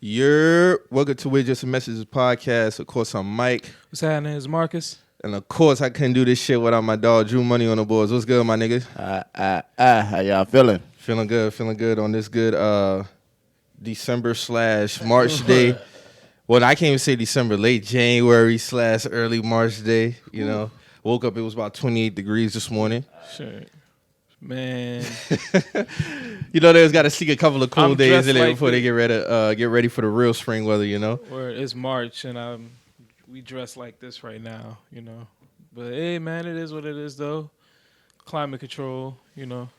Welcome to We're Just a Messages podcast. Of course, I'm Mike. What's happening? It's Marcus. And of course, I couldn't do this shit without my dog, Drew Money on the boards. What's good, my niggas? How y'all feeling? Feeling good on this good December/March day. Well, I can't even say December, late January/early March day. You know, woke up, it was about 28 degrees this morning. Sure. Man. You know, there's got to see a couple of cool days in there like before they get ready for the real spring weather, you know? Or it's March and we dress like this right now, you know. But hey, man, it is what it is, though. Climate control, you know,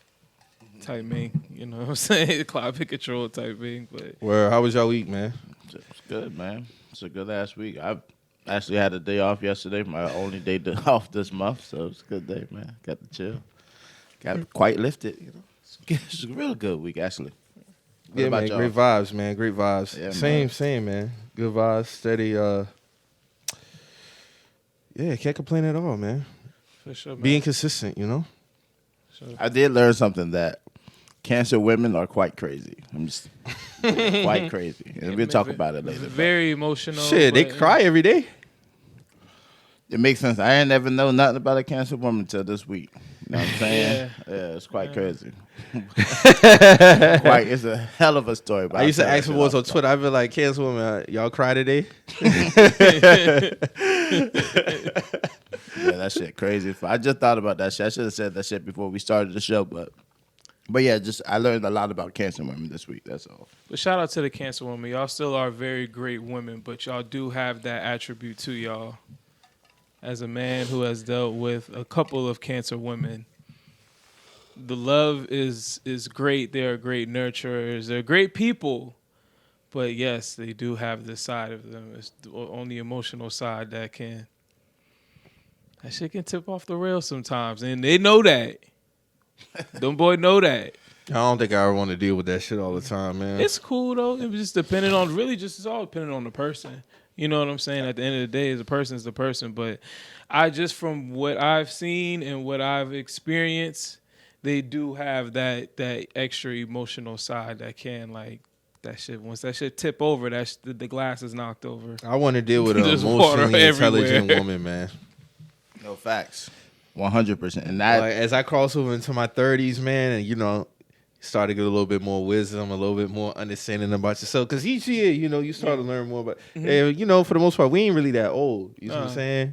type thing. You know what I'm saying? Climate control type thing. But Well, how was y'all week, man? It's good, man. It's a good last week. I actually had a day off yesterday, my only day off this month, so it's a good day, man. Got to chill. Got quite lifted, you know. It's a real good week, actually. Yeah, man, y'all? great vibes, man. Great vibes. Yeah, same, man. Good vibes, steady. Yeah, can't complain at all, man. for sure, man. Being consistent, you know. I did learn something that cancer women are quite crazy. I'm just quite crazy. And we'll talk about it later. Very emotional. Shit, they cry every day. It makes sense. I ain't never know nothing about a cancer woman until this week. You know what I'm saying? Yeah, it's quite crazy. It's a hell of a story. But I used to ask for boys on Twitter. I'd be like, "Cancer woman, y'all cry today?" Yeah, that shit crazy. I just thought about that shit. I should have said that shit before we started the show, but yeah, I learned a lot about cancer women this week. That's all. But shout out to the cancer women. Y'all still are very great women, but y'all do have that attribute to y'all. As a man who has dealt with a couple of cancer women, the love is great. They're great nurturers. They're great people. But yes, they do have this side of them. It's on the emotional side that shit can tip off the rails sometimes. And they know that. Them boys know that. I don't think I ever want to deal with that shit all the time, man. It's cool though. It was just depending on it's all depending on the person. You know what I'm saying? At the end of the day, the person's the person. But from what I've seen and what I've experienced, they do have that extra emotional side that can that shit. Once that shit tip over, the glass is knocked over. I want to deal with an There's water emotionally intelligent everywhere. woman, man. No facts. 100%. And that As I cross over into my 30s, man, and you know, start to get a little bit more wisdom, a little bit more understanding about yourself. Because each year, you know, you start to learn more. But, you know, for the most part, we ain't really that old. You know what I'm saying?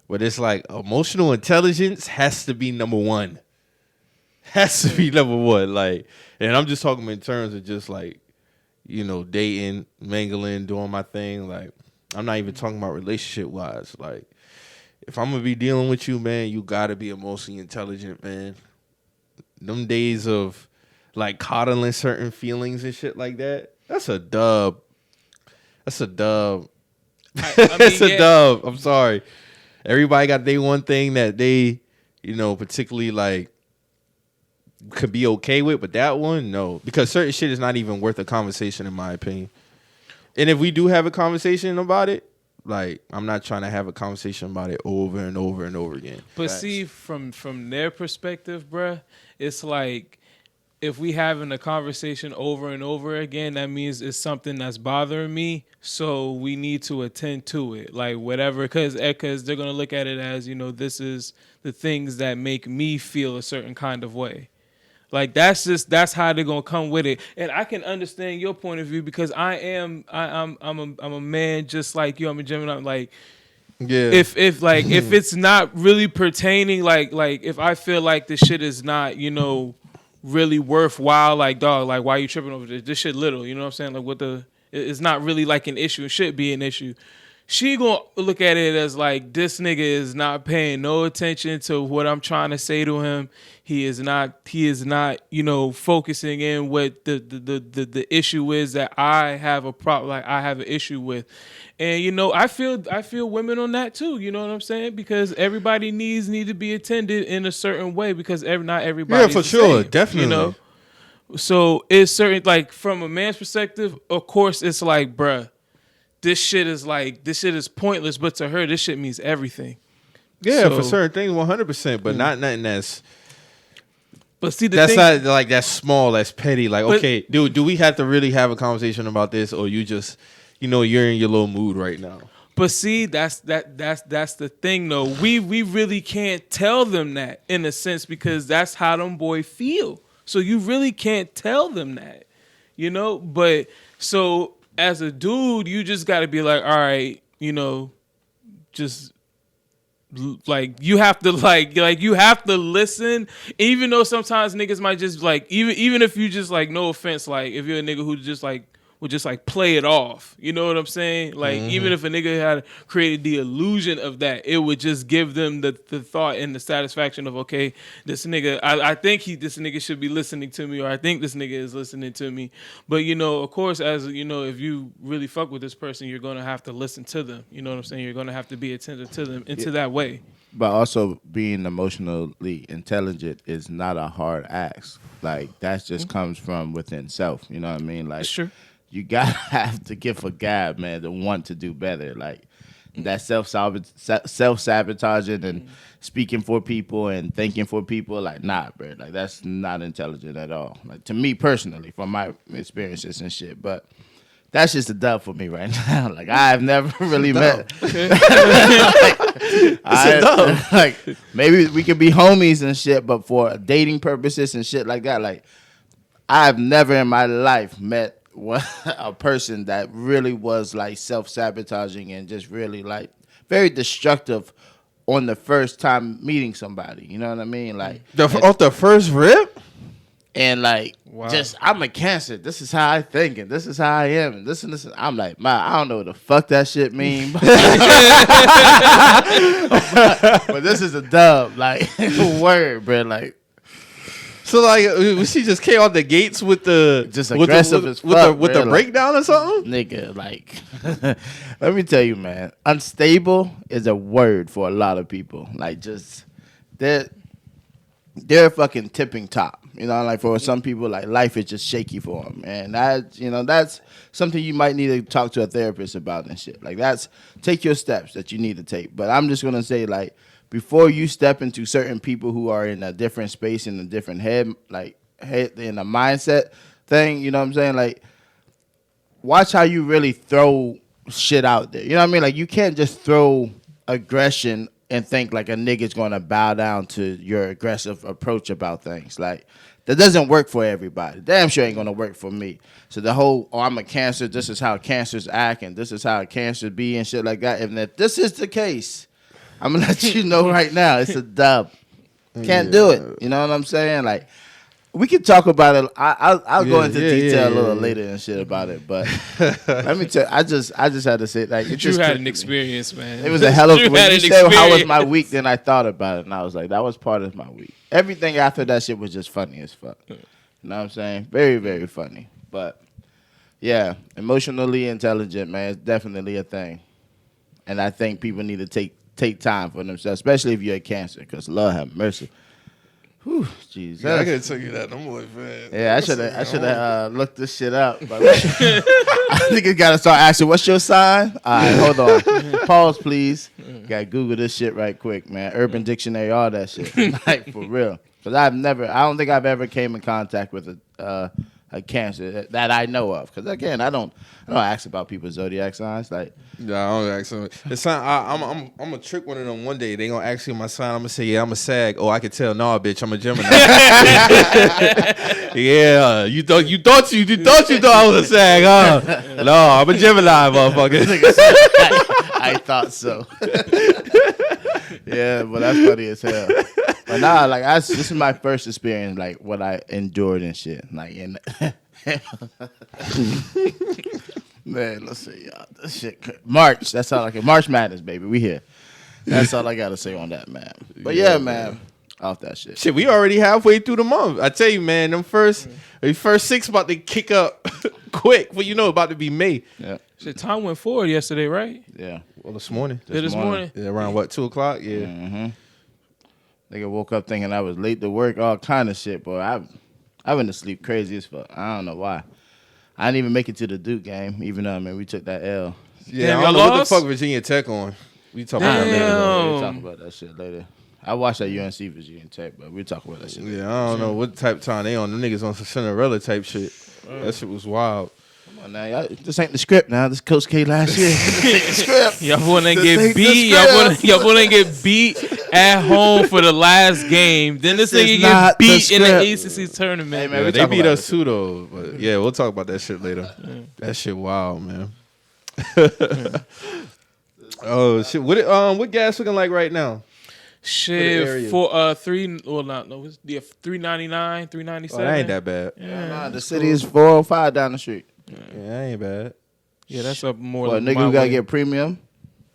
But it's like emotional intelligence has to be number one. Has to be number one. Like, and I'm just talking in terms of just like, you know, dating, mingling, doing my thing. Like, I'm not even talking about relationship-wise. Like, if I'm going to be dealing with you, man, you got to be emotionally intelligent, man. Them days of like coddling certain feelings and shit like that. That's a dub. That's a dub. It's a dub. I'm sorry. Everybody got their one thing that they, you know, particularly like could be okay with, but that one, no. Because certain shit is not even worth a conversation in my opinion. And if we do have a conversation about it, like I'm not trying to have a conversation about it over and over and over again. But see, from their perspective, bruh, it's like if we having a conversation over and over again, that means it's something that's bothering me. So we need to attend to it, like whatever, because they're gonna look at it as, you know, this is the things that make me feel a certain kind of way. Like that's how they're gonna come with it, and I can understand your point of view because I'm a man just like you. I'm a Gemini. Like, yeah, if it's not really pertaining, like if I feel like this shit is not, you know, really worthwhile, like dog, like why you tripping over this? This shit little, you know what I'm saying? Like it's not really like an issue. It should be an issue. She gonna look at it as like this nigga is not paying no attention to what I'm trying to say to him. He is not, you know, focusing in what the issue is that I have a problem, like I have an issue with. And you know, I feel women on that too, you know what I'm saying? Because everybody need to be attended in a certain way because not everybody. Yeah, for sure, same, definitely. You know? So it's certain, like from a man's perspective, of course it's like, bruh, this shit is pointless, but to her, this shit means everything. Yeah, So, for certain things, 100%, but not nothing that's But see, that's not like that's small, that's petty. Like, okay, dude, do we have to really have a conversation about this, or you just, you're in your little mood right now? But see, that's the thing though. We really can't tell them that in a sense because that's how them boy feel. So you really can't tell them that, But so as a dude, you just got to be like, all right, just. Like you have to you have to listen, even though sometimes niggas might just even if you just no offense, if you're a nigga who just would just play it off, you know what I'm saying? Even if a nigga had created the illusion of that, it would just give them the thought and the satisfaction of, okay, this nigga, I think this nigga should be listening to me, or I think this nigga is listening to me. But of course, as if you really fuck with this person, you're gonna have to listen to them. You know what I'm saying? You're gonna have to be attentive to them into that way. But also being emotionally intelligent is not a hard ask. That just comes from within self. You know what I mean? Sure. You gotta have to give a gab, man, to want to do better. That self-sabotaging and speaking for people and thinking for people, nah, bro. That's not intelligent at all. To me personally, from my experiences and shit. But that's just a dub for me right now. I've never really met. Maybe we could be homies and shit, but for dating purposes and shit like that, I've never in my life met a person that really was self-sabotaging and just really very destructive on the first time meeting somebody. You know what I mean? Off the first rip? And wow. Just I'm a Cancer. This is how I think and this is how I am and this and this. I'm man, I don't know what the fuck that shit mean. But this is a dub, word, bro. So she just came out the gates with the just aggressive as fuck, with the breakdown or something? Nigga, let me tell you, man. Unstable is a word for a lot of people. Just they're a fucking tipping top. For some people, life is just shaky for them, and that's something you might need to talk to a therapist about and shit. Take your steps that you need to take. But I'm just gonna say, before you step into certain people who are in a different space, in a different head in a mindset thing, you know what I'm saying? Watch how you really throw shit out there. You know what I mean? You can't just throw aggression and think a nigga's gonna bow down to your aggressive approach about things. That doesn't work for everybody. Damn sure ain't gonna work for me. So the whole, I'm a Cancer, this is how Cancers act, and this is how a Cancer be and shit like that. And if this is the case, I'm gonna let you know right now, it's a dub. Can't do it. You know what I'm saying? We can talk about it. I'll go into detail a little later and shit about it. But let me tell you, I just had to say you had an experience, man. It was a hell of when you said how was my week, then I thought about it and I was like, that was part of my week. Everything after that shit was just funny as fuck. You know what I'm saying? Very, very funny. But yeah, emotionally intelligent, man, it's definitely a thing. And I think people need to take time for themselves, especially if you're a Cancer, because Lord have mercy. Whew, Jesus. Yeah, I couldn't tell you that. I'm like, man. Yeah, I should have looked this shit up. But I think you gotta start asking, what's your sign? All right, hold on. Pause, please. Gotta Google this shit right quick, man. Urban Dictionary, all that shit. For real. Because I don't think I've ever came in contact with a Cancer that I know of. Because again, I don't ask about people's zodiac signs. Yeah, I don't ask them. The sign, I'm gonna trick one of them one day. They gonna ask you my sign. I'm gonna say, yeah, I'm a Sag. Oh, I can tell. No, bitch, I'm a Gemini. Yeah, you thought I was a Sag, huh? No, I'm a Gemini, motherfucker. I thought so. Yeah, but that's funny as hell. But nah, this is my first experience, what I endured and shit. Man, let's see, y'all. This shit, March. That's all I can. March Madness, baby. We here. That's all I gotta say on that, man. But yeah, man. Off that shit. Shit, we already halfway through the month. I tell you, man, them first 6 about to kick up quick. Well, about to be May. Yeah. Shit, time went forward yesterday, right? Yeah. Well, this morning. This morning. Yeah, around 2:00? Yeah. Mm-hmm. Nigga woke up thinking I was late to work, all kind of shit, boy. I went to sleep crazy as fuck. I don't know why. I didn't even make it to the Duke game, even though, man, we took that L. Yeah, I don't know what the fuck Virginia Tech on. We talking about that later. We'll talk about that shit later. I watched that UNC Virginia Tech, but we'll talk about that shit. Yeah, I don't know what type of time they on. Them niggas on some Cinderella type shit. That shit was wild. Come on now, y'all, this ain't the script now. This Coach K last year. This ain't the script. Y'all want to This get ain't the beat. script. Y'all want to get beat at home for the last game. Then this This nigga is get not the beat in the script. ACC tournament. Hey, man, Yeah, we they talk beat about us too though. But yeah, we'll talk about that shit later. That shit wild, man. Oh shit! What gas looking like right now? Shit area. for $3. Well, not no. It's $3.99, $3.97. Oh, that ain't that bad. Nah, the city is 405 down the street. Yeah, that ain't bad. Yeah, that's up more. Well, than niggas gotta get premium.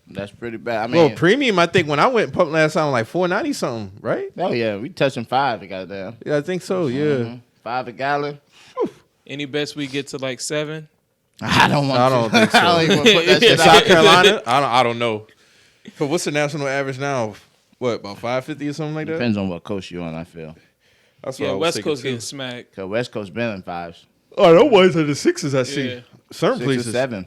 That's pretty bad. I mean, Well, premium. I think when I went pumped last time, like $4.90 something, right? oh yeah, we touching 5. Goddamn. Yeah, I think so. Yeah. Mhm. 5 a gallon. Any bets we get to like 7? I don't want. I don't think so. I don't even wanna put that In shit South out. Carolina, I don't know. But what's the national average now? What, about 550 or something like that? Depends on what coast you on. I feel. That's what Yeah, I was West thinking, Coast too. getting smacked. Cause West Coast been in 5s. Oh, those ones are the 6s I see. Yeah. Certain 6 or places. 7.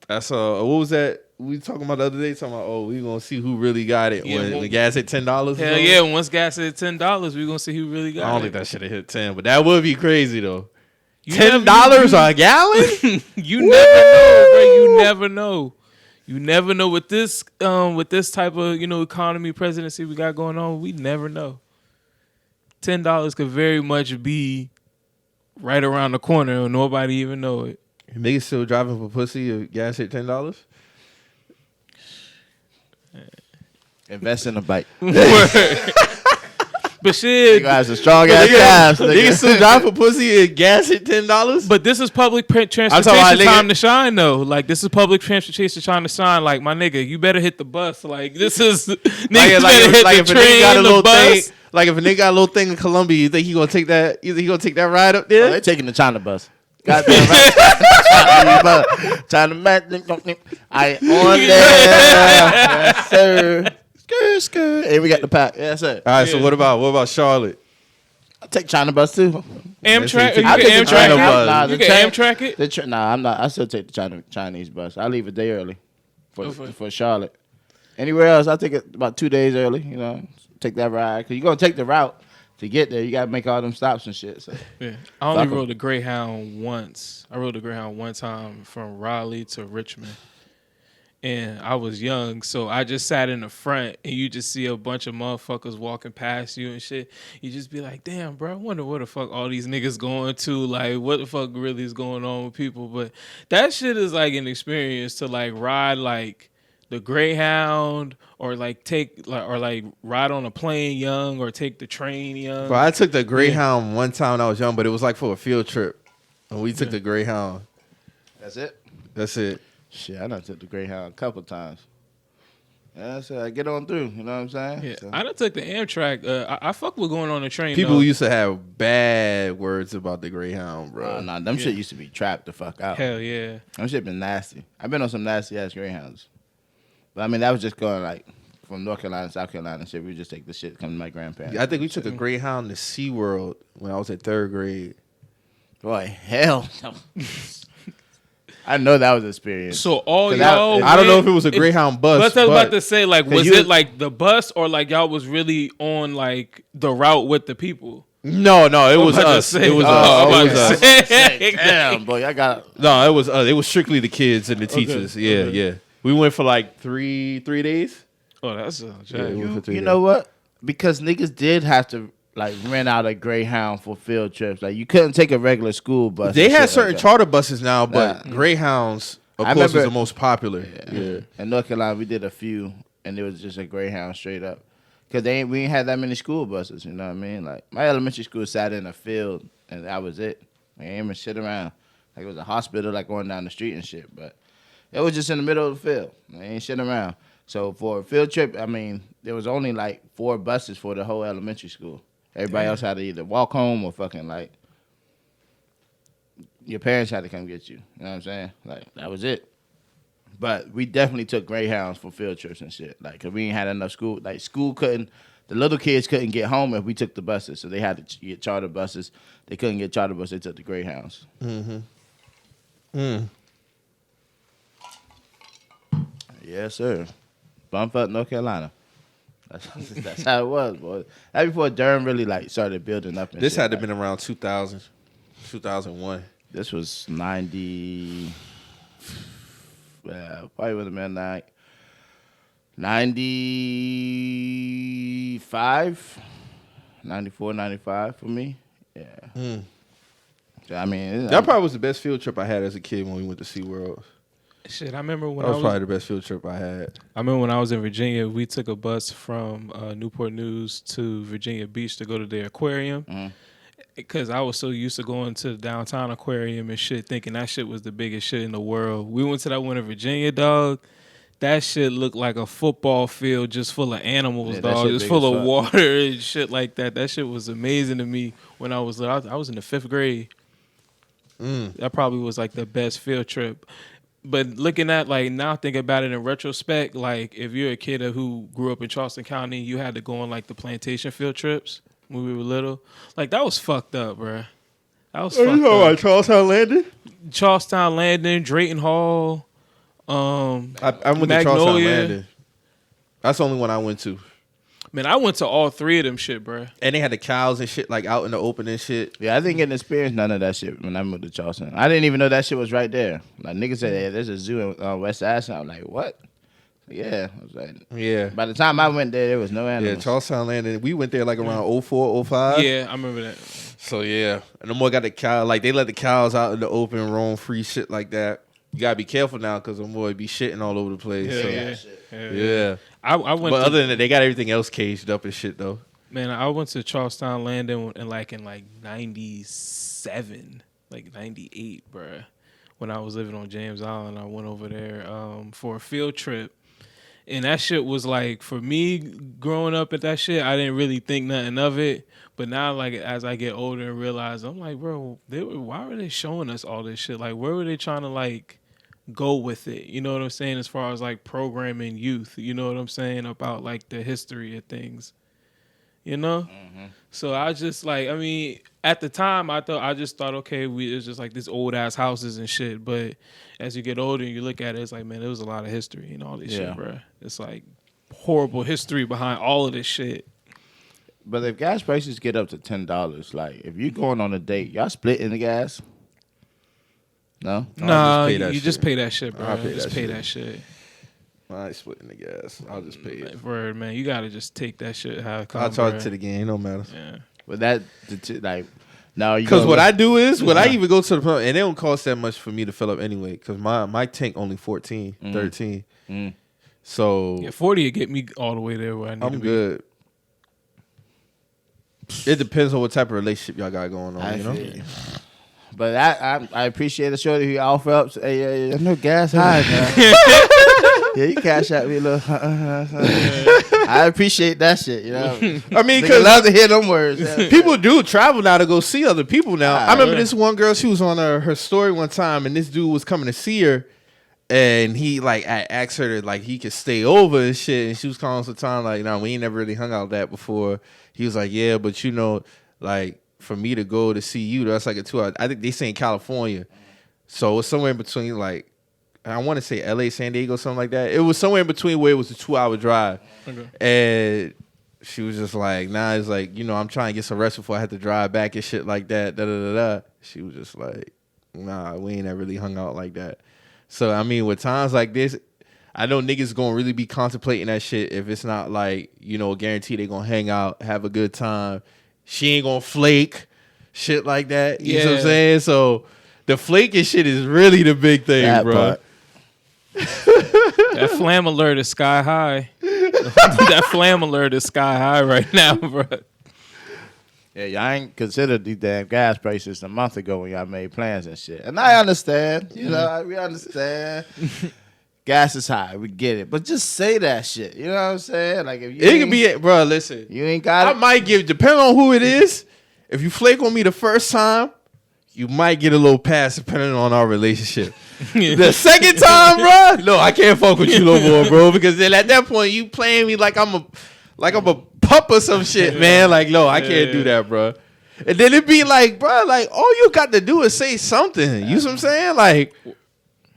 That's what was that? We talking about the other day. Talking about we gonna see who really got it Yeah, when gas hit $10. or Hell something? yeah! Once gas at $10, we gonna see who really got I don't it. think that should have hit 10, but that would be crazy though. You $10 never- a gallon? You never know, bro. You never know. You never know with this type of economy presidency we got going on. We never know. $10 could very much be right around the corner and nobody even know it. Niggas still driving for pussy if gas hit $10? Invest in a bike. But shit, You guys are strong ass calves. Niggas still driving for pussy if gas hit $10? but this is public about transportation nigga- time to shine, though. Like, this is public transportation time to shine. Like, my nigga, you better hit the bus. Like, this is niggas better hit the if a nigga got a train, little the bus. thing, like if a nigga got a little thing in Colombia, you think he gonna take that? You think he gonna take that ride up there? Oh, they taking the China bus. Goddamn right. China match. I on there. Yes, sir. Skirt. Hey, we got the pack. Yes, sir. All right, so Yeah. what about Charlotte? I'll take China bus too. Amtrak, I'll you take can the China bus. Amtrak it. You can Amtrak it. Nah, I'm not. I still take the Chinese bus. I leave a day early for Charlotte. Anywhere else, I take it about 2 days early. Take that ride because you're gonna take the route to get there. You gotta make all them stops and shit. So. Yeah. I only Fuck 'em. rode the Greyhound once. I rode the Greyhound one time from Raleigh to Richmond. And I was young, so I just sat in the front and you just see a bunch of motherfuckers walking past you and shit. You just be like, damn, bro, I wonder where the fuck all these niggas going to. Like, what the fuck really is going on with people? But that shit is like an experience to like ride like the Greyhound or like ride on a plane young or take the train young. Bro, I took the Greyhound one time when I was young, but it was like for a field trip. And we took the Greyhound. That's it. That's it. Shit, I done took the Greyhound a couple times. Yeah, so I get on through. You know what I'm saying? Yeah, So- I done took the Amtrak. I fuck with going on the train. People though. used to have bad words about the Greyhound, bro. Nah, them shit used to be trapped the fuck out. Hell yeah. Them shit been nasty. I've been on some nasty ass Greyhounds. But I mean, that was just going like from North Carolina, South Carolina and shit. We just take the shit come to my grandparents. I think we took a Greyhound to SeaWorld when I was in 3rd grade. Boy, hell no. I know that was an experience. So all 'Cause y'all, I don't know if it was a Greyhound bus. But I was but about to say, like, was you- it like the bus or like y'all was really on like the route with the people? no, it was about to us. say- It was Oh, us. I'm It about was to us. say. Damn, boy, I got. No, it was us. It was strictly the kids and the teachers. Yeah, yeah. We went for like three days. Oh, that's a Yeah, we went for 3 You days. know what? Because niggas did have to like rent out a Greyhound for field trips. Like you couldn't take a regular school bus. They and had shit certain like that. charter buses now, but Nah. Greyhounds, of I course, is remember- the most popular. Yeah. In North Carolina, we did a few, and it was just a Greyhound straight up. Cause we ain't had that many school buses. You know what I mean? Like my elementary school sat in a field, and that was it. We ain't even shit around. Like it was a hospital, like going down the street and shit. But it was just in the middle of the field. They ain't shit around. So for a field trip, I mean, there was only like 4 buses for the whole elementary school. Everybody else had to either walk home or fucking like your parents had to come get you. You know what I'm saying? Like that was it. But we definitely took Greyhounds for field trips and shit. Like, cause we ain't had enough school. Like school couldn't. The little kids couldn't get home if we took the buses, so they had to get charter buses. They couldn't get charter buses. They took the Greyhounds. Yes, sir. Bumfuck, North Carolina. That's how it was, boy. That before Durham really like started building up. And This shit, had to like, have been around 2000, 2001. This was 90. Probably would have been like 95, 94, 95 for me. Yeah. So, I mean, That probably was the best field trip I had as a kid when we went to SeaWorld. Shit, I remember when That was probably the best field trip I had. I remember when I was in Virginia, we took a bus from Newport News to Virginia Beach to go to the aquarium. Because I was so used to going to the downtown aquarium and shit, thinking that shit was the biggest shit in the world. We went to that one in Virginia, dog. That shit looked like a football field just full of animals, dog. Just full of water and shit like that. That shit was amazing to me when I was little. I was in the 5th grade. That probably was like the best field trip. But looking at, like, now thinking about it in retrospect, like, if you're a kid who grew up in Charleston County, you had to go on, like, the plantation field trips when we were little. Like, that was fucked up, bruh. That was fucked up. Like Charlestown Landing? Charlestown Landing, Drayton Hall, I went to Charlestown Magnolia. Landing. That's the only one I went to. Man, I went to all 3 of them shit, bruh. And they had the cows and shit, like, out in the open and shit. Yeah, I didn't get to experience none of that shit when I moved to Charleston. I didn't even know that shit was right there. Like, niggas said, hey, there's a zoo in West Ashland. I'm like, what? Yeah. I was like, Yeah. by the time I went there was no animals. Yeah, Charlestown Landing. We went there, like, around 04, 05. Yeah, I remember that. So, yeah. And the more got the cow, like, they let the cows out in the open, roam free, shit like that. You gotta be careful now, because the boy be shitting all over the place. Yeah. I went But other than that, they got everything else caged up and shit, though. Man, I went to Charlestown Landing in 97, like 98, bruh. When I was living on James Island, I went over there for a field trip. And that shit was like, for me, growing up at that shit, I didn't really think nothing of it. But now, like, as I get older and realize, I'm like, bro, why were they showing us all this shit? Like, where were they trying to, like, go with it? You know what I'm saying? As far as, like, programming youth, you know what I'm saying? About, like, the history of things. You know? So I just, like, I mean, at the time, I just thought, okay, it's just like these old ass houses and shit. But as you get older and you look at it, it's like, man, there was a lot of history and all this shit, bro. It's like horrible history behind all of this shit. But if gas prices get up to $10, like, if you going on a date, y'all splitting the gas? No? Nah, just pay that you just shit. pay that shit, bro. I'll pay Just that pay shit. that shit. I ain't splitting the gas. I'll just pay it. Word, man. You gotta just take that shit how it comes. I'll charge bruh. it to the game. No matter. Yeah. But that, like, no, you Because gonna what look- I do is, when I even go to the pump, and it don't cost that much for me to fill up anyway, because my tank only 14, 13. So Yeah, 40 would get me all the way there where I need to I'm be. good. It depends on what type of relationship y'all got going on, you know? feel you. But I appreciate the shorty who offer up. Hey, I know gas high, man. Yeah, you cash out me a little. I appreciate that shit, you know. I mean, Nigga because love to hear them words. Yeah. people do travel now to go see other people now. I remember yeah. this one girl, she was on her story one time, and this dude was coming to see her, and he, like, I asked her to, like, he could stay over and shit, and she was calling some time, like, no, we ain't never really hung out that before. He was like, yeah, but, you know, like, for me to go to see you, that's like a 2 hour. I think they say in California. So it's somewhere in between, like, I want to say LA, San Diego, something like that. It was somewhere in between where it was a 2 hour drive. Okay. And she was just like, nah, it's like, you know, I'm trying to get some rest before I have to drive back and shit like that. Da, da, da, da. She was just like, nah, we ain't ever really hung out like that. So, I mean, with times like this, I know niggas gonna really be contemplating that shit if it's not like, you know, guarantee they gonna hang out, have a good time. She ain't gonna flake, shit like that. You know what I'm saying? So the flaking shit is really the big thing, That bro. part. That flam alert is sky high. That flam alert is sky high right now, bro. Yeah, y'all ain't considered these damn gas prices a month ago when y'all made plans and shit. And I understand, you know, we understand. Gas is high, we get it. But just say that shit. You know what I'm saying? Like, if you It could be, bro, listen. you ain't got I it. might give, depending on who it is, if you flake on me the first time, you might get a little pass depending on our relationship. The second time, bro, no, I can't fuck with you no more, bro, because then at that point you playing me like I'm a pup or some shit, man. Like, no, I can't do that, bro. And then it be like, bro, like all you got to do is say something. You know what I'm saying? Like,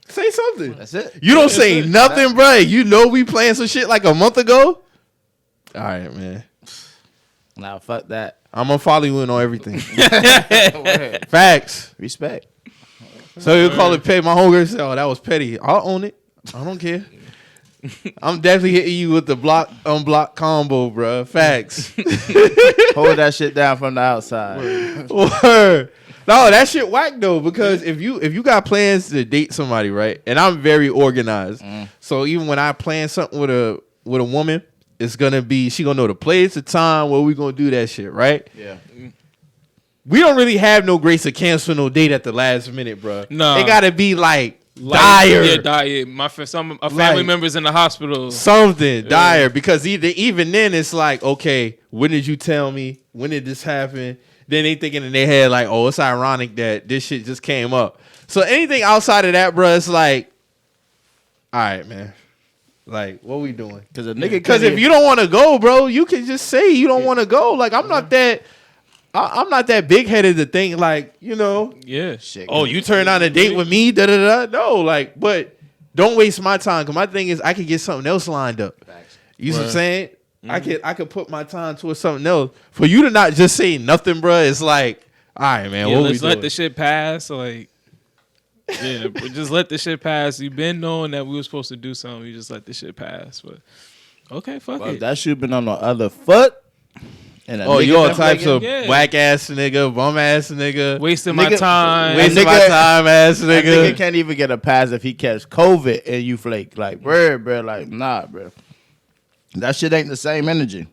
say something. That's it. You don't say nothing, bro. You know we playing some shit like a month ago. All right, man. Nah, fuck that. I'm gonna follow you in on everything. Facts. Respect. So you call it petty? My homegirl said, "Oh, that was petty." I'll own it. I don't care. I'm definitely hitting you with the block unblock combo, bro. Facts. Hold that shit down from the outside. Word. No, that shit whack though, because if you got plans to date somebody, right? And I'm very organized. So even when I plan something with a woman, it's gonna be she gonna know the place, the time, where we gonna do that shit, right? Yeah. We don't really have no grace to cancel no date at the last minute, bro. No. It gotta be like dire. Yeah, dire. Some family members in the hospital. Something dire, because even then it's like, okay, when did you tell me? When did this happen? Then they thinking in their head like, oh, it's ironic that this shit just came up. So anything outside of that, bro, it's like, all right, man. Like, what we doing? Because if you don't want to go, bro, you can just say you don't want to go. Like, I'm not that big headed to think like, you know. Yeah. Shit. Oh, you turn on a date with me? Da da da. No, like, but don't waste my time. Cause my thing is, I could get something else lined up. You see what I'm saying? I could put my time towards something else. For you to not just say nothing, bro, it's like, all right, man. Yeah, what let's we let doing? the shit pass. Like, yeah, but just let the shit pass. You've been knowing that we were supposed to do something. You just let the shit pass. But okay, fuck Well, it. that should have been on the other foot. And you all types of Yeah. whack ass nigga, bum ass nigga, Wasting my Nigga- time. wasting my time ass Nigga nigga. can't even get a pass if he catch COVID and you flake. Like, bro, like, nah, bro. That shit ain't the same energy.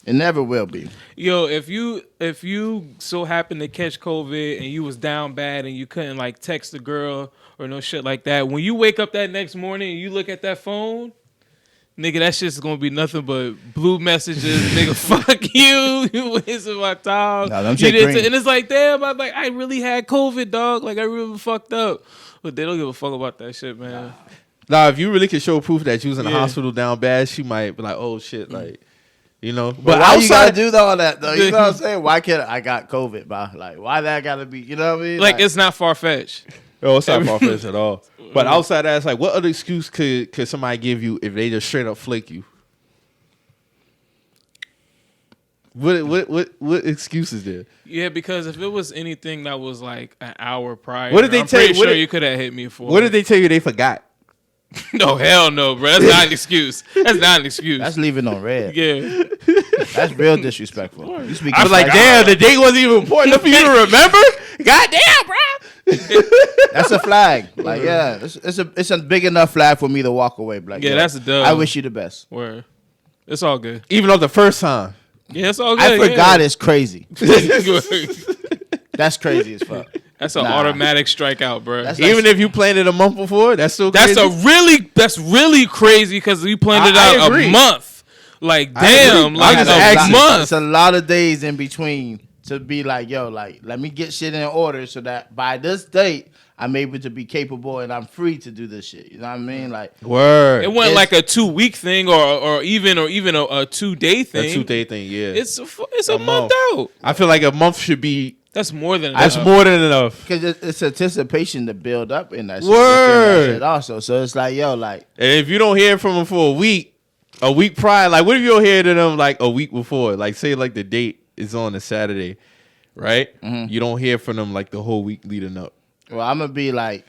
It never will be. Yo, if you so happen to catch COVID and you was down bad and you couldn't like text the girl or no shit like that, when you wake up that next morning and you look at that phone, nigga, that shit's gonna be nothing but blue messages. Nigga, fuck you. You wasting my time. Nah, them You shit did green. and it's like, damn, I really had COVID, dog. Like I really fucked up. But they don't give a fuck about that shit, man. Nah, if you really could show proof that you was in the Yeah. hospital down bad, she might be like, oh shit, like, you know. But why you gotta do all that though? You know what I'm saying? Why can't I got COVID, bro? Like, why that gotta be? You know what I mean? Like it's not far fetched. Oh, it's not far fetched at all. But outside that, it's like, what other excuse could somebody give you if they just straight up flake you? What excuse is there? Yeah, because if it was anything that was like an hour prior, What did they I'm tell you? pretty What sure did- you could have hit me for. What did they tell you they forgot? No, hell no, bro. That's not an excuse. That's not an excuse. That's leaving on red. Yeah. That's real disrespectful. You speak I was like, damn, the date wasn't even important enough for you to remember? Goddamn, bro. that's a flag. Like, yeah, it's a big enough flag for me to walk away. Like, Yeah, yo, that's a dub. I wish you the best. Word. It's all good. Even on the first time. Yeah, it's all good. I forgot it's crazy. Yeah. That's crazy as fuck. That's an Nah. automatic strikeout, bro. That's Even if you planned it a month before, that's still That's crazy. that's really crazy because we planned it I out agree. a month. Like I damn, agree. like I just a asked you. month. It's a lot of days in between to be like, yo, like, let me get shit in order so that by this date, I'm able to be capable and I'm free to do this shit. You know what I mean? Like, Word. It wasn't like a 2-week thing or even a 2-day thing. a 2-day thing, yeah. It's a month out. I feel like a month should be. That's more than That's enough. more than enough. because it's anticipation to build up in that shit. Word. Within that shit also. So it's like, yo, like, And if you don't hear from them for a week prior, like what if you don't hear to them like a week before? Like say like the date is on a Saturday, right? Mm-hmm. You don't hear from them like the whole week leading up. well, I'm going to be like,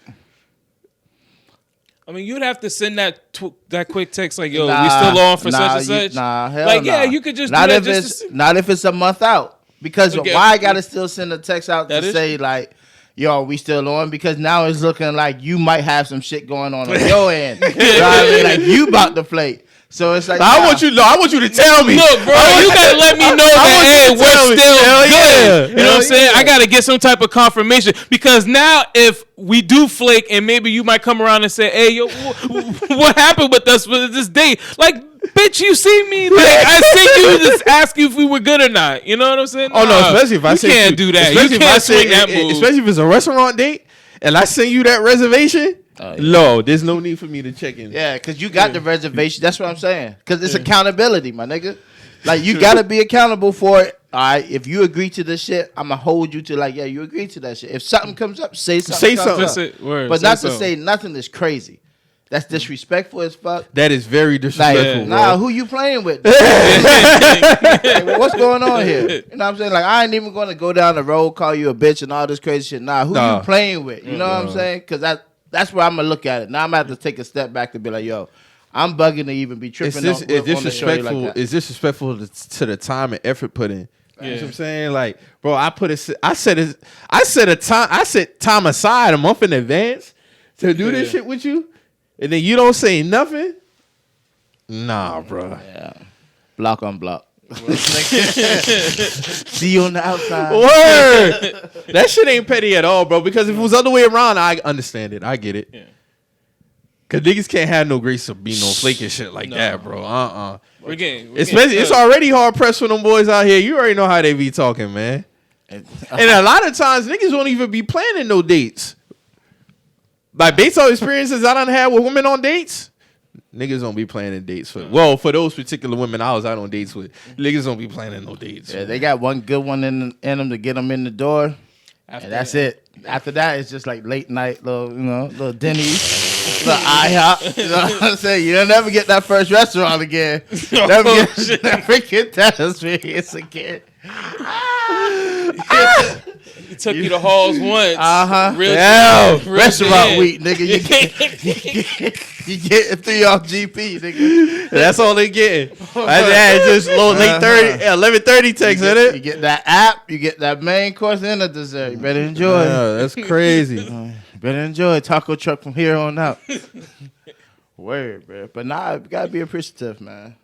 I mean, you'd have to send that quick text like, "Yo, nah, we still on for such and you- such." hell like, yeah, nah. you could just not do that if just it's to see. not if it's a month out. Because Okay. why I gotta still send a text out That to is say like, yo, we still on? Because now it's looking like you might have some shit going on your end. You know what I mean? Like you about to play. So it's like, I want you to tell me. Look, bro, you gotta let me know that hey, we're tell me. still Hell good. yeah. You know what Hell I'm saying? yeah. I gotta get some type of confirmation because now if we do flake and maybe you might come around and say, "Hey, yo, what happened with us with this date?" Like, bitch, you see me? Like, I see you just ask you if we were good or not. You know what I'm saying? Oh no, Nah, especially if I you say can't do that. You especially if I can't say- swing that move. Especially if it's a restaurant date and I send you that reservation. Oh, yeah. No, there's no need for me to check in. yeah, because you got the reservation. That's what I'm saying. Because it's accountability, my nigga. Like you gotta be accountable for it. All right, if you agree to this shit, I'm gonna hold you to like, yeah, you agree to that shit. If something comes up, say something. Say comes something. up. That's it. Word. But Say not so. to say nothing is crazy. That's disrespectful as fuck. That is very disrespectful, Like, bro. nah, who you playing with? Like, what's going on here? You know what I'm saying? Like, I ain't even gonna go down the road, call you a bitch and all this crazy shit. Nah, who you playing with? You know what I'm saying? Because that's where I'm gonna look at it. Now I'm gonna have to take a step back to be like, yo, I'm bugging to even be tripping on the show like that. It's disrespectful to the time and effort put in. You know what I'm saying? Like, bro, I set time aside a month in advance to do this shit with you, and then you don't say nothing. Nah, bro. Yeah. Block on block. See you on the outside. Word. That shit ain't petty at all, bro. Because if it was the other way around, I understand it. I get it. Yeah. Cause niggas can't have no grace to be no flaky shit like that, bro. It's already hard pressed for them boys out here. You already know how they be talking, man. And a lot of times niggas won't even be planning no dates. Like based on experiences I done had with women on dates, niggas don't be planning dates for those particular women I was out on dates with. Niggas don't be planning no dates. Yeah, they got one good one in them to get them in the door. And that's it. After that, it's just like late night, little Denny's. The IHOP, you know what I'm saying? You'll never get that first restaurant again. Never get that experience again. He took you to Halls once. Restaurant week, nigga. You get 3 off GP, nigga. That's all they getting. That's just low late 11:30 text, isn't it? You get that app, you get that main course and a dessert. You better enjoy. Yeah, that's crazy. Better enjoy taco truck from here on out. Word, bro. But nah, you gotta be appreciative, man.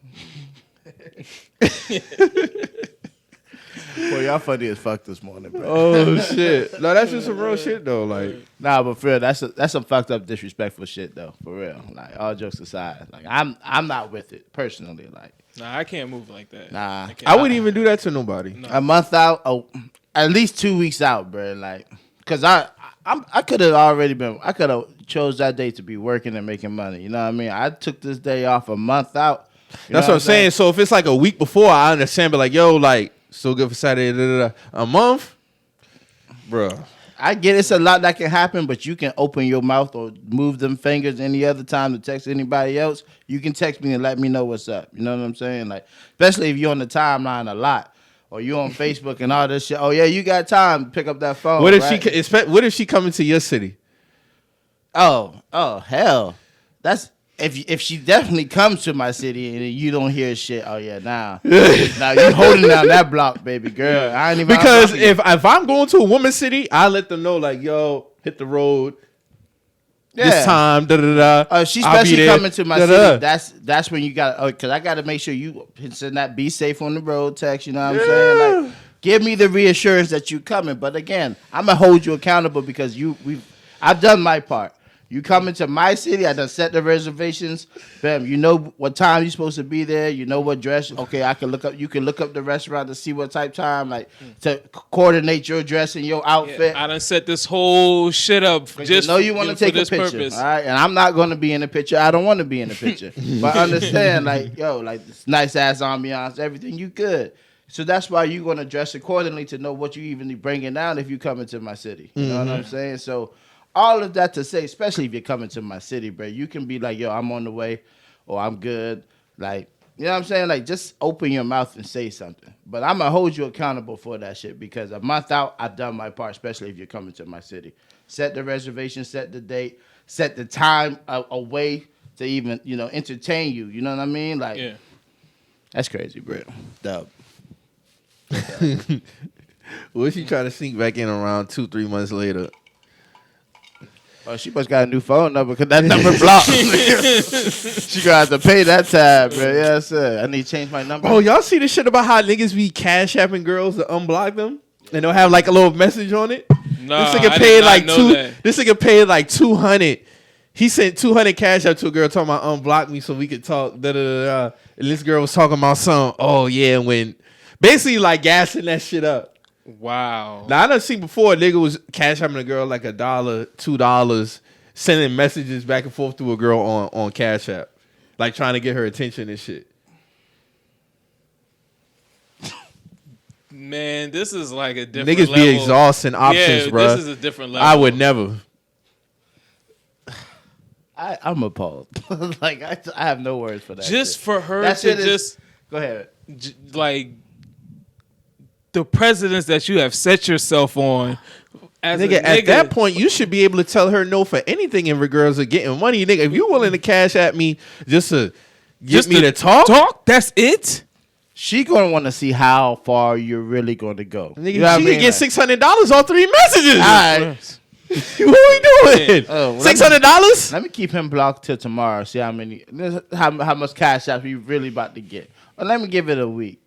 Boy, y'all funny as fuck this morning, bro. Oh shit! No, that's just some real shit though. Like, nah, but for real, that's some fucked up, disrespectful shit though. For real, like all jokes aside, like I'm not with it personally. Like, nah, I can't move like that. Nah, I wouldn't even do that to nobody. No. A month out, at least 2 weeks out, bro. Like, cause I could have chose that day to be working and making money. You know what I mean? I took this day off a month out. That's what I'm saying. So if it's like a week before, I understand. But like, yo, like, so good for Saturday, a month, bro. I get it's a lot that can happen, but you can open your mouth or move them fingers any other time to text anybody else. You can text me and let me know what's up. You know what I'm saying? Like, especially if you're on the timeline a lot. Or you on Facebook and all this shit. Oh yeah, you got time to pick up that phone. What if she coming to your city? Oh hell, that's if she definitely comes to my city and you don't hear shit. Oh yeah, now you holding down that block, baby girl. I ain't even because if I'm going to a woman's city, I let them know like, yo, hit the road. This time, she's especially coming to my city. That's when you got, because I got to make sure you send that "be safe on the road" text. You know what I'm saying? Like, give me the reassurance that you coming. But again, I'm gonna hold you accountable because I've done my part. You coming to my city, I done set the reservations. Bam, you know what time you're supposed to be there. You know what dress. Okay, you can look up the restaurant to see what type time, like to coordinate your dress and your outfit. Yeah, I done set this whole shit up just you want to take a picture. Purpose. All right, and I'm not going to be in the picture. I don't want to be in the picture. But understand, like, yo, like this nice ass ambiance, everything you good. So that's why you're going to dress accordingly to know what you even bringing down if you come into my city. You know what I'm saying? So all of that to say, especially if you're coming to my city, bro, you can be like, yo, I'm on the way or I'm good. Like, you know what I'm saying? Like, just open your mouth and say something. But I'm going to hold you accountable for that shit because a month out, I've done my part, especially if you're coming to my city. Set the reservation, set the date, set the time away to even, entertain you. You know what I mean? Like, yeah. That's crazy, bro. Dub. What if she trying to sneak back in around 2-3 months later? Oh, she must got a new phone number because that number blocked. She gonna have to pay that tab, bro. Yeah, sir. I need to change my number. Oh, y'all see the shit about how niggas be cash apping girls to unblock them? And they'll have like a little message on it? No, this nigga paid like $200. He sent $200 cash out to a girl talking about unblock me so we could talk. And this girl was talking about something. Oh yeah, when basically like gassing that shit up. Wow. Now I done seen before a nigga was cash apping a girl like $1, $2, sending messages back and forth to a girl on Cash App, like trying to get her attention and shit. Man, this is like a different niggas level. Be exhausting options, bro. This is a different level. I would never. I'm appalled. Like I have no words for that. Just shit. for her That to shit is- just Go ahead. like the precedents that you have set yourself on. As Nigga, a at that point, you should be able to tell her no for anything in regards of getting money. Nigga, if you willing to cash at me just to get me to talk, that's it. She gonna want to see how far you're really going to go. nigga, You know what I she mean? can get $600 on 3 messages. All right. What we doing? Oh, well, $600? Let me keep him blocked till tomorrow. See how much cash out he really about to get. Or let me give it a week.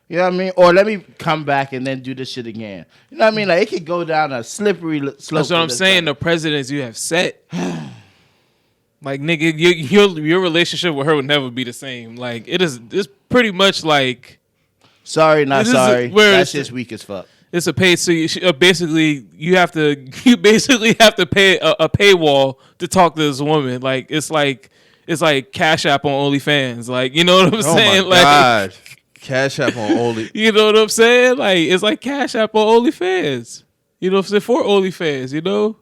You know what I mean? Or let me come back and then do this shit again. You know what I mean? Like it could go down a slippery slope. That's what I'm saying. The precedents you have set. Like nigga, your relationship with her would never be the same. Like it's pretty much like. Sorry, not sorry. That shit's it's weak as fuck. It's a pay. So basically, you basically have to pay a paywall to talk to this woman. Like it's like Cash App on OnlyFans. Like you know what I'm saying? My like God. Cash App on Only. you know what I'm saying? Like it's like Cash App on OnlyFans. You know what I'm saying? For OnlyFans, you know.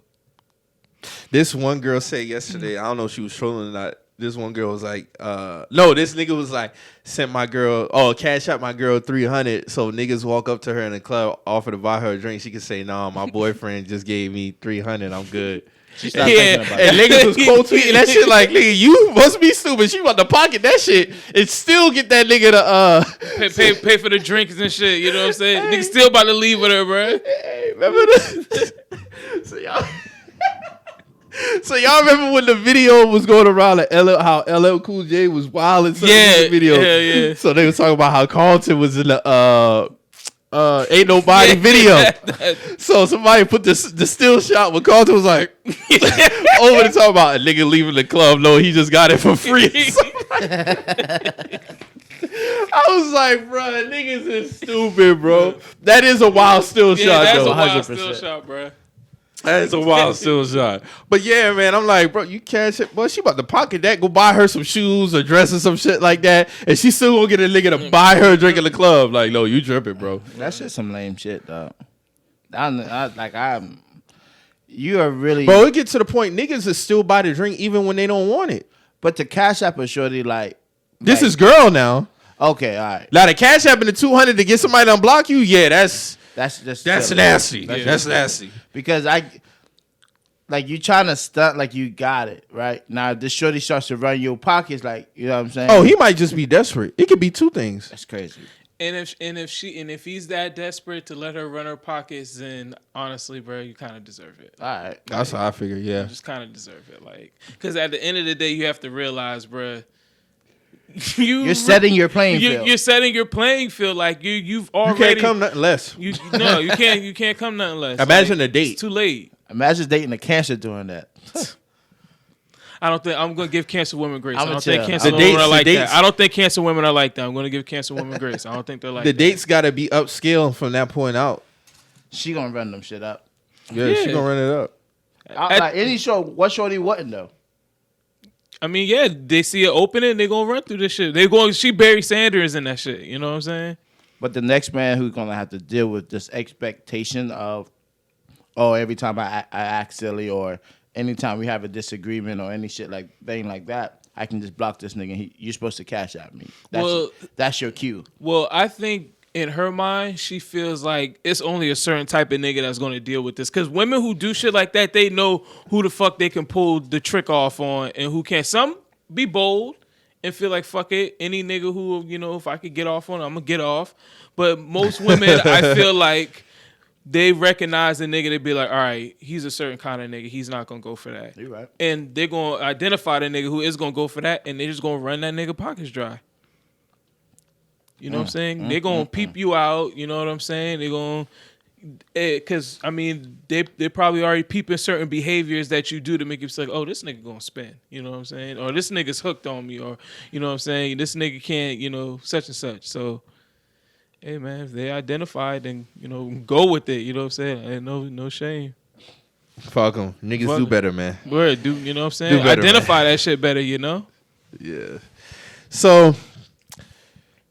This one girl said yesterday, I don't know if she was trolling or not. This one girl was like, no, this nigga was like, cash out my girl 300. So niggas walk up to her in the club, offer to buy her a drink. She can say, nah, my boyfriend just gave me 300. I'm good. She's not thinking about And it. niggas was quote tweeting that shit like, nigga, you must be stupid. She about to pocket that shit and still get that nigga to pay for the drinks and shit. You know what I'm saying? Nigga still about to leave with her, bro. Hey, remember this? So y'all remember when the video was going around like how LL Cool J was wild in the video? Yeah. So they was talking about how Carlton was in the Ain't Nobody video. So somebody put the still shot when Carlton was like over the talk about a nigga leaving the club. No, he just got it for free. I was like, bro, niggas is stupid, bro. That is a wild still shot, that's though. a wild 100%. still shot, bro. That is a wild still shot. But yeah, man, I'm like, bro, you cash it. Boy, she about to pocket that, go buy her some shoes or dress or some shit like that. And she still gonna get a nigga to buy her a drink in the club. Like, no, you tripping, bro. That's just some lame shit, dog. You are really. Bro, it gets to the point, niggas is still buy the drink even when they don't want it. But the Cash App is shorty like. This is girl now. Okay, all right. Now the cash app in the 200 to get somebody to unblock you, yeah, that's just nasty. That's That's just nasty. Because you trying to stunt like you got it, right? Now this shorty starts to run your pockets, like, you know what I'm saying? Oh, he might just be desperate. It could be two things. That's crazy. And if he's that desperate to let her run her pockets, then honestly, bro, you kind of deserve it. All right. That's how I figure, yeah. You just kind of deserve it, like, because at the end of the day, you have to realize, bro, you're setting your playing field. You're setting your playing field. Like you've already. You can't come nothing less. You can't come nothing less. Imagine like, a date. It's too late. Imagine dating a cancer doing that. I don't think I'm gonna give cancer women grace. I don't chill. think cancer The women dates- are like the that. dates- I don't think cancer women are like that. I'm gonna give cancer women grace. I don't think they're like The that. date's got to be upscale from that point out. She gonna run them shit up. Yeah, she Yeah. gonna run it up. Like any show, what shorty wouldn't though? I mean, yeah, they see it opening, they gonna run through this shit. They going. She Barry Sanders in that shit. You know what I'm saying? But the next man who's gonna have to deal with this expectation of, oh, every time I act silly or anytime we have a disagreement or any shit like thing like that, I can just block this nigga. You're supposed to cash at me. That's your cue. Well, I think in her mind, she feels like it's only a certain type of nigga that's going to deal with this. Because women who do shit like that, they know who the fuck they can pull the trick off on and who can't. Some be bold and feel like, fuck it, any nigga who, you know, if I could get off on, I'm going to get off. But most women, I feel like they recognize the nigga, they be like, all right, he's a certain kind of nigga. He's not going to go for that. You're right. And they're going to identify the nigga who is going to go for that, and they're just going to run that nigga pockets dry. You know what I'm saying? They're going to peep you out. You know what I'm saying? They're going to, because, I mean, they probably already peeping certain behaviors that you do to make you say, oh, this nigga going to spin. You know what I'm saying? Or this nigga's hooked on me. Or, you know what I'm saying? This nigga can't, you know, such and such. So, hey, man, if they identified, then, you know, go with it. You know what I'm saying? Ain't no shame. Fuck them. Niggas Fuck do 'em. better, man. Word, do you know what I'm saying? Do better, Identify that shit better, you know? Yeah. So,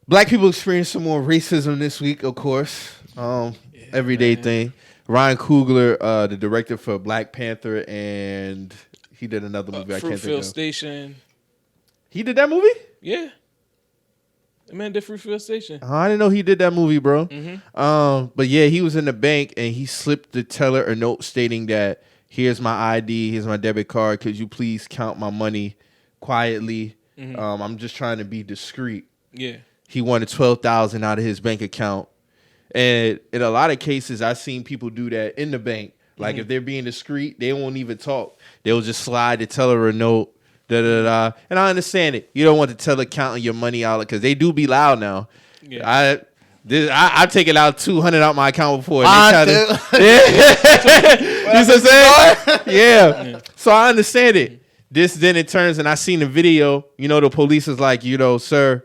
black people experience some more racism this week, of course. Everyday thing. Ryan Coogler, the director for Black Panther, and He did another movie. I can't think Fruitfield of. Station. He did that movie? Yeah. The man did Fruitfield Station. Oh, I didn't know he did that movie, bro. Mm-hmm. But yeah, he was in the bank and he slipped the teller a note stating that here's my ID, here's my debit card. Could you please count my money quietly? I'm just trying to be discreet. Yeah. He wanted $12,000 out of his bank account. And in a lot of cases, I've seen people do that in the bank. Like if they're being discreet, they won't even talk. They'll just slide the teller a note. And I understand it. You don't want the teller counting your money out because they do be loud now. Yeah. I taken out $200 out my account before. I You know what I'm saying? Yeah. So I understand it. Then it turns, and I seen the video. You know, the police is like, sir,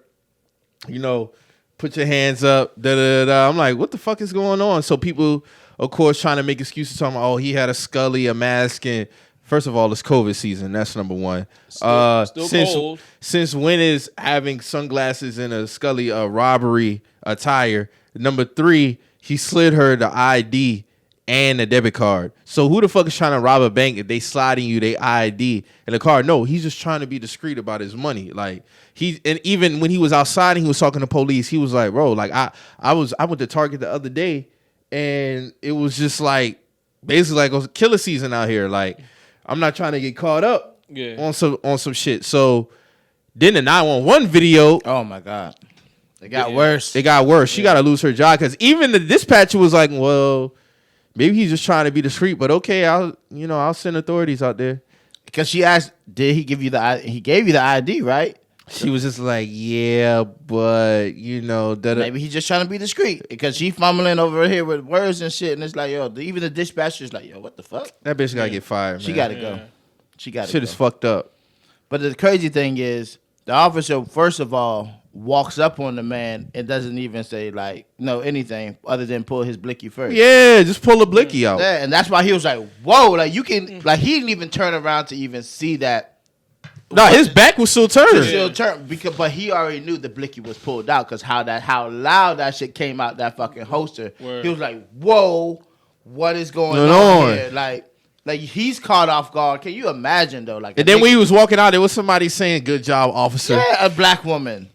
put your hands up. I'm like, what the fuck is going on? So people, of course, trying to make excuses, talking about, he had a Scully, a mask, and first of all, it's COVID season. That's number one. Still cold. Since when is having sunglasses and a Scully a robbery attire? Number 3, he slid her the ID and the debit card. So who the fuck is trying to rob a bank if they sliding you their ID and the card? No, he's just trying to be discreet about his money. Like and even when he was outside and he was talking to police, he was like, bro, like I went to Target the other day and it was just like basically like it was killer season out here. Like I'm not trying to get caught up on some shit. So then the 911 video. Oh my God. It got worse. It got worse. She got to lose her job because even the dispatcher was like, well, maybe he's just trying to be discreet, but okay, I'll send authorities out there. Because she asked, did he give you the ID? He gave you the ID, right? She was just like, yeah, but maybe he's just trying to be discreet because she fumbling over here with words and shit, and it's like, yo, even the dispatcher's like, yo, what the fuck? That bitch gotta get fired, man. She gotta go. She gotta shit go. is fucked up. But the crazy thing is, the officer, first of all, walks up on the man and doesn't even say anything other than pull his blicky first. Yeah, just pull a blicky out. Yeah, and that's why he was like, whoa, like you can, like he didn't even turn around to even see that. No, his back was still turned. But he already knew the blicky was pulled out because how loud that shit came out that fucking holster. Word. He was like, whoa, what is going on here? Like he's caught off guard. Can you imagine though? Like, and then when he was walking out, there was somebody saying, "Good job, officer." Yeah, a black woman.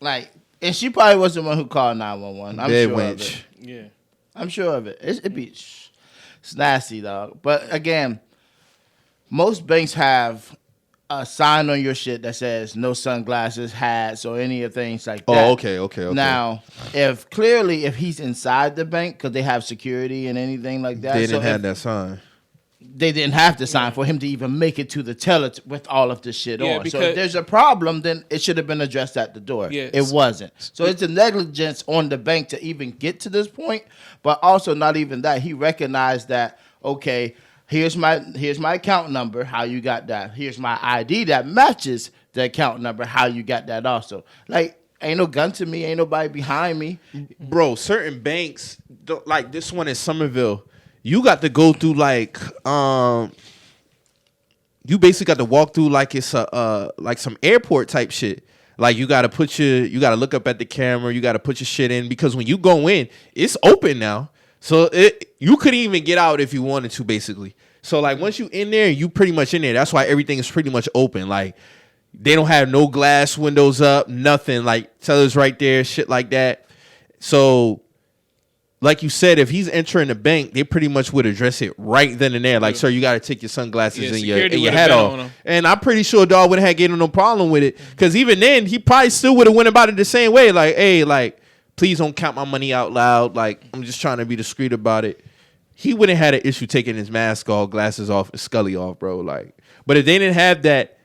Like, and she probably was the one who called 911. I'm Dead sure wench. of it. Yeah. I'm sure of it. It's nasty, dog. But again, most banks have a sign on your shit that says no sunglasses, hats, or any of things like that. Oh, okay. Now, if he's inside the bank, because they have security and anything like that. They didn't have that sign. They didn't have to sign for him to even make it to the teller with all of this shit on. So because if there's a problem, then it should have been addressed at the door. Yes. It wasn't. So it's a negligence on the bank to even get to this point. But also not even that. He recognized that, okay, here's my account number, how you got that. Here's my ID that matches the account number, how you got that also. Like, ain't no gun to me, ain't nobody behind me. Bro, certain banks, like this one in Somerville, you got to go through like you basically got to walk through like it's like some airport type shit. Like you gotta look up at the camera, you gotta put your shit in because when you go in, it's open now. So you couldn't even get out if you wanted to, basically. So like once you in there, you pretty much in there. That's why everything is pretty much open. Like they don't have no glass windows up, nothing. Like tellers right there, shit like that. So like you said, if he's entering the bank, they pretty much would address it right then and there. Like, sir, you got to take your sunglasses and your hat off. And I'm pretty sure dog wouldn't have given no problem with it. Because even then, he probably still would have went about it the same way. Like, hey, like, please don't count my money out loud. Like, I'm just trying to be discreet about it. He wouldn't have had an issue taking his mask off, glasses off, and Scully off, bro. Like, but if they didn't have that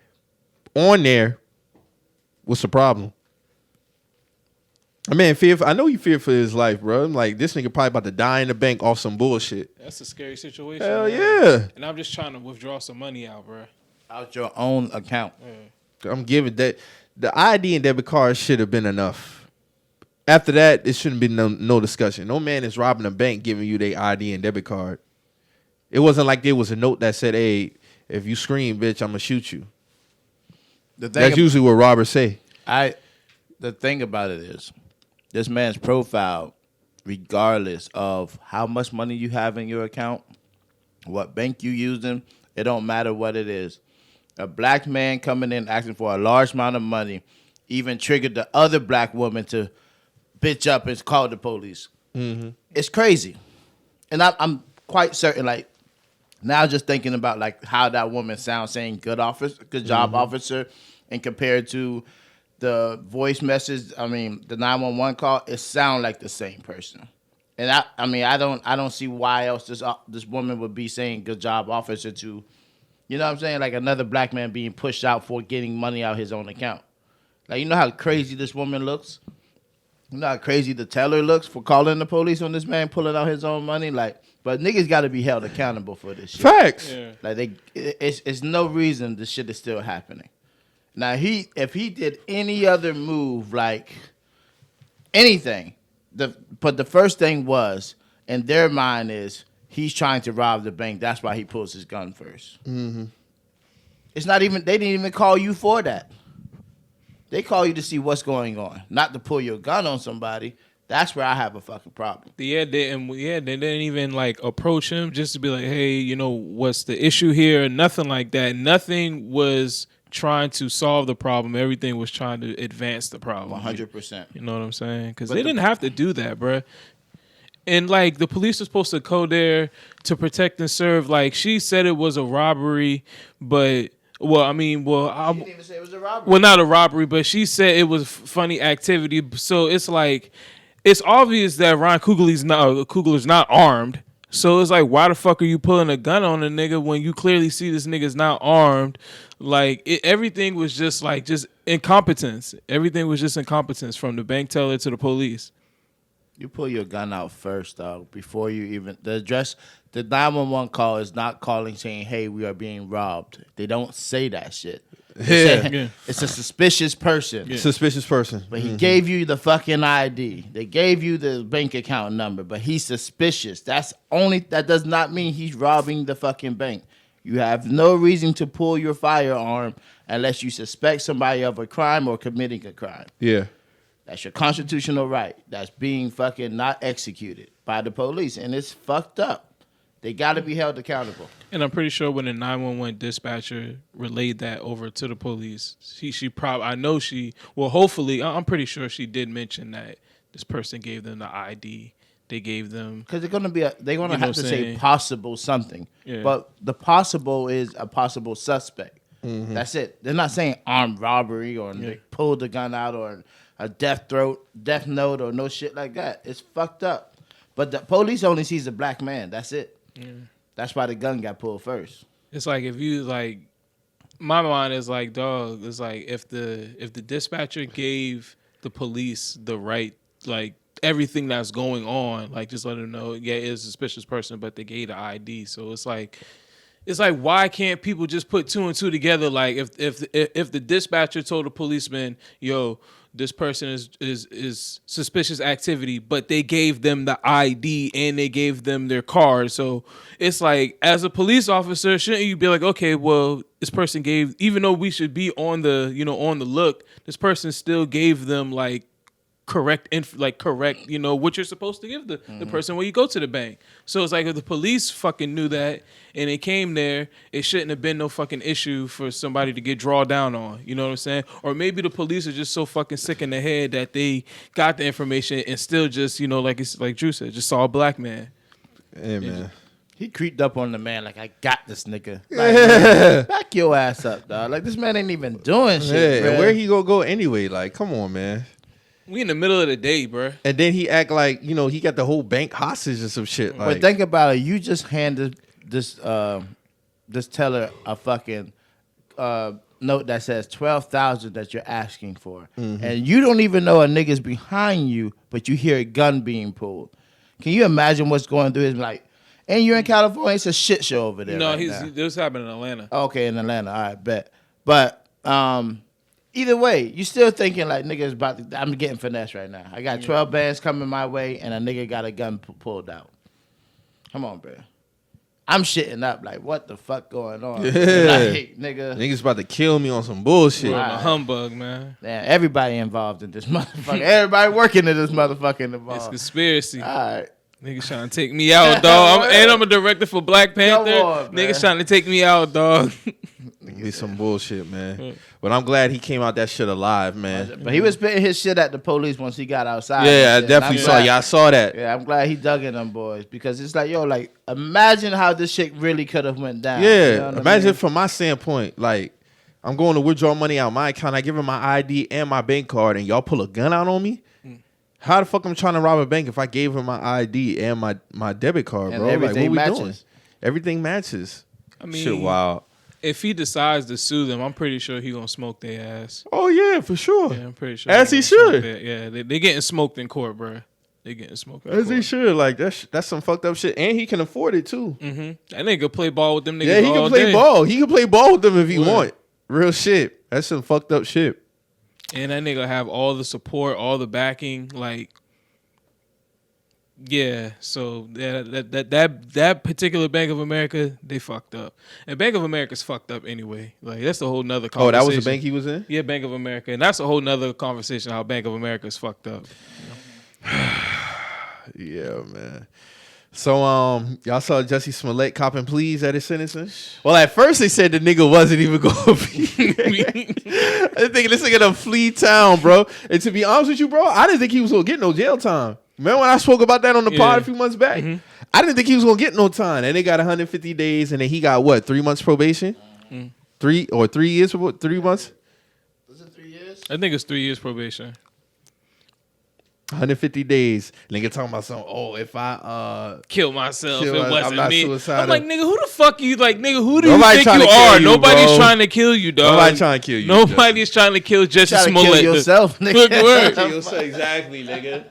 on there, what's the problem? I mean, I know he feared for his life, bro. I'm like, this nigga probably about to die in the bank off some bullshit. That's a scary situation. Hell man. yeah. And I'm just trying to withdraw some money out, bro. Out your own account. Yeah. I'm giving that. The ID and debit card should have been enough. After that, it shouldn't be no discussion. No man is robbing a bank giving you their ID and debit card. It wasn't like there was a note that said, hey, if you scream, bitch, I'm going to shoot you. That's usually what robbers say. The thing about it is, this man's profile, regardless of how much money you have in your account, what bank you using, It don't matter what it is. A black man coming in asking for a large amount of money even triggered the other black woman to bitch up and call the police. Mm-hmm. It's crazy. And I'm quite certain, like, now just thinking about, like, how that woman sounds saying good job, officer, and compared to the voice message, I mean, the 911 call, it sounds like the same person. And I don't see why else this woman would be saying good job, officer, to, you know what I'm saying, like another black man being pushed out for getting money out his own account. Like, you know how crazy this woman looks? You know how crazy the teller looks for calling the police on this man pulling out his own money? Like, but niggas got to be held accountable for this shit. Facts. Yeah. Like, it's no reason this shit is still happening. Now, if he did any other move, like anything, but the first thing was, in their mind is, he's trying to rob the bank. That's why he pulls his gun first. Mm-hmm. It's not even, they didn't even call you for that. They call you to see what's going on, not to pull your gun on somebody. That's where I have a fucking problem. They didn't even like approach him just to be like, hey, you know, what's the issue here? Nothing like that. Nothing was trying to solve the problem. Everything was trying to advance the problem. 100%. You know what I'm saying? Because they didn't have to do that, bruh. And, like, the police are supposed to go there to protect and serve. Like, she said it was a robbery, but... She didn't even say it was a robbery. Well, not a robbery, but she said it was funny activity. So it's like, it's obvious that Ron Coogler's not armed. So it's like, why the fuck are you pulling a gun on a nigga when you clearly see this nigga's not armed? Like, everything was just incompetence. Everything was just incompetence from the bank teller to the police. You pull your gun out first, dog, before you even... The 911 call is not calling saying, hey, we are being robbed. They don't say that shit. It's a suspicious person. Yeah. Suspicious person. But he gave you the fucking ID. They gave you the bank account number, but he's suspicious. That does not mean he's robbing the fucking bank. You have no reason to pull your firearm unless you suspect somebody of a crime or committing a crime. Yeah. That's your constitutional right. That's being fucking not executed by the police. And it's fucked up. They got to be held accountable. And I'm pretty sure when the 911 dispatcher relayed that over to the police, hopefully, I'm pretty sure she did mention that this person gave them the ID. They gave them... Because they're going to have to say possible something. Yeah. But the possible is a possible suspect. Mm-hmm. That's it. They're not saying armed robbery or they pulled the gun out or a death note or no shit like that. It's fucked up. But the police only sees a black man. That's it. Yeah. That's why the gun got pulled first. It's like if you like, my mind is like, dog. It's like if the dispatcher gave the police the right, like everything that's going on, like just let them know, yeah, it's a suspicious person, but they gave the ID. So it's like why can't people just put two and two together? Like if the dispatcher told the policeman, yo, this person is suspicious activity, but they gave them the ID and they gave them their card. So it's like, as a police officer, shouldn't you be like, okay, well, this person gave, even though we should be on the look, this person still gave them like correct, what you're supposed to give the person when you go to the bank. So it's like if the police fucking knew that and they came there, it shouldn't have been no fucking issue for somebody to get drawn down on. You know what I'm saying? Or maybe the police are just so fucking sick in the head that they got the information and still just, like Drew said, just saw a black man. Yeah, man. He creeped up on the man like, I got this nigga. Like, back your ass up, dog. Like, this man ain't even doing shit. Yeah, and where he gonna go anyway? Like, come on, man. We in the middle of the day, bro. And then he act like, he got the whole bank hostage or some shit. Like. But think about it. You just handed this teller a fucking note that says $12,000 that you're asking for. Mm-hmm. And you don't even know a nigga's behind you, but you hear a gun being pulled. Can you imagine what's going through his like, and you're in California, it's a shit show over there. No, this happened in Atlanta. Okay, in Atlanta. All right, bet. But either way, you still thinking like niggas I'm getting finesse right now. I got 12 bands coming my way, and a nigga got a gun pulled out. Come on, bro. I'm shitting up like, what the fuck going on? Yeah. Like, niggas about to kill me on some bullshit. Right. A humbug, man. Damn, everybody involved in this motherfucker. Everybody working in this motherfucking involved. It's conspiracy. All right. Niggas trying to take me out, dog. I'm a director for Black Panther. on, Niggas trying to take me out, dog. Be some bullshit, man. But I'm glad he came out that shit alive, man. But he was spitting his shit at the police once he got outside. Yeah, I and shit. definitely And I'm saw. glad- Yeah, I saw that. Yeah, I'm glad he dug in them boys because it's like, yo, like imagine how this shit really could have went down. Yeah, You know what I imagine mean? from my standpoint, like I'm going to withdraw money out my account. I give him my ID and my bank card, and y'all pull a gun out on me. How the fuck I'm trying to rob a bank if I gave him my ID and my debit card, And bro? everything like, what matches. we doing? Everything matches. I mean, Shit, wild. if he decides to sue them, I'm pretty sure he gonna smoke their ass. Oh yeah, for sure. Yeah, I'm pretty sure. As he gonna smoke should. their- Yeah, they getting smoked in court, bro. They getting smoked in As court. he should. Like that's some fucked up shit, and he can afford it too. That nigga play ball with them niggas. Yeah, he all can play day. ball. He can play ball with them if he Word. want. Real shit. That's some fucked up shit. And that nigga have all the support, all the backing, like. Yeah, so that particular Bank of America, they fucked up, and Bank of America's fucked up anyway. Like that's a whole nother Oh, conversation. that was the bank he was in? Yeah, Bank of America, and that's a whole nother conversation. How Bank of America's fucked up. Yeah, man. So, y'all saw Jussie Smollett copping pleas at his sentencing? Well, at first they said the nigga wasn't even going to be. I didn't think this nigga done flee town, bro. And to be honest with you, bro, I didn't think he was going to get no jail time. Remember when I spoke about that on the pod a few months back? I didn't think he was going to get no time. And they got 150 days, and then he got, what, 3 months probation? 3 years, 3 months? Was it 3 years? I think it's 3 years probation. 150 days. Nigga talking about something, if I Kill myself. Kill It my- wasn't I'm not me. suicidal. I'm like, nigga, who the fuck you? Like, nigga, who do you Nobody think trying you to kill are? you, Nobody's bro. trying to kill you, dog. Nobody trying to kill you. Nobody's trying to kill Jussie Try to Smollett. kill yourself, nigga. Look, word. Kill yourself, exactly, nigga.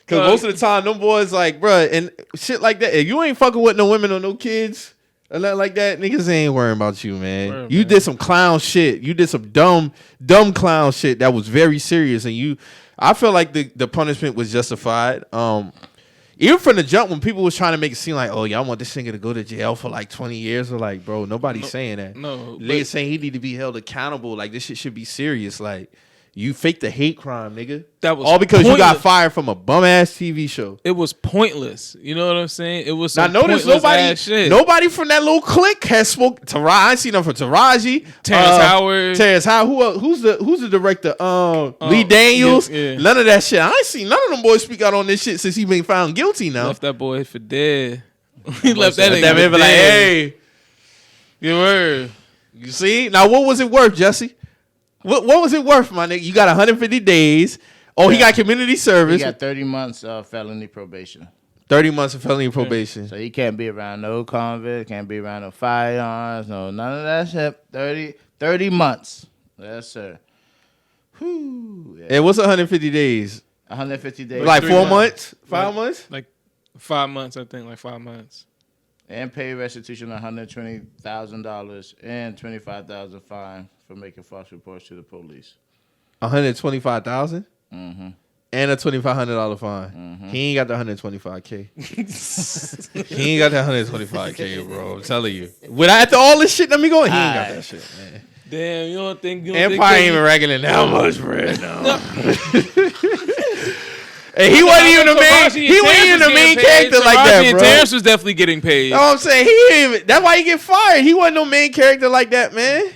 Because most of the time, them boys like, bruh, and shit like that. If you ain't fucking with no women or no kids or nothing like that, niggas ain't worrying about you, man. Word, You man. did some clown shit. You did some dumb clown shit that was very serious, and I feel like the punishment was justified. Even from the jump, when people was trying to make it seem like, oh, y'all want this nigga to go to jail for like 20 years, or like, bro, nobody's saying that. No, Niggas saying he need to be held accountable. Like, this shit should be serious. Like, you faked the hate crime, nigga. That was all because you got pointless. fired from a bum ass TV show. It was pointless. You know what I'm saying? It was Now some notice pointless ass shit. nobody from that little clique has spoke. I ain't seen them from Taraji, Terrence Howard. Terrence Howard. Who's the director? Lee Daniels. yeah. None of that shit. I ain't seen none of them boys speak out on this shit since he been found guilty. Now Left that boy for dead. He left that nigga that man for be like, dead. hey, You word. you see? Now what was it worth, Jussie? What was it worth, my nigga? You got 150 days. Oh, he got community He service. got 30 months of felony probation. 30 months of felony probation. So he can't be around no convict, can't be around no firearms, none of that shit. 30 months. Yes, sir. Whew. Yeah. And what's 150 days? 150 days. Like 3 4 months. months? 5 Like- months? Like 5 months, I think. Like 5 months. And pay restitution $120,000 and $25,000 fine for making false reports to the police. 125,000 Mm-hmm. and a $2,500 fine. He ain't got the 125K. He ain't got that 125K, bro. I'm telling you. After all this shit, let me go. He ain't got that shit, man. Damn, you don't think Empire ain't even reckoning that much bread now. And he wasn't even the main. He wasn't even the main character like that, And bro. Terrence was definitely getting paid. You know what I'm saying? He ain't even, that's why he get fired. He wasn't no main character like that, man.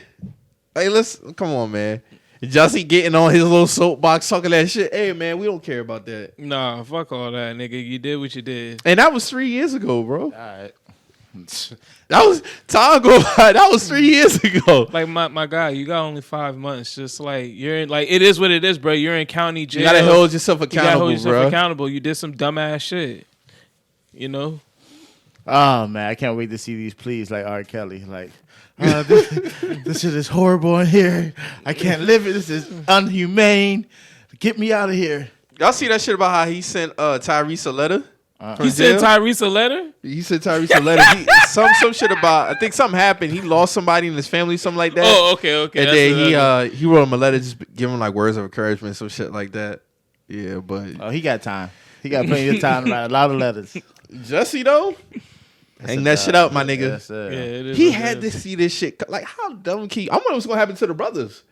Hey, come on, man. Jussie getting on his little soapbox talking that shit. Hey, man, we don't care about that. Nah, fuck all that, nigga. You did what you did. And that was 3 years ago, bro. All right. That was time go by. That was 3 years ago. Like my guy, you got only 5 months. Just like you're in, like it is what it is, bro. You're in county jail. You gotta hold yourself You gotta accountable, hold yourself bro. accountable. You did some dumbass shit. You know. Oh, man, I can't wait to see these pleas like R. Kelly. Like, this shit is horrible in here. I can't live it. This is unhumane. Get me out of here. Y'all see that shit about how he sent Tyrese a letter? He sent Tyrese a letter. He sent Tyrese a letter. Some shit about, I think something happened. He lost somebody in his family, something like that. Oh, okay. And That's then he wrote him a letter, just give him like words of encouragement, some shit like that. Yeah, but Oh, he got time. He got plenty of time to write a lot of letters. Jussie though, hang that shit out, my nigga. Yes, sir. Yeah, it is He what it had to is. see this shit. Like, how dumb can you? I wonder what's gonna happen to the brothers.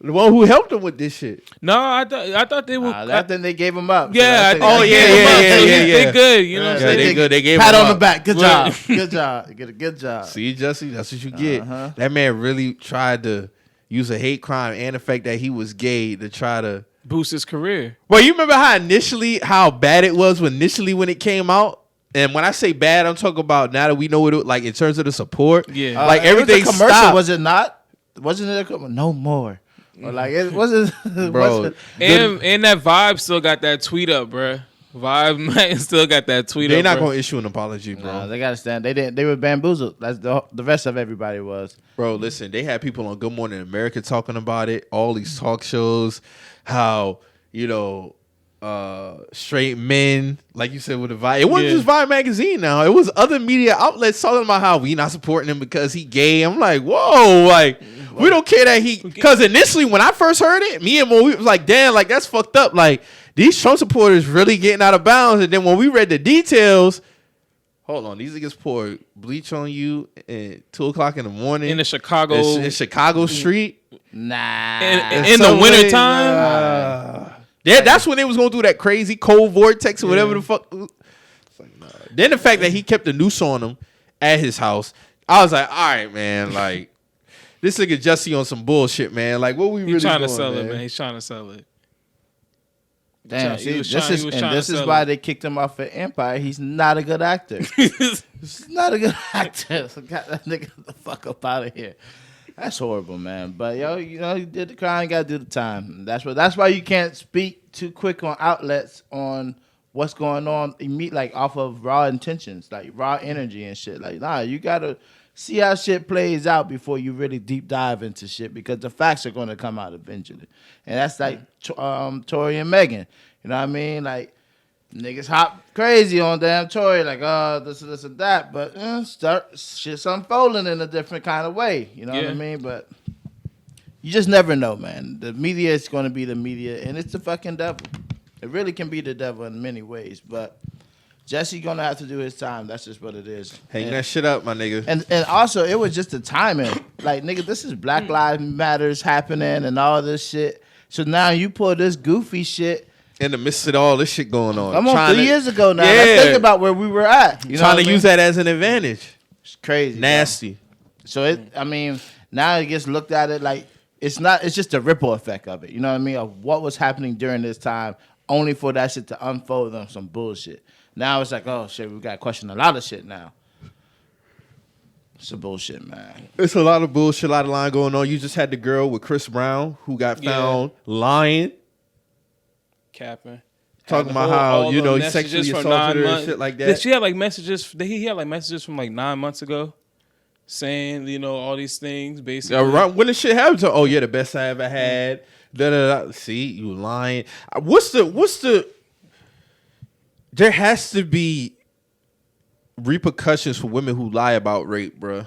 The one who helped him with this shit. No, I thought they were. I think they gave him up. Yeah. They good. You know what I'm saying? They good. They gave pat him on up. the back. Good job. Good job. You get a good job. See, Jussie, that's what you get. That man really tried to use a hate crime and the fact that he was gay to try to boost his career. Well, you remember how bad it was when it came out? And when I say bad, I'm talking about now that we know it, like in terms of the support. Yeah. Like everything it was a commercial, stopped. was it not? Wasn't it a commercial? No more. Or like it wasn't. Bro. And that Vibe still got that tweet up, bro. Vibe man still got that tweet They're up. not bro. going to issue an apology, bro. No, they got to stand. They didn't. They were bamboozled. That's the rest of everybody was. Bro, listen, they had people on Good Morning America talking about it. All these talk shows, how, straight men, like you said with the Vibe. It wasn't just Vibe magazine now. It was other media outlets talking about how we not supporting him because he gay. I'm like, whoa, like, we don't care that he... Because initially, when I first heard it, me and Mo, we was like, damn, like, that's fucked up. Like, these Trump supporters really getting out of bounds. And then when we read the details... Hold on, these niggas poured bleach on you at 2 o'clock in the morning. In the Chicago... In Chicago street. Nah. In the wintertime? Yeah, that's when they was going through that crazy cold vortex or whatever the fuck. It's like, nah. Then the fact that he kept the noose on him at his house, I was like, all right, man, like, this nigga Jussie on some bullshit, man. Like, what we really doing, He's trying to sell it, man. He's trying to sell it. Damn, this is why they kicked him off of Empire. He's not a good actor. He's not a good actor. So got that nigga the fuck up out of here. That's horrible, man. But you did the crime, you gotta do the time. That's why you can't speak too quick on outlets on what's going on. You meet like off of raw intentions, like raw energy and shit. Like, nah, you gotta see how shit plays out before you really deep dive into shit because the facts are gonna come out eventually. And that's like Tory and Megan. You know what I mean? Like niggas hop crazy on damn Tory, like this and that, but shit's unfolding in a different kind of way. You know what I mean? But you just never know, man. The media is gonna be the media, and it's the fucking devil. It really can be the devil in many ways, but Jussie gonna have to do his time. That's just what it is. Hang that shit up, my nigga. And also, it was just the timing. Like, nigga, this is Black Lives Matters happening and all this shit. So now you pull this goofy shit. In the midst of all this shit going on. I'm on 3 years ago now. Let's think about where we were at. You trying to use that as an advantage. It's crazy. Nasty. Bro. So, now it gets looked at it like, it's just a ripple effect of it. You know what I mean? Of what was happening during this time, only for that shit to unfold on some bullshit. Now it's like, oh shit, we got to question a lot of shit now. It's some bullshit, man. It's a lot of bullshit, a lot of lying going on. You just had the girl with Chris Brown who got found lying. Capping. Talking about how, he sexually assaulted her and shit like that. She had like messages, he had like messages from like 9 months ago saying, all these things basically. When the shit happened to, the best I ever had. See, you lying. What's the there has to be repercussions for women who lie about rape, bruh.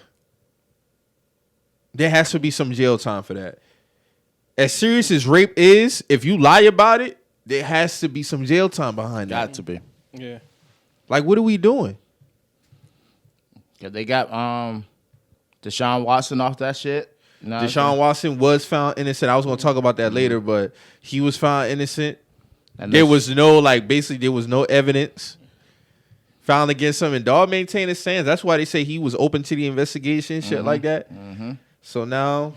There has to be some jail time for that. As serious as rape is, if you lie about it, there has to be some jail time behind that. Got to be. Yeah. Like, what are we doing? Yeah, they got Deshaun Watson off that shit. You know Deshaun Watson was found innocent. I was going to talk about that later, but he was found innocent. And there was no, there was no evidence found against him. And Dog maintained his stance. That's why they say he was open to the investigation, shit like that. Mm-hmm. So now,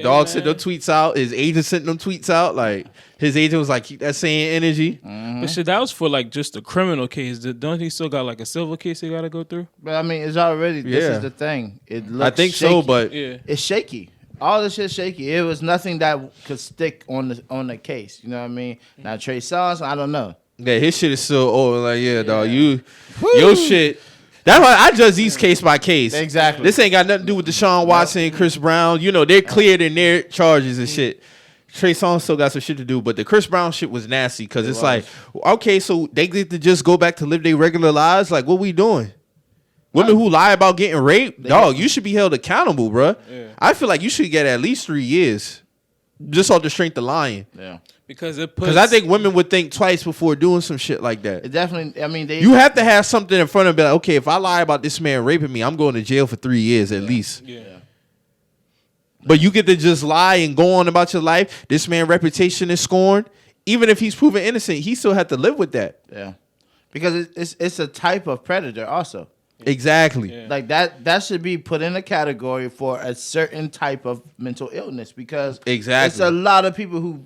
Dog sent them tweets out. His agent sent them tweets out. Like, his agent was like, keep that same energy. Mm-hmm. But shit, that was for just a criminal case. Don't he still got a civil case he got to go through? But it's already, this is the thing. It looks I think shaky. so, but it's shaky. All this shit shaky. It was nothing that could stick on the case. You know what I mean? Now Trey Songz, I don't know. Yeah, his shit is still old. Like, dog, your shit. That's why I judge these case by case. Exactly. This ain't got nothing to do with Deshaun Watson and Chris Brown. They're cleared in their charges and shit. Trey Songz still got some shit to do, but the Chris Brown shit was nasty because it's like, okay, so they get to just go back to live their regular lives. Like, what we doing? Women who lie about getting raped, dog, you should be held accountable, bruh. Yeah. I feel like you should get at least 3 years just off the strength of lying. Yeah. Because I think women would think twice before doing some shit like that. It definitely, you have to have something in front of them. Like, okay, if I lie about this man raping me, I'm going to jail for 3 years at least. Yeah. But you get to just lie and go on about your life. This man's reputation is scorned. Even if he's proven innocent, he still had to live with that. Yeah, because it's a type of predator also. Exactly. Yeah. Like that should be put in a category for a certain type of mental illness because it's a lot of people who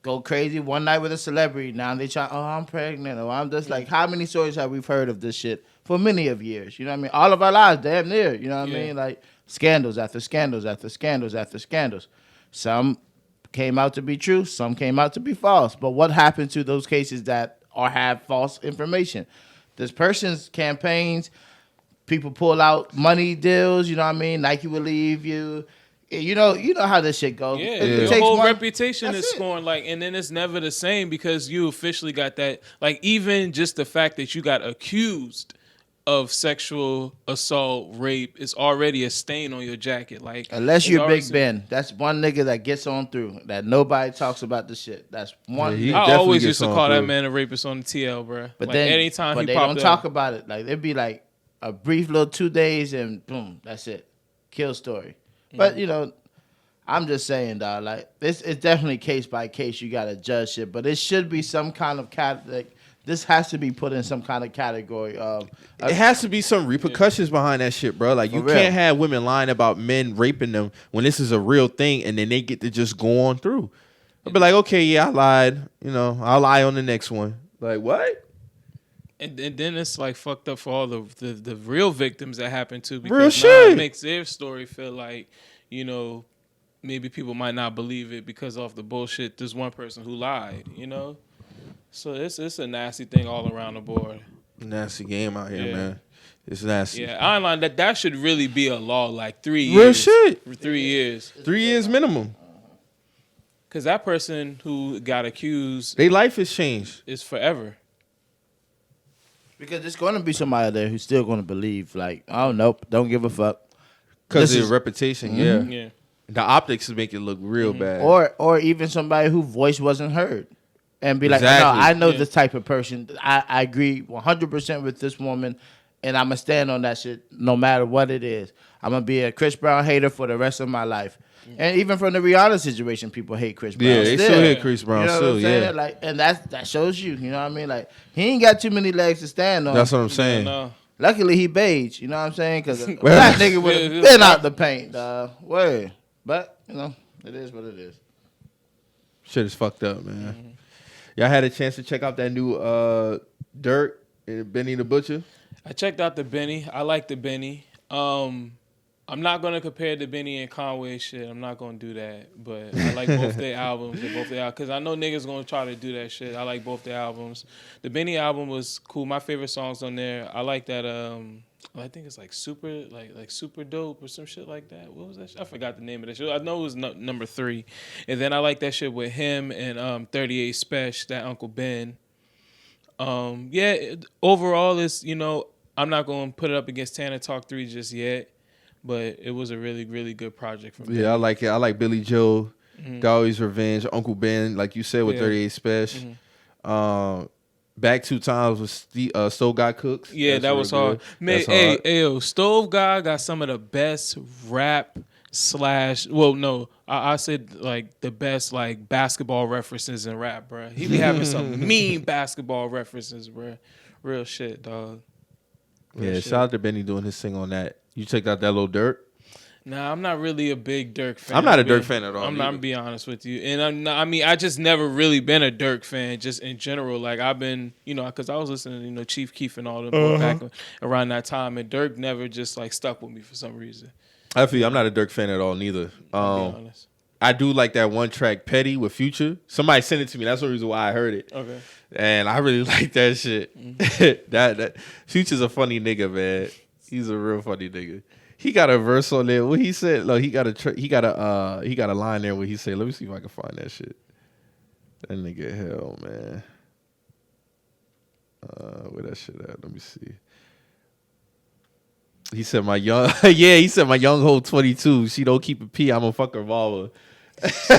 go crazy one night with a celebrity. Now they try, I'm pregnant, or I'm just like, how many stories have we heard of this shit for many of years? You know what I mean? All of our lives, damn near. You know what I mean? Like scandals after scandals after scandals after scandals. Some came out to be true, some came out to be false. But what happened to those cases that have false information? This person's campaigns, people pull out money deals, you know what I mean? Nike will leave you. You know how this shit goes. Yeah, It your whole one, reputation is scorned, like, and then it's never the same because you officially got that. Like, even just the fact that you got accused of sexual assault, rape, is already a stain on your jacket. Like, unless you're Big Ben, that's one nigga that gets on through. That nobody talks about the shit. That's one. Yeah, I always used to call through. that man a rapist on the TL, bro. But like, then, anytime but he they popped don't up, talk about it. Like it'd be like a brief little 2 days and boom, that's it, kill story. But you know, I'm just saying, dog. Like it's definitely case by case. You gotta judge shit, but it should be some kind of this has to be put in some kind of category of. It has to be some repercussions behind that shit, bro. Like, you can't have women lying about men raping them when this is a real thing, and then they get to just go on through. I'll be like, okay, yeah, I lied. You know, I'll lie on the next one. Like, what? And then it's like fucked up for all the real victims that happen to. Because Real now shit. it makes their story feel like, you know, maybe people might not believe it because of the bullshit. There's one person who lied, you know. So it's a nasty thing all around the board. Nasty game out here, man. It's nasty. Yeah, I ain't lying. That should really be a law, like 3 years. Real shit. For 3 years. 3 years minimum. Because that person who got accused, Their life has changed. is forever. Because there's going to be somebody there who's still going to believe, like, oh, nope, don't give a fuck. Because This of is- reputation, Yeah. The optics make it look real bad. Or even somebody whose voice wasn't heard. And be like, Exactly. no, I know this type of person. I agree 100% with this woman, and I'm going to stand on that shit no matter what it is. I'm going to be a Chris Brown hater for the rest of my life. And even from the Rihanna situation, people hate Chris Brown. Yeah, they still hate Chris Brown, You know still, what I'm saying? yeah. Like, and that shows you know what I mean? Like, he ain't got too many legs to stand on. That's what I'm saying. No. Luckily, he beige. You know what I'm saying? Because a black nigga would have been out the paint. Word. But, you know, it is what it is. Shit is fucked up, man. Y'all had a chance to check out that new Durk and Benny the Butcher? I checked out the Benny. I like the Benny. I'm not gonna compare the Benny and Conway shit. I'm not gonna do that. But I like both their albums. Because I know niggas gonna try to do that shit. I like both their albums. The Benny album was cool. My favorite songs on there. I like that. I think it's like super dope or some shit like that. What was that shit? I forgot the name of that shit. I know it was number 3. And then I like that shit with him and 38 Special, that Uncle Ben. Overall it's, you know, I'm not going to put it up against Tana Talk 3 just yet, but it was a really, really good project for me. Yeah, I like it. I like Billy Joe, Dolly's Revenge, Uncle Ben, like you said, with 38 Special. Back 2 times with Stove Guy Cooks. Yeah, that was hard. Man, yo, Stove Guy got some of the best rap I said like the best like basketball references in rap, bro. He be having some mean basketball references, bro. Real shit, dog. Yeah, shout out to Benny doing his thing on that. You checked out that little Durk? Nah, I'm not really a big Durk fan. I'm not a Durk fan at all. I'm not gonna be honest with you, and I just never really been a Durk fan, just in general. Like I've been, you know, because I was listening to, you know, Chief Keef and all them back around that time, and Durk never just like stuck with me for some reason. I feel I'm not a Durk fan at all, neither. I'll be honest. I do like that one track, Petty, with Future. Somebody sent it to me. That's the reason why I heard it. Okay. And I really like that shit. that Future's a funny nigga, man. He's a real funny nigga. He got a verse on there. What he said? Look, he got a line there where he said, "Let me see if I can find that shit." That nigga hell, man. Where that shit at? Let me see. He said my young he said my young hoe 22. She don't keep a pee. I'm a fuck her revolver. It's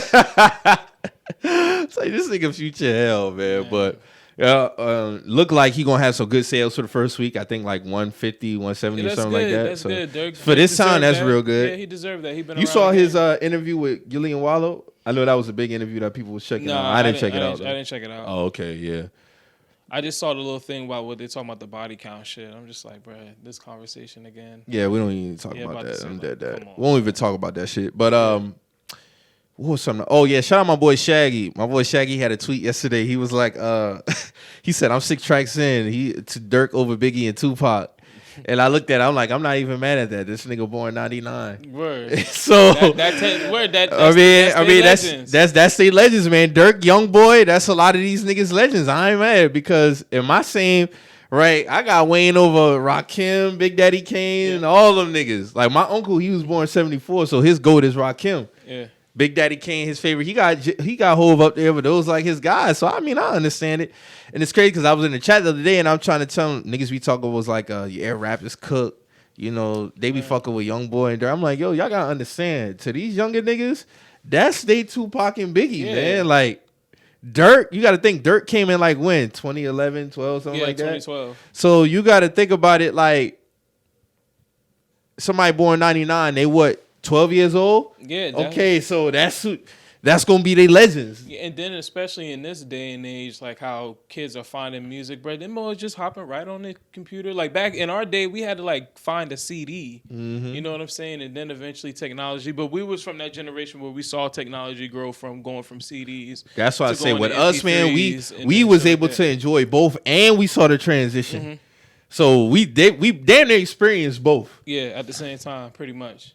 like this nigga Future hell, man. But Look like he gonna have some good sales for the first week. I think like 150, 170 or something good. like that. That's so good. Dirk, for this time, that's that. real good. Yeah, he deserved that. He been. You saw his interview with Gillian Wallow? I know that was a big interview that people was checking out. I didn't check it out. I didn't check it out. Oh, okay, yeah. I just saw the little thing about what they talking about the body count shit. I'm just like, bro, this conversation again. Yeah, we don't even talk about that. I'm dead. That. We won't even talk about that shit. But what was something? Oh yeah, shout out my boy Shaggy. My boy Shaggy had a tweet yesterday. He was like, he said, "I'm 6 tracks in." He to Durk over Biggie and Tupac. And I looked at it, I'm like, I'm not even mad at that. This nigga born 99. Word. So that's they legends, man. Durk, young boy, that's a lot of these niggas legends. I ain't mad because in my same right, I got Wayne over Rakim, Big Daddy Kane, all them niggas. Like my uncle, he was born 74, so his GOAT is Rakim. Yeah. Big Daddy Kane, his favorite. He got Hove up there, but those like his guys. So I mean, I understand it, and it's crazy because I was in the chat the other day, and I'm trying to tell them, niggas we talking was like, yeah, rap is cooked. You know, they be fucking with Young Boy and Durk. I'm like, yo, y'all gotta understand. To these younger niggas, that's they Tupac and Biggie, man. Like Durk, you gotta think Durk came in like when 2011, 12, something like that. 2012. So you gotta think about it like somebody born 99. They what? 12 years old? Yeah. Okay, so that's gonna be their legends. Yeah, and then especially in this day and age, like how kids are finding music, bro. Them all just hopping right on the computer. Like back in our day, we had to like find a CD. Mm-hmm. You know what I'm saying? And then eventually technology. But we was from that generation where we saw technology grow from going from CDs. That's why I say with to us, man, MP3s we was able to enjoy both, and we saw the transition. Mm-hmm. So we damn near experienced both. Yeah, at the same time, pretty much.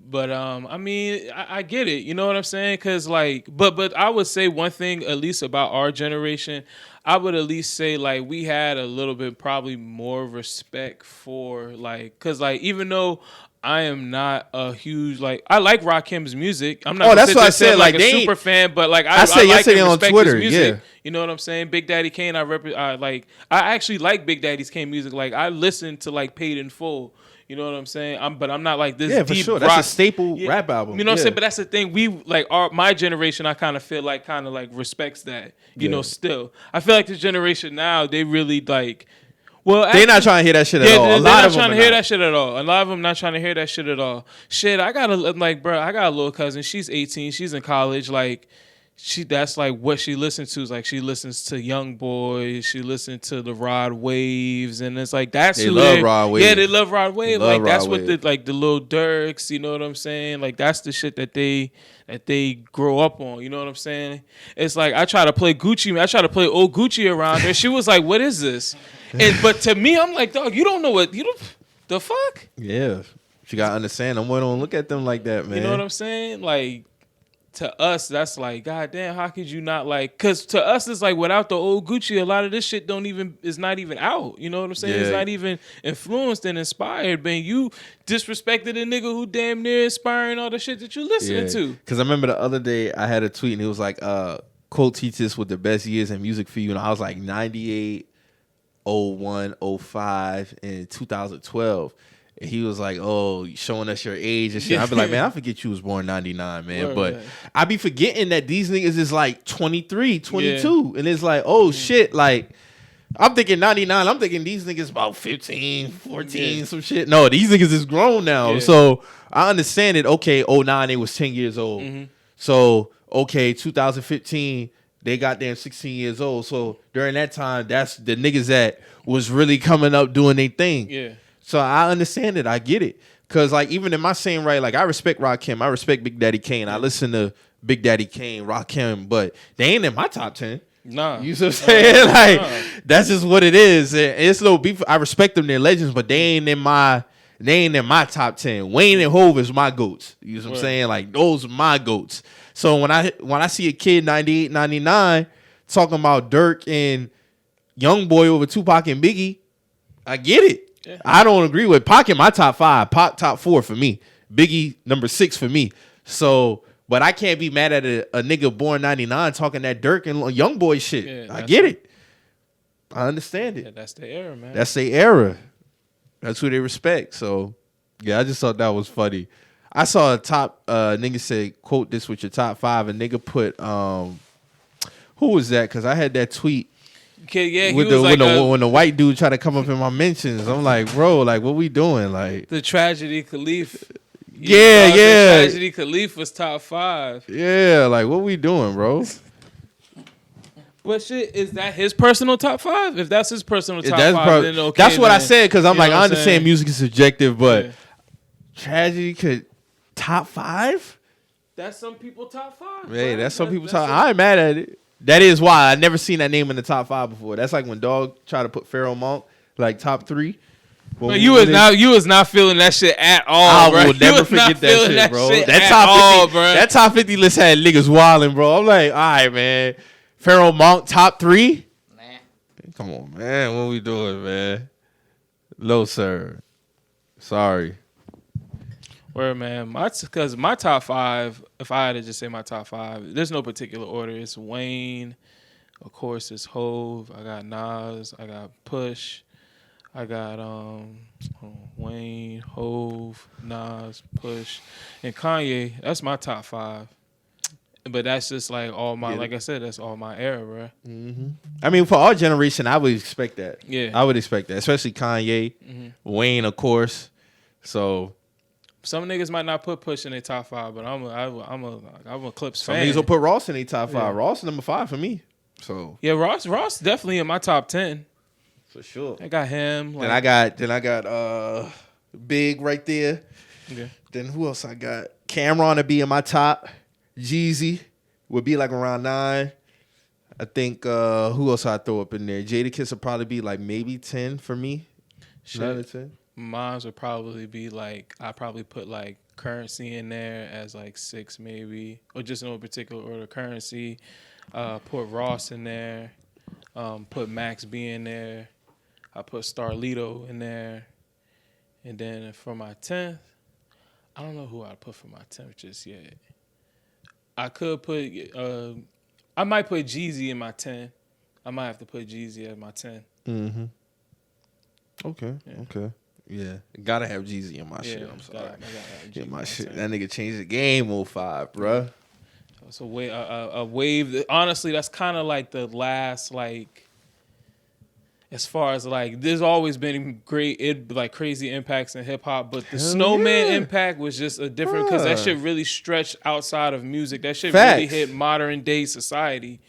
But I mean, I get it. You know what I'm saying? Cause like, but I would say one thing at least about our generation. I would at least say like we had a little bit probably more respect for like, cause like even though I am not a huge like I like Rakim's music. I'm not. That's what I said. Like a super fan, but like I said like yesterday and on respect Twitter. his music. Yeah. You know what I'm saying? Big Daddy Kane. I actually like Big Daddy Kane music. Like I listen to like Paid in Full. You know what I'm saying? But I'm not like this. Yeah, for deep sure. rock. That's a staple rap album. You know what I'm saying? But that's the thing. We like my generation. I kind of feel like respects that. You know, still. I feel like this generation now they really like. Well, they're not trying to hear that shit at all. They're not trying to hear that shit at all. A lot of them not trying to hear that shit at all. Shit, I got a little cousin. She's 18. She's in college. Like. That's like what she listens to. Is like she listens to Young Boy. She listens to the Rod Waves, and it's like that's they love Rod Wave. Yeah, they love Rod Wave. Like that's Rod what Wave. the little Durks. You know what I'm saying? Like that's the shit that they grow up on. You know what I'm saying? It's like I try to play Gucci. I try to play old Gucci around her. She was like, "What is this?" But to me, I'm like, "Dog, you don't know what you don't the fuck." Yeah, you gotta understand. I'm don't look at them like that, man. You know what I'm saying? Like. To us, that's like, goddamn, how could you not like? Because to us, it's like without the old Gucci, a lot of this shit is not even out. You know what I'm saying? Yeah. It's not even influenced and inspired. But you disrespected a nigga who damn near inspiring all the shit that you listening to. Because I remember the other day I had a tweet and it was like, quote teachers with the best years in music for you. And I was like 98, 01, 05, and 2012. And he was like, "Oh, showing us your age and shit." I'd be like, "Man, I forget you was born 99, man." But I be forgetting that these niggas is like 23, 22. And it's like, oh, shit. Like, I'm thinking 99. I'm thinking these niggas about 15, 14, some shit. No, these niggas is grown now. Yeah. So I understand it. Okay, 09, they was 10 years old. Mm-hmm. So, okay, 2015, they got them 16 years old. So during that time, that's the niggas that was really coming up doing their thing. Yeah. So I understand it. I get it. Because, like, even in my same right, like, I respect Rakim. I respect Big Daddy Kane. I listen to Big Daddy Kane, Rakim, but they ain't in my top 10. Nah. You see what I'm saying? That's just what it is. It's no beef. I respect them. They're legends, but they ain't in my top 10. Wayne and Hove is my GOATs. You know what I'm saying? Like, those are my GOATs. So when I see a kid 98, 99 talking about Durk and Young Boy over Tupac and Biggie, I get it. Yeah. I don't agree with Pac in my top 5. Pac top 4 for me. Biggie number 6 for me. So, but I can't be mad at a nigga born 99 talking that Durk and Young Boy shit. Yeah, I get it. I understand it. Yeah, that's the era, man. That's their era. That's who they respect. So, yeah, I just thought that was funny. I saw a top nigga say, quote this with your top 5. A nigga put Who was that? Because I had that tweet. Okay, yeah, With he was like when the white dude tried to come up in my mentions, I'm like, bro, like, what we doing? Like the Tragedy Khalif. Yeah. The Tragedy Khalif was top 5. Yeah, like, what we doing, bro? But shit, is that his personal top 5? If that's his personal top 5, then okay. That's what I then, said, because I'm like, I understand saying? music is subjective, but Yeah. Tragedy could top 5? That's some people top 5. Hey, bro. that's some people that's top. I ain't mad at it. That is why I never seen that name in the top 5 before. That's like when Dog tried to put Pharaoh Monk like top 3. But you was not feeling that shit at all, I bro. will never forget that shit, bro. That top 50, bro. that top 50 list had niggas wilding, bro. I'm like, all right, man. Pharaoh Monk top 3. Nah. Come on, man. What we doing, man? Low, sir. Sorry. Where, man, because my top 5, if I had to just say my top 5, there's no particular order. It's Wayne, of course, it's Hove. I got Nas, I got Push, I got Wayne, Hove, Nas, Push, and Kanye. That's my top 5. But that's just like all my, like I said, that's all my era, bro. Mm-hmm. I mean, for our generation, I would expect that. Yeah, I would expect that, especially Kanye, Wayne, of course. So. Some niggas might not put Push in their top 5, but I'm a Clips Some fan. niggas will put Ross in their top 5. Yeah. Ross number 5 for me. So Yeah, Ross definitely in my top 10. for sure. I got him. Then I got Big right there. Okay. Then who else I got? Cameron to be in my top. Jeezy would be like around 9. I think who else I throw up in there? Jadakiss would probably be like maybe 10 for me. Shit. 9 or 10. Mine would probably be like, I probably put like Currency in there as like 6 maybe, or just no particular order. Currency, put Ross in there, put Max B in there, I put Starlito in there, and then for my 10th, I don't know who I'd put for my 10th just yet. I could put, I might put Jeezy in my 10. I might have to put Jeezy as my 10. Mm-hmm. Okay. Yeah. Okay. Yeah. Gotta have Jeezy in my shit. I'm sorry. I gotta have Yeah, Jeezy my in shit. 10. That nigga changed the game 05, bruh. So a wave. Honestly, that's kind of like the last, like, as far as like, there's always been like crazy impacts in hip hop, but the Hell Snowman yeah. impact was just a different, because that shit really stretched outside of music. That shit Facts. really hit modern day society.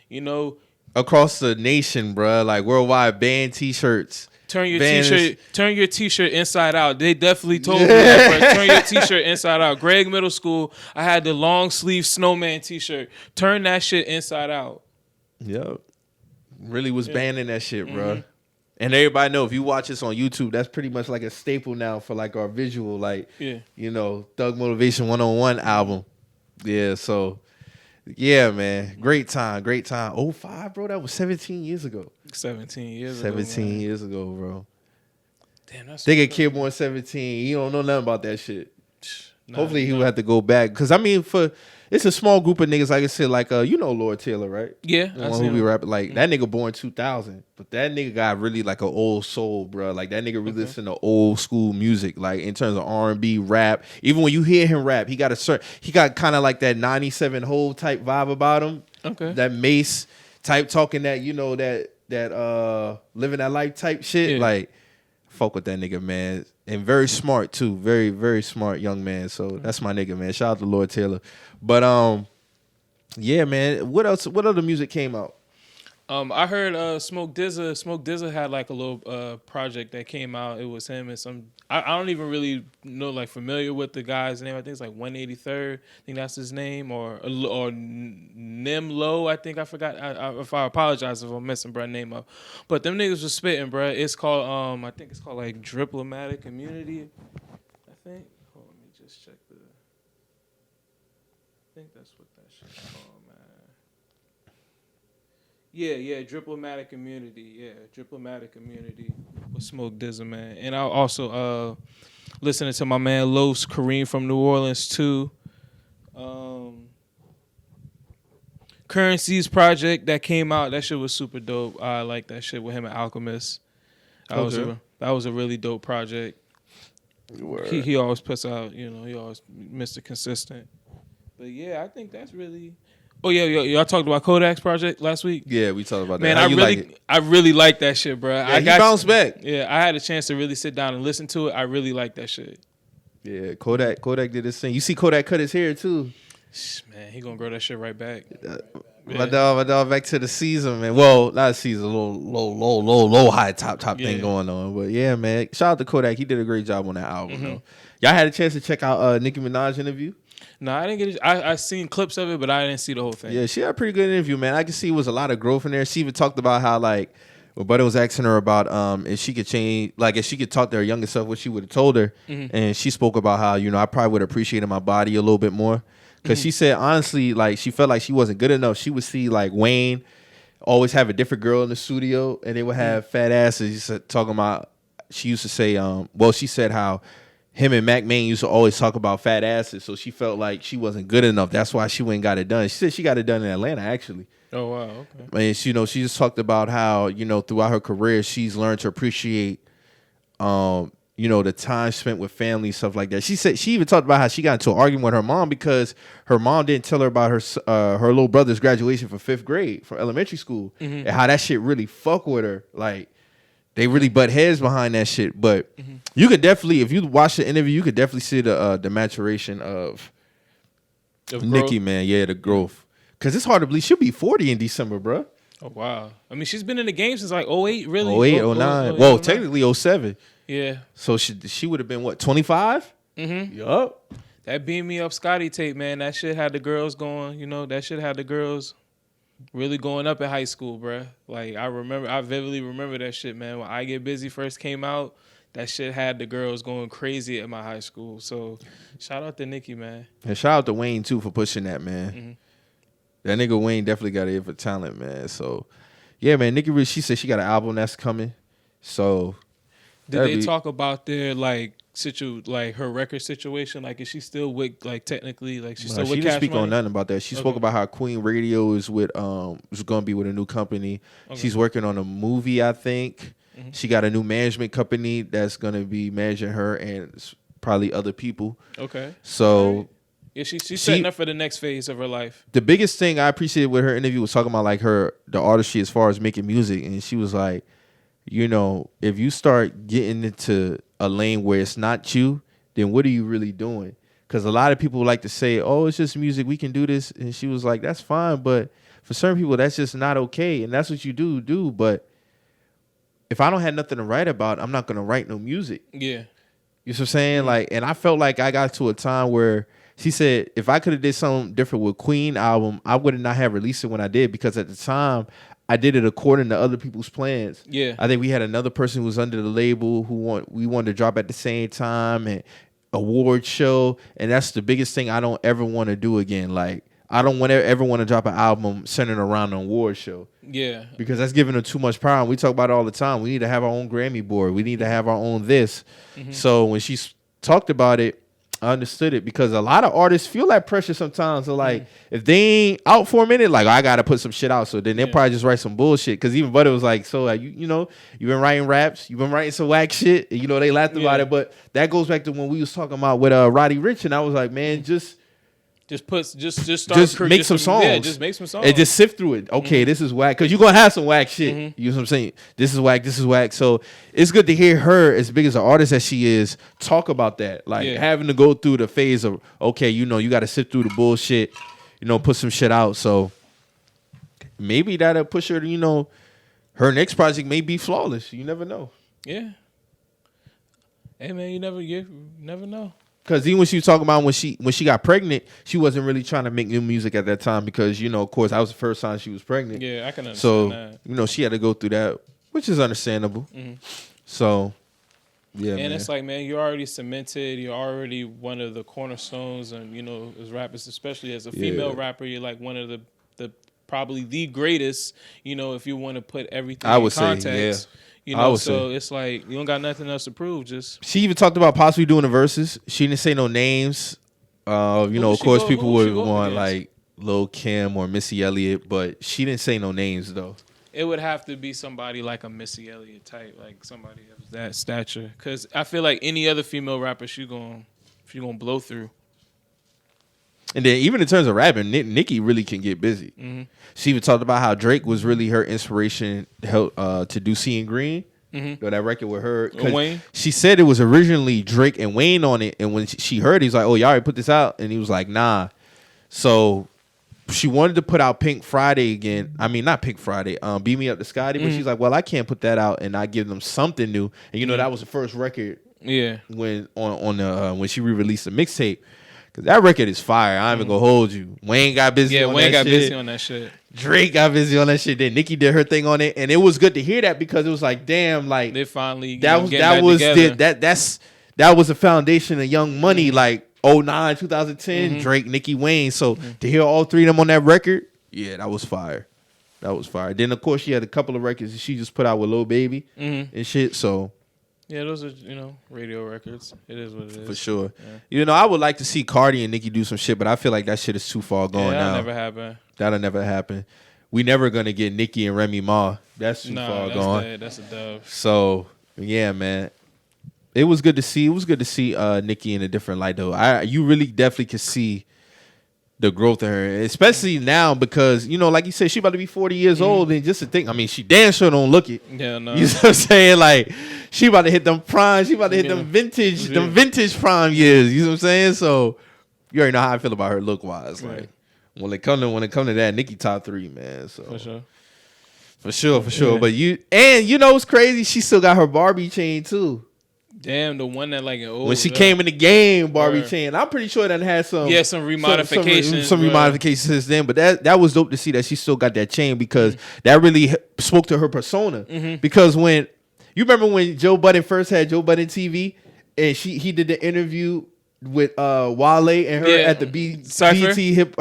You know, Across the nation, bruh. Like worldwide band T-shirts. turn your Vanish. t-shirt inside out. They definitely told me that, bro. Turn your t-shirt inside out. Greg Middle School, I had the long sleeve Snowman t-shirt. Turn that shit inside out. Yep. Really was banning that shit, bruh. And everybody know if you watch this on YouTube, that's pretty much like a staple now for like our visual, like, Yeah. you know, Thug Motivation 101 album. Yeah, so, yeah, man. Great time, great time. 05, bro, that was 17 years ago. 17 years ago. 17 man. years ago, bro. Damn, that's They get kid born 17. He don't know nothing about that shit. Nah, Hopefully he nah. will have to go back. Because, I mean, it's a small group of niggas, like I said, like, you know Lord Taylor, right? Yeah, The I one see who be him. rapping, like, that nigga born 2000. But that nigga got really, like, an old soul, bro. Like, that nigga really listen to old school music, like, in terms of R&B, rap. Even when you hear him rap, he got kind of like that 97 Hove type vibe about him. Okay. That Mace type talking that, you know, that living that life type shit. Yeah. Like, fuck with that nigga, man. And very smart too. Very, very smart young man. So that's my nigga, man. Shout out to Lord Taylor. But yeah, man. What else? What other music came out? I heard Smoke DZA had like a little project that came out. It was him and some. I don't even really know, like, familiar with the guy's name. I think it's like 183rd. I think that's his name, or Nim Low. I think I forgot. If I apologize if I'm messing bro name up. But them niggas was spitting, bro. It's called I think it's called like Diplomatic Immunity. I think. Hold on, let me just check the. I think that's what that shit's called, man. Yeah, Diplomatic Immunity. Yeah, Diplomatic Immunity with Smoke DZA, man. And I also listening to my man Los Kareem from New Orleans too. Currency's project that came out, that shit was super dope. I like that shit with him and Alchemist. That was a really dope project. He always puts out, you know, he always Mr. Consistent. But yeah, I think that's really. Oh yeah, y'all talked about Kodak's project last week. Yeah, we talked about that. Man, How you like it? I really like that shit, bro. Yeah, he bounced back. Yeah, I had a chance to really sit down and listen to it. I really like that shit. Yeah, Kodak did his thing. You see Kodak cut his hair too. Man, he gonna grow that shit right back. My dog, back to the season, man. Well, not a season, a little low, high, top thing going on. But yeah, man. Shout out to Kodak. He did a great job on that album, though. Y'all had a chance to check out Nicki Minaj interview? No, I didn't get it. I seen clips of it, but I didn't see the whole thing. Yeah, she had a pretty good interview, man. I can see it was a lot of growth in there. She even talked about how, like, when Buddy was asking her about if she could change, like, if she could talk to her younger self, what she would have told her. And she spoke about how, I probably would have appreciated my body a little bit more. Because she said, honestly, like, she felt like she wasn't good enough. She would see, like, Wayne always have a different girl in the studio, and they would have fat asses. She said, talking about, she used to say, she said how him and Mac Main used to always talk about fat asses, so she felt like she wasn't good enough. That's why she went and got it done. She said she got it done in Atlanta, actually. Oh, wow, okay. And, she just talked about how, throughout her career, she's learned to appreciate, the time spent with family, stuff like that. She said she even talked about how she got into an argument with her mom because her mom didn't tell her about her little brother's graduation for 5th grade from elementary school, and how that shit really fuck with her. Like, they really butt heads behind that shit. But you could definitely, if you watch the interview, you could definitely see the maturation of Nicki, man. Yeah, the growth. Because it's hard to believe she'll be 40 in December, bro. Oh, wow. I mean, she's been in the game since like 08, really? 08, 09. Well, technically 07. Yeah. So she would have been, what, 25? Yup. That Beam Me Up Scotty tape, man, that shit had the girls going, that shit had the girls really going up in high school, bruh. Like, I vividly remember that shit, man. When I Get Busy first came out, that shit had the girls going crazy at my high school. So, shout out to Nicki, man. And shout out to Wayne, too, for pushing that, man. That nigga Wayne definitely got an ear for talent, man. So, yeah, man, Nicki, she said she got an album that's coming. So, did they talk about their, like her record situation? Like, is she still with, like, technically, like, she's still with Cash Money? She didn't speak on nothing about that. She spoke about how Queen Radio is with, is going to be with a new company. Okay. She's working on a movie, I think. She got a new management company that's going to be managing her and probably other people. Okay. So... Yeah, she's setting up for the next phase of her life. The biggest thing I appreciated with her interview was talking about, like, the artistry as far as making music. And she was like, if you start getting into a lane where it's not you, then what are you really doing? Because a lot of people like to say, oh, it's just music, we can do this. And she was like, that's fine, but for certain people, that's just not okay. And that's what you do. But if I don't have nothing to write about, I'm not going to write no music. Yeah. You know what I'm saying? Like, and I felt like I got to a time where she said, if I could have did something different with Queen album, I would not have released it when I did, because at the time I did it according to other people's plans. Yeah. I think we had another person who was under the label we wanted to drop at the same time, and award show. And that's the biggest thing I don't ever want to do again. Like, I don't ever want to drop an album centered around an award show. Yeah. Because that's giving them too much power. And we talk about it all the time. We need to have our own Grammy board. We need to have our own this. So when she talked about it, I understood it, because a lot of artists feel that pressure sometimes. So, like, if they ain't out for a minute, like, I got to put some shit out. So then they'll probably just write some bullshit. Because even Buddy was like, so, you've been writing raps. You've been writing some whack shit. And, they laughed about it. But that goes back to when we was talking about with Roddy Ricch. And I was like, man, just make some songs. Yeah, just make some songs. And just sift through it. Okay, this is whack. Because you're going to have some whack shit. You know what I'm saying? This is whack. So it's good to hear her, as big as an artist as she is, talk about that. Like, having to go through the phase of, okay, you got to sift through the bullshit, put some shit out. So maybe that'll push her to, her next project may be flawless. You never know. Yeah. Hey, man, you never know. Because even when she was talking about when she got pregnant, she wasn't really trying to make new music at that time, because, of course, that was the first time she was pregnant. Yeah, I can understand that. So, she had to go through that, which is understandable. So, yeah, and man. it's like, man, you're already cemented. You're already one of the cornerstones, and, as rappers, especially as a female rapper, you're like one of the probably the greatest, if you want to put everything in context. So it's like, you don't got nothing else to prove. She even talked about possibly doing the verses. She didn't say no names. Of course, people would want like Lil' Kim or Missy Elliott, but she didn't say no names though. It would have to be somebody like a Missy Elliott type, like somebody of that stature. Because I feel like any other female rapper, she gonna blow through. And then even in terms of rapping, Nicki really can get busy. Mm-hmm. She even talked about how Drake was really her inspiration to do Seeing Green. Mm-hmm. That record with her. Wayne? She said it was originally Drake and Wayne on it. And when she heard it, he's like, oh, y'all already put this out? And he was like, nah. So she wanted to put out Pink Friday again. I mean, not Pink Friday. Beat Me Up to Scotty. But she's like, well, I can't put that out and not give them something new. And that was the first record. Yeah. When when she re-released the mixtape. Because that record is fire. I ain't even gonna hold you. Wayne got busy on that shit. Yeah, Wayne got busy on that shit. Drake got busy on that shit. Then Nicki did her thing on it, and it was good to hear that because it was like, damn, like they finally that was the foundation of Young Money, like 09, 2010, Drake, Nicki, Wayne. So to hear all three of them on that record, yeah, that was fire. That was fire. Then of course she had a couple of records that she just put out with Lil Baby and shit. So yeah, those are radio records. It is what it is for sure. Yeah. I would like to see Cardi and Nicki do some shit, but I feel like that shit is too far gone now. That'll never happen. That'll never happen. We never gonna get Nicki and Remy Ma. That's too far gone. Dead. That's a dove. So yeah, man. It was good to see. It was good to see Nicki in a different light though. You really definitely could see the growth of her, especially now because like you said, she about to be 40 years old, and just to think, I mean, she damn sure don't look it. Yeah, no. You know what I'm saying? Like she about to hit them prime. She about to hit them vintage prime years. You know what I'm saying? So you already know how I feel about her look wise. Right. Like when it come to that, Nicki top 3, man. So for sure. Yeah. But what's crazy? She still got her Barbie chain too. Damn, the one that like an old. When she came in the game, Barbie chain. I'm pretty sure that had some remodifications. Some remodifications since then. But that was dope to see that she still got that chain because that really spoke to her persona. Because when you remember when Joe Budden first had Joe Budden TV and he did the interview with Wale and her at the BET Hip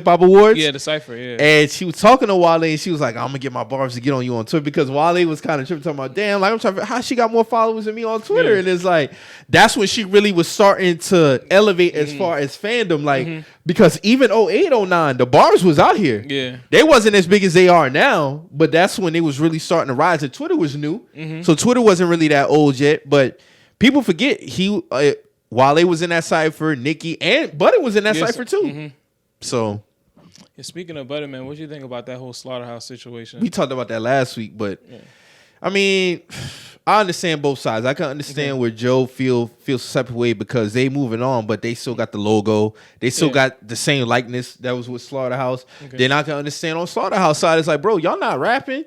Hop Awards. Yeah, the Cypher, yeah. And she was talking to Wale and she was like, I'm gonna get my barbs to get on you on Twitter because Wale was kind of tripping, talking about, damn, like I'm trying to how she got more followers than me on Twitter. And it's like that's when she really was starting to elevate as far as fandom, like because even 08, 09, the barbs was out here. Yeah. They wasn't as big as they are now, but that's when they was really starting to rise and Twitter was new. So Twitter wasn't really that old yet, but people forget Wale was in that cypher, Nicki and Budden was in that cypher too. So, speaking of Budden, man, what do you think about that whole slaughterhouse situation? We talked about that last week, but I mean, I understand both sides. I can understand where Joe feels separate way because they moving on, but they still got the logo. They still got the same likeness that was with Slaughterhouse. Then I can understand on Slaughterhouse side, it's like, bro, y'all not rapping.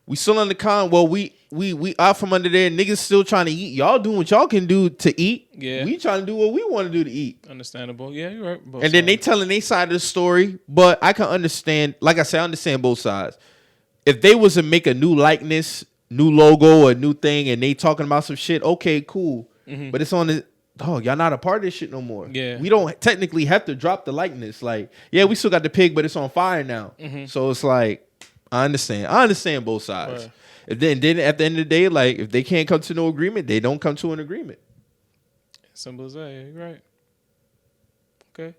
We still on the con. Well, we out from under there. Niggas still trying to eat. Y'all doing what y'all can do to eat. Yeah. We trying to do what we want to do to eat. Understandable. Yeah, you're right. Both sides. Then they telling their side of the story. But I can understand, like I said, I understand both sides. If they was to make a new likeness, new logo, a new thing, and they talking about some shit, okay, cool. But it's on the y'all not a part of this shit no more. Yeah. We don't technically have to drop the likeness. Like, yeah, we still got the pig, but it's on fire now. So it's like, I understand both sides. Right. Then at the end of the day, like if they can't come to no agreement, they don't come to an agreement. Simple as that. Yeah, you're right. Okay.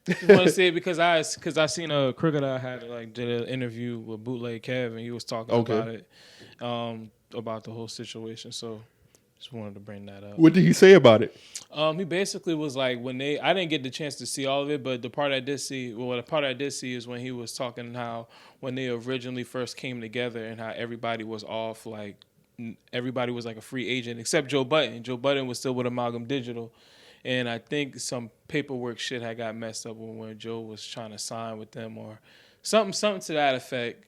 Just want to say it because I seen a Crocodile had did an interview with Bootleg Kev and he was talking about it, about the whole situation. So just wanted to bring that up. What did he say about it? He basically was like I didn't get the chance to see all of it, but the part I did see is when he was talking how when they originally first came together and how everybody was off, like everybody was like a free agent except Joe Budden. Joe Budden was still with Amalgam Digital. And I think some paperwork shit had got messed up when Joe was trying to sign with them or something to that effect.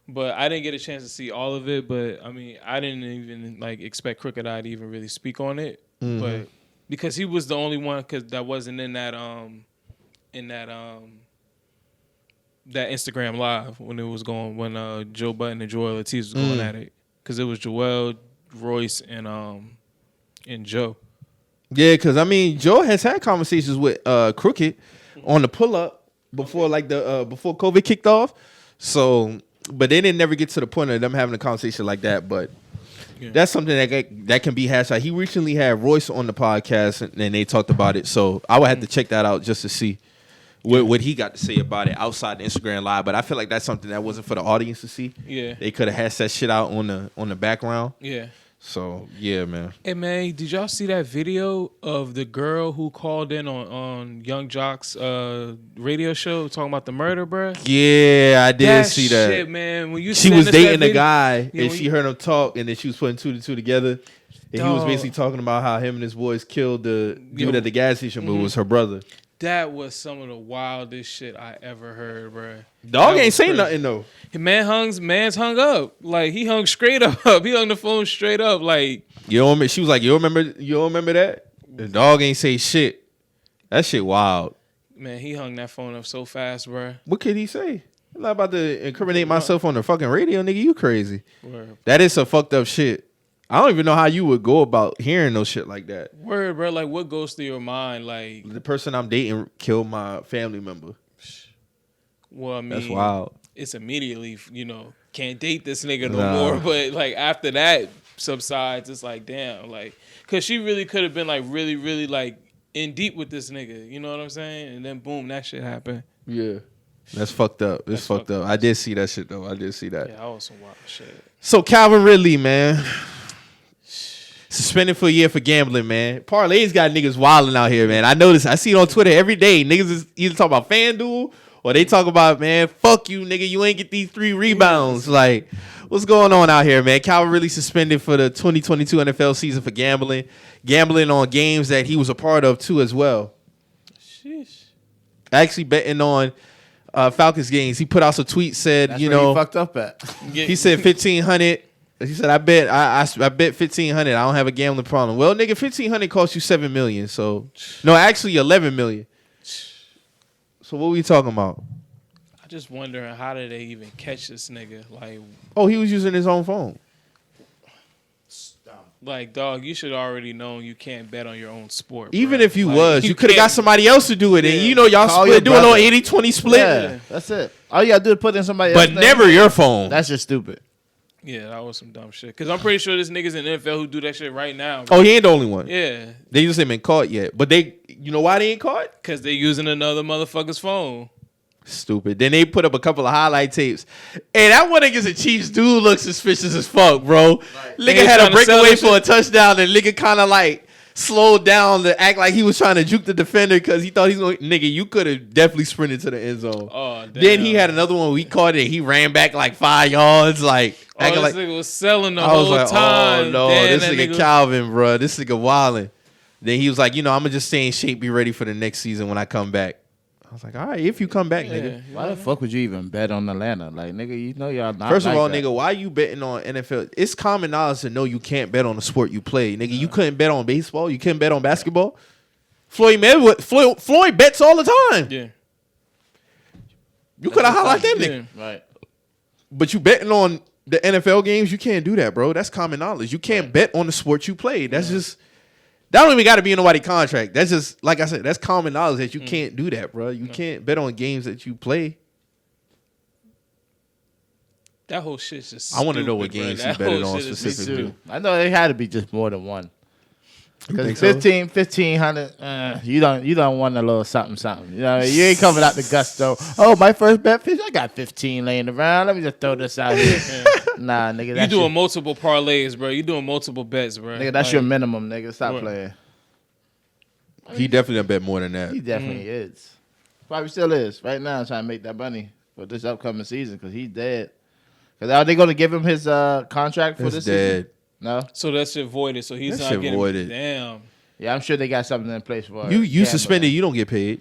But I didn't get a chance to see all of it. But I mean, I didn't even expect Crooked Eye to even really speak on it. But because he was the only one that wasn't in that that Instagram live when it was going when Joe Budden and Joel Ortiz was going at it, because it was Joel, Royce, and Joe. Yeah, because I mean, Joe has had conversations with Crooked on the pull up before before COVID kicked off. So, but they didn't never get to the point of them having a conversation like that. But that's something that can be hashed out. He recently had Royce on the podcast and they talked about it. So I would have to check that out just to see what he got to say about it outside the Instagram live. But I feel like that's something that wasn't for the audience to see. Yeah, they could have hashed that shit out on the background. Yeah. So yeah, man. Hey man, did y'all see that video of the girl who called in on Young Jock's radio show talking about the murder, bruh? Yeah, I did see that. Shit, man. When you she was dating a video, guy, Yeah, and when she you- heard him talk, and then she was putting two to two together. And he was Dog. basically talking about how him and his boys killed the dude Yo. at the gas station, but it was her brother. that was some of the wildest shit I ever heard, bruh. Dog That ain't was saying crazy. nothing though. Man's hung up. Like he hung straight up. He hung the phone straight up. Like You don't remember, she was like, you don't remember that? The dog ain't say shit. That shit wild. man, he hung that phone up so fast, bruh. What could he say? I'm not about to incriminate myself on the fucking radio, nigga. You crazy. Word. That is some fucked up shit. I don't even know how you would go about hearing no shit like that. Word, bro. Like, what goes through your mind? Like, The person I'm dating killed my family member. well, I mean, That's wild. It's immediately, can't date this nigga no Nah. more. But like after that subsides, it's like, damn, like, cause she really could have been like really, really like in deep with this nigga. You know what I'm saying? And then boom, that shit happened. Yeah. That's fucked up. It's That's fucked fucked up. I did see that shit though. I did see that. Yeah, that was some wild shit. So Calvin Ridley, man. Suspended for a year for gambling, man. Parlays got niggas wilding out here, man. I notice. I see it on Twitter every day. Niggas is either talk about FanDuel or they talk about, man, fuck you, nigga. You ain't get these 3 rebounds. Like, what's going on out here, man? Calvin Ridley suspended for the 2022 NFL season for gambling on games that he was a part of too as well. Sheesh. Actually betting on Falcons games. He put out some tweets, said, That's you where know, he fucked up at. he said 1,500. He said, I bet 1,500. I don't have a gambling problem. Well, nigga, 1,500 costs you $7 million. So, no, actually $11 million. So what we talking about? I just wondering how did they even catch this nigga? Oh, he was using his own phone. Like dog, you should already know you can't bet on your own sport. Even bruh. if you Like, was, you could have got can't- somebody else to do it. And Yeah. you know y'all Call split your doing brother. on 80-20 split. Yeah, that's it. All you gotta do is put in somebody But else's never name. your phone. That's just stupid. Yeah, that was some dumb shit. Cause I'm pretty sure this niggas in the NFL who do that shit right now. Bro. Oh, he ain't the only one. Yeah, They just ain't been caught yet. But you know why they ain't caught? cause they using another motherfucker's phone. Stupid. Then they put up a couple of highlight tapes. Hey, that one against the Chiefs dude looks suspicious as fuck, bro. Nigga They had a trying to sell breakaway that for a touchdown, and nigga kind of like slowed down to act like he was trying to juke the defender because he thought he's going. Nigga, you could have definitely sprinted to the end zone. Oh, damn. Then he had another one. We caught it. He ran back like 5 yards, like Oh, acting this like. nigga was selling the I was whole like, time. oh no, Damn, this that nigga Calvin, bro. This nigga wildin'. Then he was like, I'm gonna just stay in shape, be ready for the next season when I come back. I was like, all right, if you come back, nigga. Why the fuck would you even bet on Atlanta? Like, nigga, you know y'all not. First of like all, that. nigga, why you betting on NFL? It's common knowledge to know you can't bet on the sport you play. Nigga, you couldn't bet on baseball. You couldn't bet on basketball. Floyd bets all the time. Yeah. You could have highlighted that nigga. Yeah. Right. But you betting on the NFL games, you can't do that, bro. That's common knowledge. You can't bet on the sport you play. That's just... That don't even got to be in nobody's contract. That's just, like I said, that's common knowledge that you can't do that, bro. You can't bet on games that you play. That whole shit's just. I want to know stupid, what bro. games he That betted whole on shit is specifically. Too. I know it had to be just more than one. Because think so? 1,500, you don't want a little something. You know, you ain't coming out the gusto. Oh, my first bet, I got 15 laying around. Let me just throw this out here. Nah, nigga, You that's doing your, multiple parlays, bro. You doing multiple bets, bro. nigga, that's Like, your minimum, nigga. Stop What? playing. He definitely done bet more than that. He definitely is. Probably still is right now, trying to make that money for this upcoming season because he's dead. Because are they going to give him his contract for That's this dead. season? No. So that shit voided. So he's That not shit getting. voided. Damn. Yeah, I'm sure they got something in place for You gambling. suspended, you don't get paid.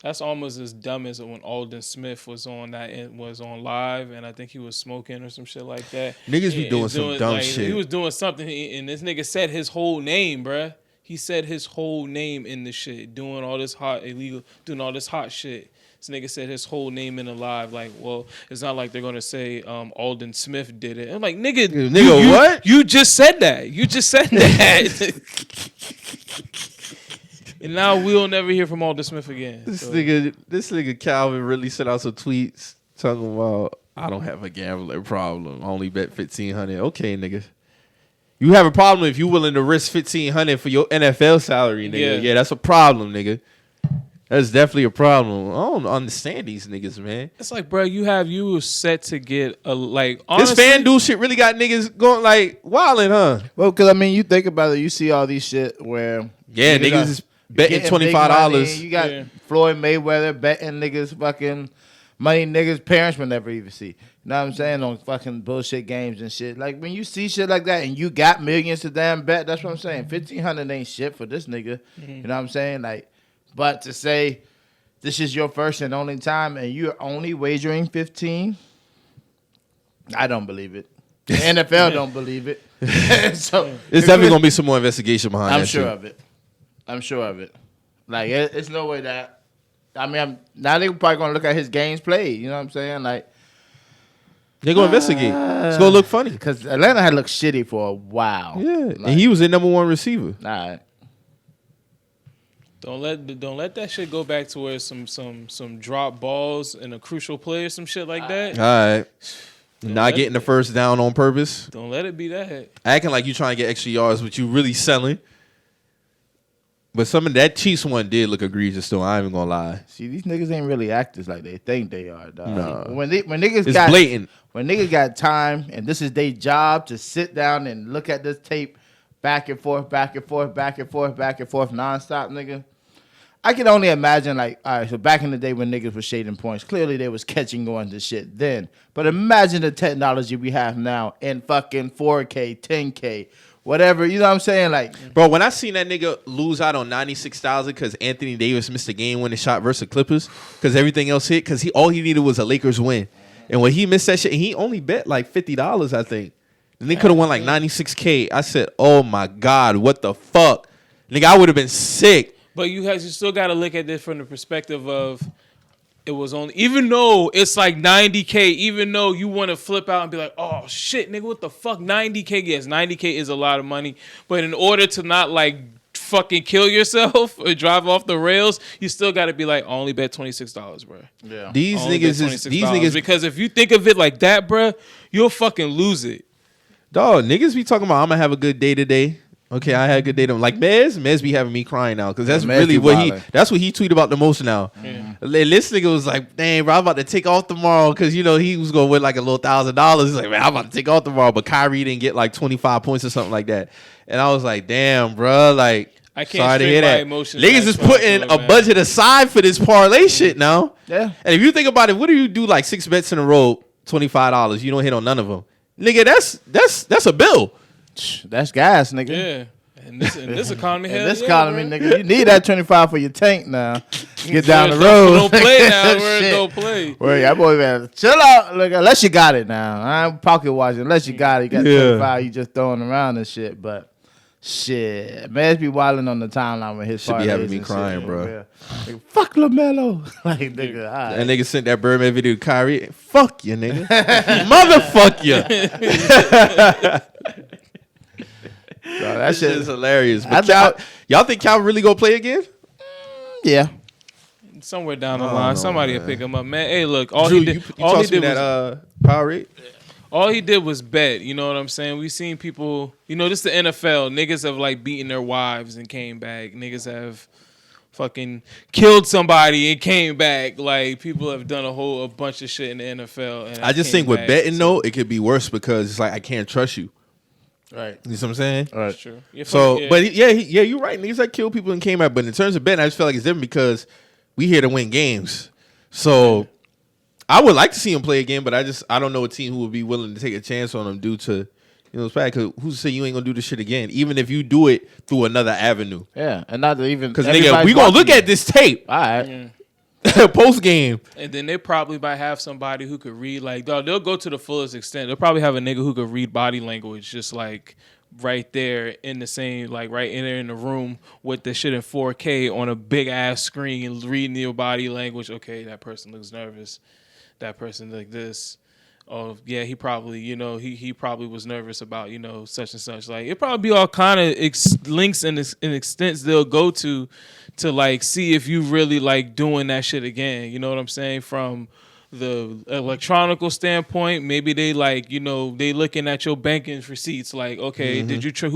That's almost as dumb as when Alden Smith was on live, and I think he was smoking or some shit like that. Niggas be And doing some dumb shit. He was doing something, and this nigga said his whole name, bruh. He said his whole name in the shit, doing all this hot shit. This nigga said his whole name in the live. Like, well, it's not like they're gonna say Alden Smith did it. I'm like, nigga, What? You just said that. You just said that. And now we'll never hear from Alden Smith again. This So- nigga Calvin really sent out some tweets talking about, I don't have a gambling problem. I only bet 1,500. Okay, nigga. You have a problem if you willing to risk 1,500 for your NFL salary, nigga. Yeah. Yeah, that's a problem, nigga. That's definitely a problem. I don't understand these niggas, man. It's like, bro, you were set to get a like. This Honestly, FanDuel shit really got niggas going like wilding, huh? Well, because I mean, you think about it, you see all these shit where Niggas is betting $25. You got Floyd Mayweather betting niggas fucking money niggas' parents will never even see. You know what I'm saying? On fucking bullshit games and shit. Like when you see shit like that and you got millions to damn bet, that's what I'm saying. 1,500 ain't shit for this nigga. You know what I'm saying? Like, but to say this is your first and only time and you're only wagering 15, I don't believe it. The NFL don't believe it. So There's definitely gonna be some more investigation behind that. I'm sure of it. I'm sure of it. Like it's no way that. I mean, now they're probably gonna look at his games played. You know what I'm saying? Like They're gonna investigate. It's gonna look funny. because Atlanta had looked shitty for a while. Yeah, Like, and he was their number one receiver. all right. don't let that shit go back to where some drop balls and a crucial play or some shit like that. All right, not getting the first down on purpose. Don't let it be that. Acting like you trying to get extra yards, but you really selling. But some of that Chiefs one did look egregious, though. I ain't even gonna lie. See, these niggas ain't really actors like they think they are, dog. No. When niggas It's got blatant. when niggas got time and this is their job to sit down and look at this tape back and forth, back and forth, back and forth, back and forth, nonstop, nigga. I can only imagine, like, all right, so back in the day when niggas were shading points, clearly they was catching on to shit then. But imagine the technology we have now in fucking 4K, 10K, whatever. You know what I'm saying? Like, Bro, when I seen that nigga lose out on 96,000 because Anthony Davis missed a game-winning shot versus the Clippers because everything else hit, because all he needed was a Lakers win. And when he missed that shit, he only bet like $50, I think. And they could have won like 96K. I said, oh my God, what the fuck? Nigga, I would have been sick. But you still got to look at this from the perspective of it was only, even though it's like 90K, even though you want to flip out and be like, oh shit, nigga, what the fuck? 90K? Yes, 90K is a lot of money. But in order to not like fucking kill yourself or drive off the rails, you still got to be like, I only bet $26, bro. yeah. These Only bet niggas, $26. Because if you think of it like that, bro, you'll fucking lose it. dog, niggas be talking about I'm going to have a good day today. Okay, I had a good day. Like Mez be having me crying now because that's Mez really be that's what he tweet about the most now. Yeah. This nigga was like, "Dang, bro, I'm about to take off tomorrow," because you know he was gonna win like a little $1,000. He's like, "Man, I'm about to take off tomorrow," but Kyrie didn't get like 25 points or something like that. And I was like, "Damn, bro, like, I can't sorry to string hear my that." emotions Niggas that is strong putting to it, a man. budget aside for this parlay shit now. Yeah. And if you think about it, what do you do like 6 bets in a row, $25? You don't hit on none of them, nigga. That's a bill. That's gas, nigga. Yeah. In this economy, In hell this yeah, economy, bro. nigga, you need that 25 for your tank now. Get down the road. Don't play now. Word Shit. don't play. Well, that boy, man, chill out. Look, unless you got it now. I'm pocket watching. Unless you got it, you got Yeah. 25. You just throwing around and shit. But shit, man, be wilding on the timeline with his Should be parlays having me and crying, shit, bro. Yeah. Like, fuck LaMelo. Like, nigga, all right. That nigga sent that Birdman video to Kyrie. Fuck you, nigga. Motherfuck you. Bro, that That shit shit is hilarious. I But y'all think Cal really gonna play again? yeah. Somewhere down the I don't line, know, somebody will man. pick him up, man. Hey, look, all Drew, he did, you all he tossed me did was that power rate. all he did was bet. You know what I'm saying? We seen people. You know, this the NFL. Niggas have like beaten their wives and came back. Niggas have fucking killed somebody and came back. Like people have done a bunch of shit in the NFL. And I just came think with back. betting though, it could be worse because it's like I can't trust you. Right. You know what I'm saying? All right. That's true. Yeah, So, yeah. but yeah, you're right. Niggas like kill people and came out. But in terms of betting, I just feel like it's different because we here to win games. So I would like to see him play again, but I don't know a team who would be willing to take a chance on him due to it's bad. Because who's to say you ain't gonna do this shit again, even if you do it through another avenue? Yeah. And not to even. Because nigga, everybody's we gonna look watching at this tape you. All right. Yeah. post game. And then they probably might have somebody who could read, like, dog, they'll go to the fullest extent. They'll probably have a nigga who could read body language, just like right there in the same, like right in there in the room with the shit in 4K on a big ass screen, reading your body language. Okay, that person looks nervous. That person like this. Oh yeah, he probably, he probably was nervous about, such and such. Like it probably be all kind of links and extents they'll go to like see if you really like doing that shit again. You know what I'm saying? From the electronical standpoint, maybe they like, you know, they looking at your banking receipts like, okay, who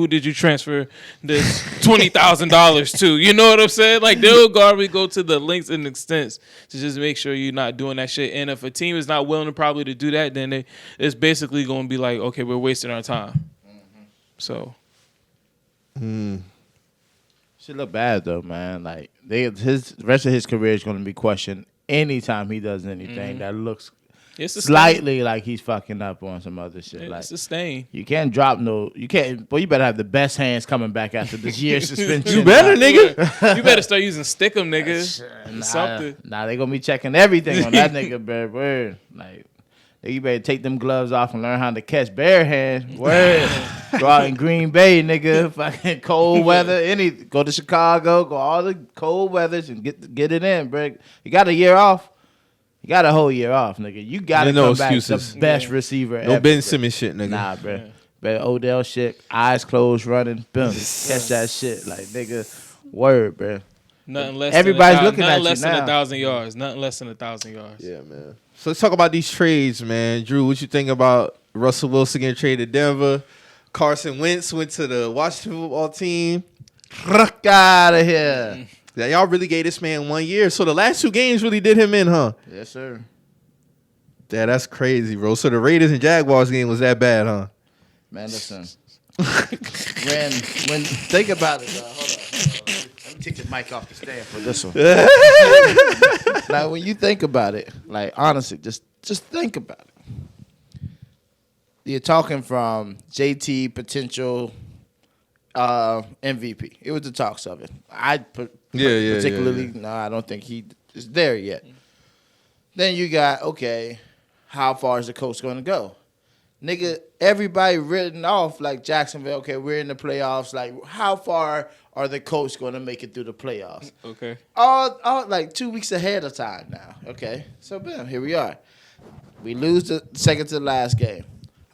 did you transfer this $20,000 to? You know what I'm saying? Like they'll go to the lengths and extents to just make sure you're not doing that shit. And if a team is not willing to probably to do that, then it's basically going to be like, okay, we're wasting our time. So. Should look bad though, man. Like his rest of his career is going to be questioned anytime he does anything that looks slightly like he's fucking up on some other shit. It's like a stain. You can't drop you can't. Boy, you better have the best hands coming back after this year's suspension. You better, nigga. You better start using stickum, nigga. Something. Nah, they gonna be checking everything on that nigga, bro. Word. Like, you better take them gloves off and learn how to catch bare hands. Word. Go out in Green Bay, nigga. Fucking cold weather. Go to Chicago. Go all the cold weathers and get it in, bro. You got a year off. You got a whole year off, nigga. You got to come back the best receiver ever. No Ben Simmons shit, nigga. Nah, bro. But Odell shit, eyes closed, running, boom. Catch that shit. Like, nigga, word, bro. Nothing less Everybody's than looking at you less than now. 1,000 yards. Nothing less than 1,000 yards. Yeah, man. So let's talk about these trades, man. Drew, what you think about Russell Wilson getting traded to Denver? Carson Wentz went to the Washington football team. Fuck out of here. Yeah, y'all really gave this man 1 year. So the last 2 games really did him in, huh? Yes, sir. Yeah, that's crazy, bro. So the Raiders and Jaguars game was that bad, huh? Man, listen. when think about it, hold on. Let me take the mic off the stand for this one. Now, when you think about it, like honestly, just think about it. You're talking from JT potential MVP. It was the talks of it. Particularly, no, I don't think he is there yet. Then you got, okay, how far is the coach going to go? Nigga, everybody written off like Jacksonville. Okay, we're in the playoffs. Like, how far are the Colts going to make it through the playoffs? Okay. All like 2 weeks ahead of time now. Okay, so bam, here we are. We lose the second to the last game.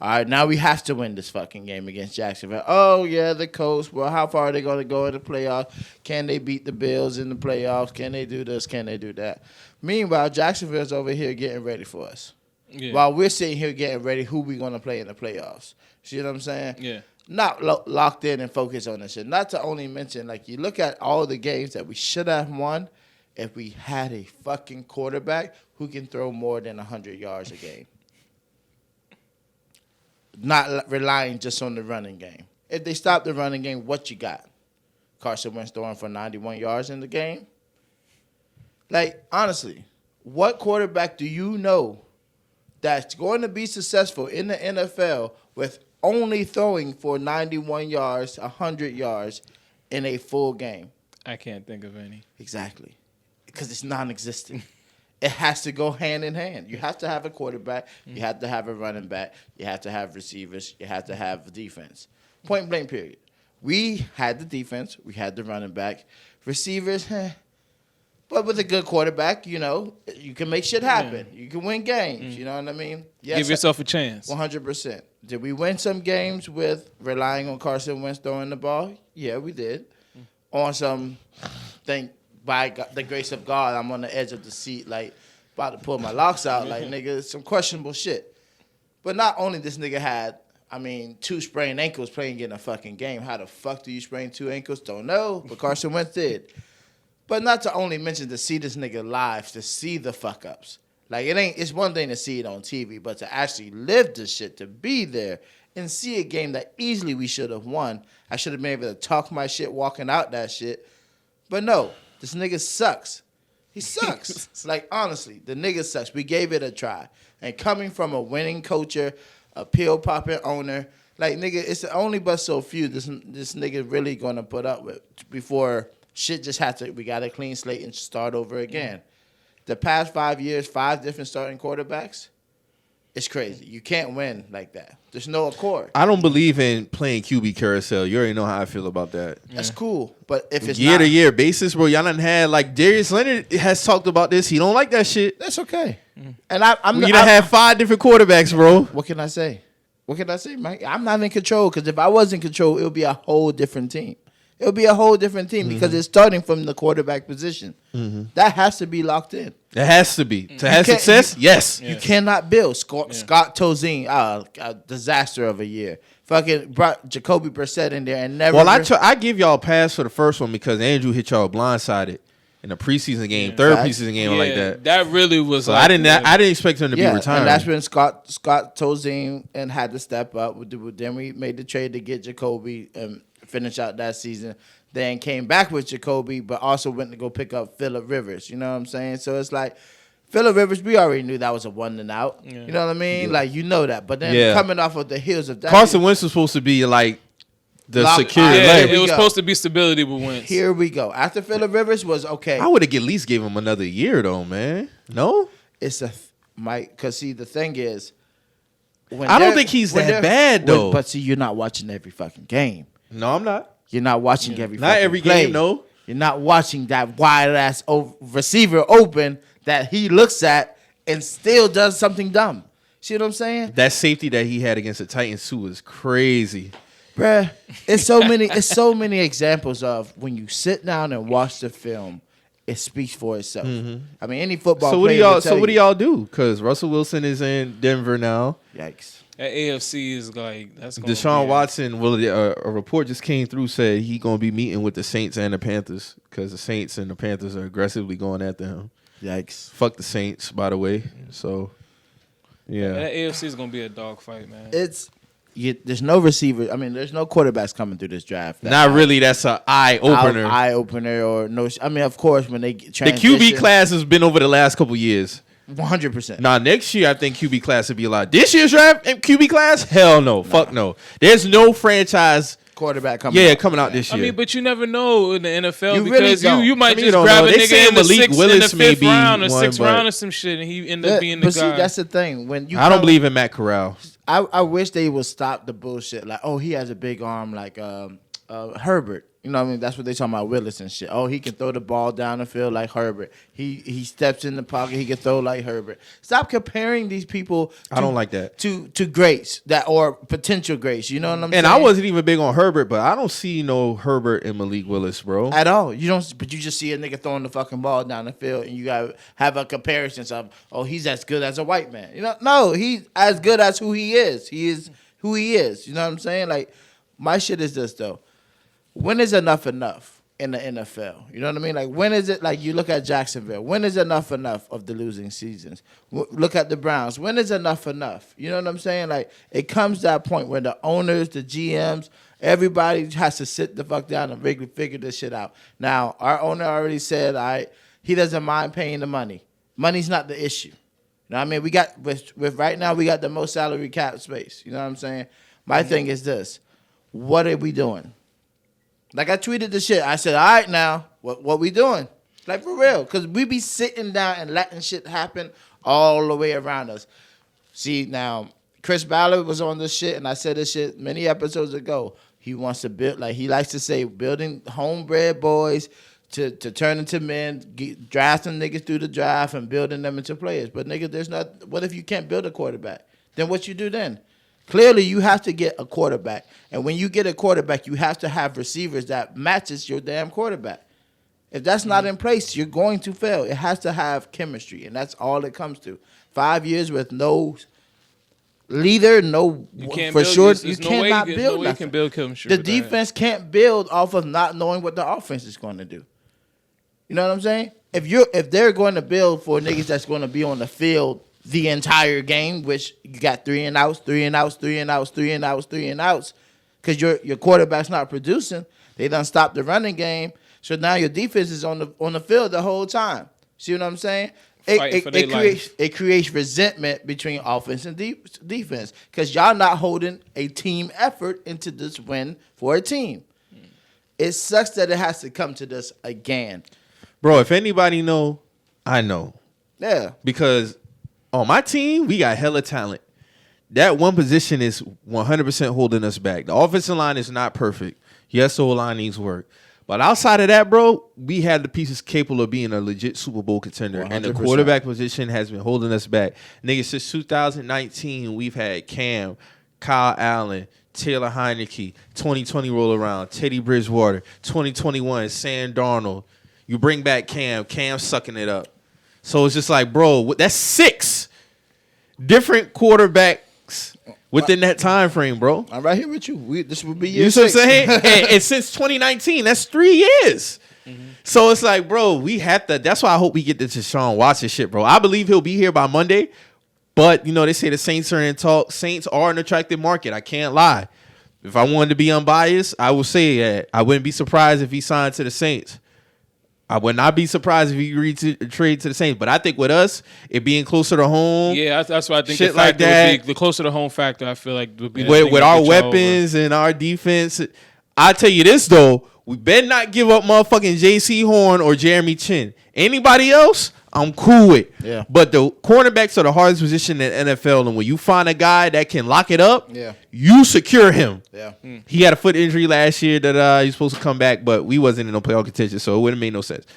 All right, now we have to win this fucking game against Jacksonville. Oh, yeah, the Colts. Well, how far are they going to go in the playoffs? Can they beat the Bills in the playoffs? Can they do this? Can they do that? Meanwhile, Jacksonville's over here getting ready for us. Yeah. While we're sitting here getting ready, who we going to play in the playoffs? See what I'm saying? Yeah. Not locked in and focused on this shit. Not to only mention, like, you look at all the games that we should have won if we had a fucking quarterback who can throw more than 100 yards a game. Not relying just on the running game. If they stop the running game, what you got? Carson Wentz throwing for 91 yards in the game? Like, honestly, what quarterback do you know that's going to be successful in the NFL with only throwing for 91 yards, 100 yards in a full game? I can't think of any. Exactly. Because it's non-existent. It has to go hand in hand. You have to have a quarterback. You have to have a running back. You have to have receivers. You have to have defense. Point blank, period. We had the defense. We had the running back. Receivers, but with a good quarterback, you know, you can make shit happen. Yeah. You can win games. You know what I mean? Yes, give yourself a chance. 100%. Did we win some games with relying on Carson Wentz throwing the ball? Yeah, we did. On some thing. By God, the grace of God, I'm on the edge of the seat, like, about to pull my locks out, like, nigga, some questionable shit. But not only this nigga had, 2 sprained ankles playing in a fucking game. How the fuck do you sprain 2 ankles? Don't know, but Carson Wentz did. But not to only mention to see this nigga live, to see the fuck-ups. Like, it's one thing to see it on TV, but to actually live this shit, to be there, and see a game that easily we should have won. I should have been able to talk my shit walking out that shit. But no. This nigga sucks. He sucks. Like, honestly, the nigga sucks. We gave it a try. And coming from a winning culture, a pill-popping owner, like, nigga, it's only but so few this nigga really going to put up with before shit just we got a clean slate and start over again. The past 5 years, 5 different starting quarterbacks, it's crazy. You can't win like that. There's no accord. I don't believe in playing QB carousel. You already know how I feel about that. That's cool. But if it's year to year basis, bro, y'all done had, like, Darius Leonard has talked about this. He don't like that shit. That's okay. And I'm you done had 5 different quarterbacks, bro. What can I say? What can I say, Mike? I'm not in control, because if I was in control, it would be a whole different team. It would be a whole different team because it's starting from the quarterback position. That has to be locked in. It has to be. To have success, yes. You cannot build. Scott Tozine, a disaster of a year. Fucking brought Jacoby Brissett in there and never. Well, I give y'all a pass for the first one because Andrew hit y'all blindsided in a preseason game, third preseason game like that. That really was. So I didn't expect him to be retired. And that's when Scott Tozine and had to step up. Then we made the trade to get Jacoby and finish out that season. Then came back with Jacoby, but also went to go pick up Phillip Rivers. You know what I'm saying? So it's like Phillip Rivers, we already knew that was a one and out. Yeah. You know what I mean? Like, you know that. But then coming off of the heels of that. Carson Wentz was supposed to be like the security. It was supposed to be stability with Wentz. Here we go. After Phillip Rivers was okay. I would have at least gave him another year though, man. No? It's because see, the thing is, I don't think he's that bad though. But see, you're not watching every fucking game. No, I'm not. You're not watching every not every play. game, no. You're not watching that wide ass receiver open that he looks at and still does something dumb. See what I'm saying? That safety that he had against the Titans too was crazy. Bruh, it's so many examples of when you sit down and watch the film, it speaks for itself. Mm-hmm. I mean, any football player. What do y'all do? Because Russell Wilson is in Denver now. Yikes. That AFC is like that's gonna Deshaun Watson. Well, a report just came through said he gonna be meeting with the Saints and the Panthers because the Saints and the Panthers are aggressively going after him. Yikes! Fuck the Saints, by the way. So, yeah, that AFC is gonna be a dogfight, man. There's no receiver. I mean, there's no quarterbacks coming through this draft. Not really. That's an eye opener. Eye opener or no. I mean, of course, when they the QB class has been over the last couple years. 100%. Now, next year, I think QB class would be a lot. This year's draft, QB class? Hell no. Fuck no. There's no franchise quarterback coming out this year. I mean, but you never know in the NFL because you might just grab a nigga in the fifth round or sixth round or some shit, and he end up being the guy. But see, that's the thing. I don't believe in Matt Corral. I wish they would stop the bullshit. Like, oh, he has a big arm like Herbert. You know what I mean? That's what they talking about Willis and shit. Oh, he can throw the ball down the field like Herbert. He steps in the pocket. He can throw like Herbert. Stop comparing these people. I don't like that. To greats or potential greats. You know what I'm saying? And I wasn't even big on Herbert, but I don't see no Herbert and Malik Willis, bro. At all. You don't. But you just see a nigga throwing the fucking ball down the field, and you got to have a comparison of, oh, he's as good as a white man. You know? No, he's as good as who he is. He is who he is. You know what I'm saying? Like, my shit is this though. When is enough in the NFL? You know what I mean? Like, when is it, like, you look at Jacksonville. When is enough of the losing seasons? Look at the Browns. When is enough? You know what I'm saying? Like, it comes to that point where the owners, the GMs, everybody has to sit the fuck down and really figure this shit out. Now, our owner already said, he doesn't mind paying the money. Money's not the issue. You know what I mean? We got, with right now, we got the most salary cap space. You know what I'm saying? My thing is this. What are we doing? Like, I tweeted the shit. I said, all right, now, what we doing? Like, for real. Because we be sitting down and letting shit happen all the way around us. See, now, Chris Ballard was on this shit, and I said this shit many episodes ago. He wants to build, like he likes to say, building homebred boys to turn into men, drafting niggas through the draft and building them into players. But, nigga, what if you can't build a quarterback? Then what you do then? Clearly, you have to get a quarterback. And when you get a quarterback, you have to have receivers that matches your damn quarterback. If that's not in place, you're going to fail. It has to have chemistry, and that's all it comes to. 5 years with no leader, no for sure. You cannot build nothing. You can build chemistry. The defense can't build off of not knowing what the offense is going to do. You know what I'm saying? If they're going to build for niggas that's going to be on the field the entire game, which you got 3 and outs, because your quarterback's not producing. They done stopped the running game, so now your defense is on the field the whole time. See what I'm saying? It creates resentment between offense and defense because y'all not holding a team effort into this win for a team. It sucks that it has to come to this again. Bro, if anybody know, I know. Yeah. Because on my team, we got hella talent. That one position is 100% holding us back. The offensive line is not perfect. Yes, the whole line needs work. But outside of that, bro, we had the pieces capable of being a legit Super Bowl contender. 100%. And the quarterback position has been holding us back. Nigga, since 2019, we've had Cam, Kyle Allen, Taylor Heineke, 2020 roll around, Teddy Bridgewater, 2021, Sam Darnold. You bring back Cam sucking it up. So it's just like, bro, that's 6 different quarterbacks within that time frame, bro. I'm right here with you. This would be year You see what I'm 6. saying? and since 2019, that's 3 years. So it's like, bro, we have to. That's why I hope we get the Deshaun Watson shit, bro. I believe he'll be here by Monday. But, you know, they say the Saints are in talk. Saints are an attractive market. I can't lie. If I wanted to be unbiased, I would say that I wouldn't be surprised if he signed to the Saints. I would not be surprised if he agreed to trade to the Saints. But I think with us, it being closer to home. Yeah, that's why I think shit the factor like that, would be, the closer to home factor, I feel like would be the with thing our that gets y'all weapons and our defense. I tell you this, though. We better not give up motherfucking J.C. Horn or Jeremy Chin. Anybody else, I'm cool with. Yeah. But the cornerbacks are the hardest position in the NFL. And when you find a guy that can lock it up, you secure him. Yeah. He had a foot injury last year that he's supposed to come back, but we wasn't in no playoff contention, so it wouldn't make no sense.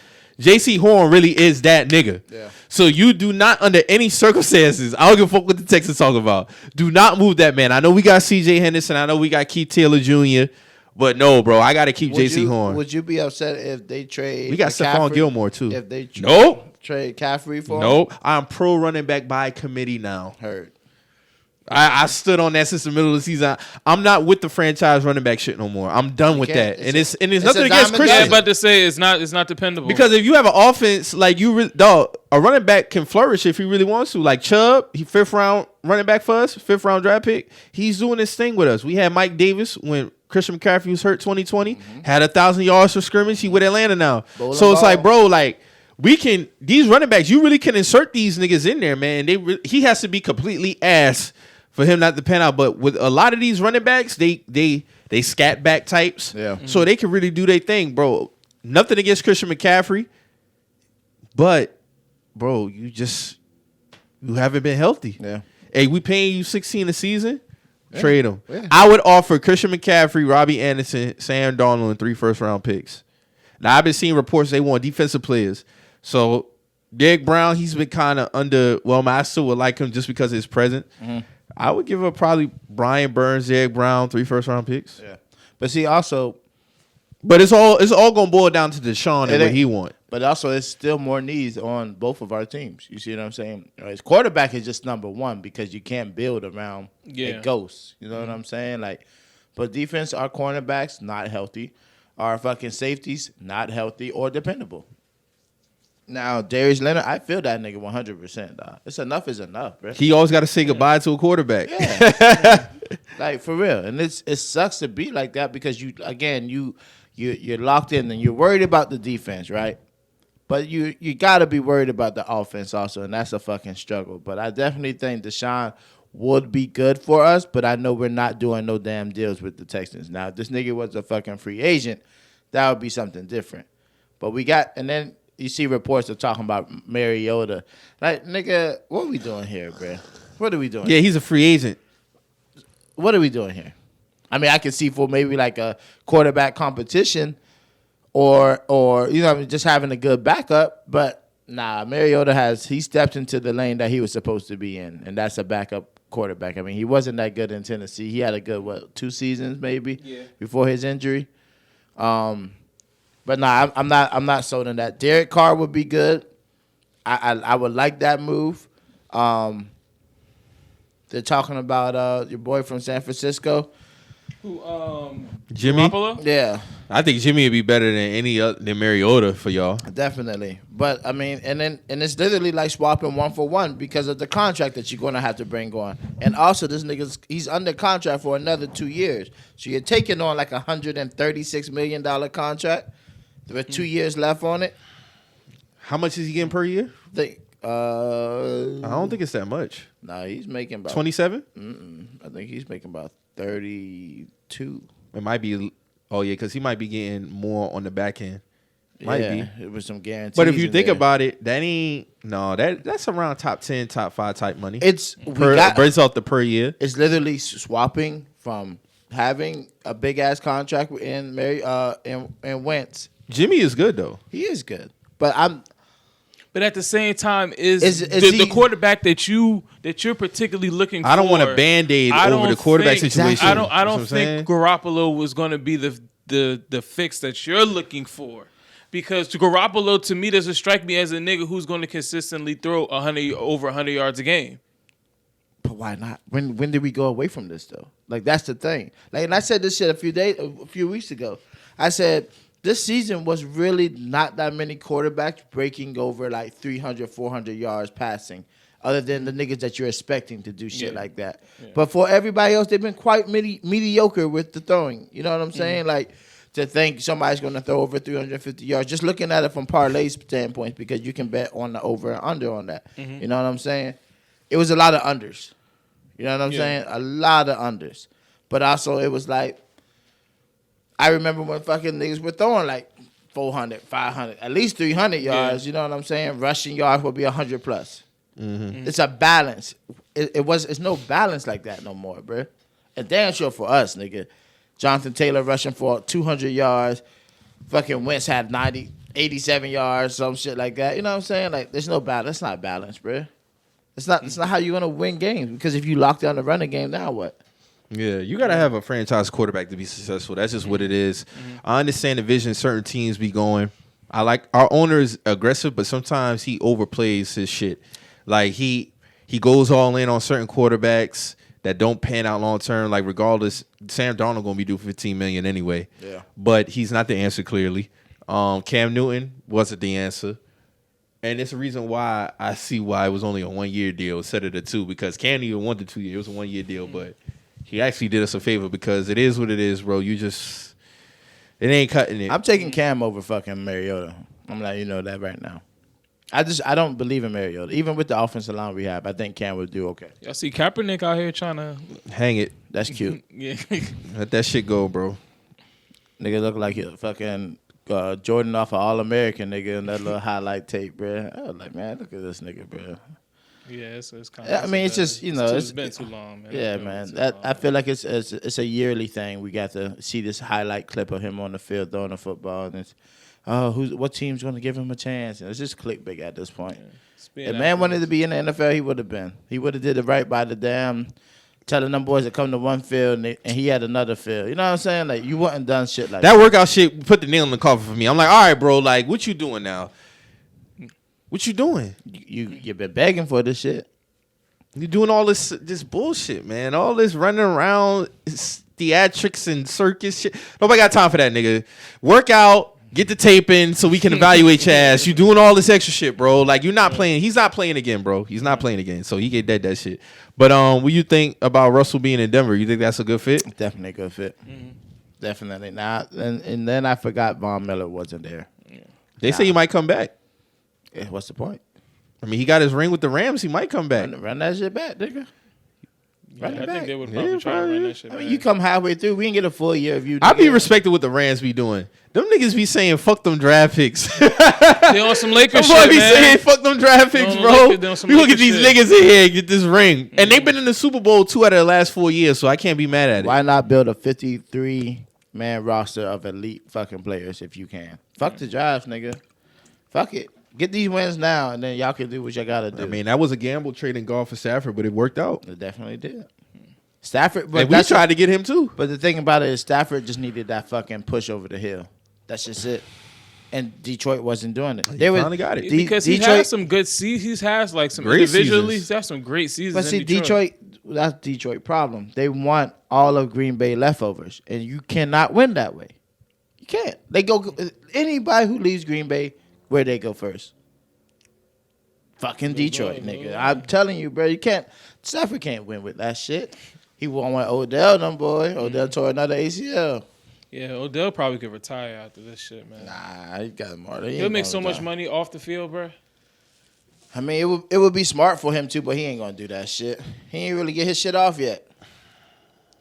J.C. Horn really is that nigga. Yeah. So you do not, under any circumstances, I don't give a fuck what the Texans talk about, do not move that man. I know we got C.J. Henderson. I know we got Keith Taylor Jr., but no, bro, I got to keep J.C. Horn. Would you be upset if they trade? We got Stephon Gilmore, too. If they trade Caffrey for him? Nope. I'm pro running back by committee now. Heard. I stood on that since the middle of the season. I'm not with the franchise running back shit no more. I'm done with that. And it's nothing against Christian. Yeah, about to say it's not dependable. Because if you have an offense like a running back can flourish if he really wants to. Like Chubb, he 5th round running back for us, 5th round draft pick. He's doing this thing with us. We had Mike Davis when Christian McCaffrey was hurt 2020, had 1,000 yards for scrimmage. He with Atlanta now. So it's like, bro, like these running backs, you really can insert these niggas in there, man. He has to be completely ass for him not to pan out. But with a lot of these running backs, they scat back types. Yeah. So they can really do their thing, bro. Nothing against Christian McCaffrey. But, bro, you haven't been healthy. Yeah. Hey, we paying you $16 a season? Yeah. Trade him. Yeah. I would offer Christian McCaffrey, Robbie Anderson, Sam Darnold, and 3 first-round picks. Now, I've been seeing reports they want defensive players. So, Derek Brown, he's been kind of underwhelmed. I still would like him just because of his presence. I would give up probably Brian Burns, Derek Brown, 3 first-round picks. Yeah. But see, also... But it's all going to boil down to Deshaun and what he want. But also, it's still more needs on both of our teams. You see what I'm saying? His quarterback is just number one because you can't build around a ghost. You know what I'm saying? Like, but defense, our cornerbacks not healthy, our fucking safeties not healthy or dependable. Now, Darius Leonard, I feel that nigga 100%. Dog. It's enough is enough, bro. He always got to say goodbye to a quarterback. Yeah, like for real, and it sucks to be like that because you're locked in and you're worried about the defense, right? But you got to be worried about the offense also, and that's a fucking struggle. But I definitely think Deshaun would be good for us, but I know we're not doing no damn deals with the Texans. Now, if this nigga was a fucking free agent, that would be something different. But we got, and then you see reports of talking about Mariota. Like, nigga, what are we doing here, bro? What are we doing? Yeah, he's a free agent. What are we doing here? I mean, I can see for maybe like a quarterback competition or you know, just having a good backup. But nah, Mariota he stepped into the lane that he was supposed to be in, and that's a backup quarterback. I mean, he wasn't that good in Tennessee. He had a good 2 seasons maybe before his injury. But nah, I'm not sold on that. Derek Carr would be good. I would like that move. They're talking about your boy from San Francisco. Who, Jimmy? Garoppolo? Yeah. I think Jimmy would be better than any other than Mariota for y'all. Definitely. But I mean, and it's literally like swapping 1 for 1 because of the contract that you're gonna have to bring on. And also this he's under contract for another 2 years. So you're taking on like $136 million contract with 2 years left on it. How much is he getting per year? I don't think it's that much. Nah, he's making about 27. I think he's making about 32. It might be. Oh yeah, because he might be getting more on the back end. Might be. It was some guarantees. But if you think there. about it, that ain't that's around top 10, top 5 type money. It's based off the per year. It's literally swapping from having a big ass contract in and Wentz. Jimmy is good though. He is good, but at the same time, is he, the quarterback that you're particularly looking for? I don't want a Band-Aid over the quarterback situation. I don't think Garoppolo was going to be the fix that you're looking for. Because Garoppolo, to me, doesn't strike me as a nigga who's going to consistently throw over 100 yards a game. But why not? When did we go away from this though? Like that's the thing. Like, and I said this shit a few weeks ago. I said this season was really not that many quarterbacks breaking over like 300, 400 yards passing, other than the niggas that you're expecting to do shit like that. Yeah. But for everybody else, they've been quite mediocre with the throwing. You know what I'm saying? Like, to think somebody's going to throw over 350 yards, just looking at it from parlay standpoint, because you can bet on the over and under on that. Mm-hmm. You know what I'm saying? It was a lot of unders. You know what I'm saying? A lot of unders. But also, it was like, I remember when fucking niggas were throwing like 400, 500, at least 300 yards. You know what I'm saying? Rushing yards will be 100 plus. Mm-hmm. It's a balance. It's no balance like that no more, bro. And damn sure for us, nigga. Jonathan Taylor rushing for 200 yards. Fucking Wentz had 87 yards, some shit like that. You know what I'm saying? Like, there's no balance. That's not balance, bro. It's not how you're going to win games. Because if you lock down the running game, now what? Yeah, you got to have a franchise quarterback to be successful. That's just what it is. I understand the vision certain teams be going. I like our owner is aggressive, but sometimes he overplays his shit. Like, he goes all in on certain quarterbacks that don't pan out long term. Like, regardless, Sam Darnold gonna be due $15 million anyway. Yeah. But he's not the answer, clearly. Cam Newton wasn't the answer. And it's the reason why I see why it was only a 1-year deal instead of the 2, because Cam Newton 1 to 2 years. It was a 1-year deal, but he actually did us a favor, because it is what it is, bro. It ain't cutting it. I'm taking Cam over fucking Mariota. I'm letting you know that right now. I don't believe in Mariota. Even with the offensive line we have, I think Cam would do okay. I see Kaepernick out here trying to hang it. That's cute. Yeah. Let that shit go, bro. Nigga look like a fucking Jordan off an All-American nigga in that little highlight tape, bro. I was like, man, look at this nigga, bro. Yeah, it's kind of. I mean, it's just, you know, it's been too long, man. Yeah, man. I feel like it's a yearly thing. We got to see this highlight clip of him on the field throwing the football, and it's, what team's going to give him a chance? And it's just clickbait at this point. Yeah. If man wanted to be in the NFL, he would have been. He would have did it right by the damn telling them boys to come to one field and he had another field. You know what I'm saying? Like, you wouldn't done shit like that. That workout shit put the nail in the coffin for me. I'm like, all right, bro, like, what you doing now? What you doing? You've been begging for this shit. You doing all this bullshit, man. All this running around, theatrics and circus shit. Nobody got time for that, nigga. Work out. Get the tape in so we can evaluate your ass. You doing all this extra shit, bro. Like, you're not playing. He's not playing again, bro. He's not playing again. So he get that shit. But what you think about Russell being in Denver? You think that's a good fit? Definitely a good fit. Mm-hmm. Definitely. Now, and then I forgot Von Miller wasn't there. Yeah. They say he might come back. Yeah, what's the point? I mean, he got his ring with the Rams. He might come back. Run that shit back, nigga. I think they would probably try to run that shit back. I mean, you come halfway through, we can get a full year of you. I be respecting what the Rams be doing. Them niggas be saying, fuck them draft picks. They on some Lakers shit, man. Be saying, fuck them draft picks, bro. We gonna get these niggas in here and get this ring. Mm-hmm. And they've been in the Super Bowl 2 out of the last 4 years, so I can't be mad at it. Why not build a 53-man roster of elite fucking players if you can? Fuck the draft, nigga. Fuck it. Get these wins now, and then y'all can do what y'all gotta do. I mean, that was a gamble trading golf for Stafford, but it worked out. It definitely did. Stafford, but and we tried to get him too. But the thing about it is Stafford just needed that fucking push over the hill. That's just it. And Detroit wasn't doing it. They finally got it. Because he has some good seasons. He has like some great individually. He's had some great seasons. But see, Detroit, that's Detroit problem. They want all of Green Bay leftovers, and you cannot win that way. You can't. They go anybody who leaves Green Bay, where they go first? Fucking Detroit, nigga. I'm telling you, bro. You can't. Stafford can't win with that shit. He won't want Odell, them boy. Odell tore another ACL. Yeah, Odell probably could retire after this shit, man. Nah, he got more. He'll make so much money off the field, bro. I mean, it would be smart for him too, but he ain't gonna do that shit. He ain't really get his shit off yet.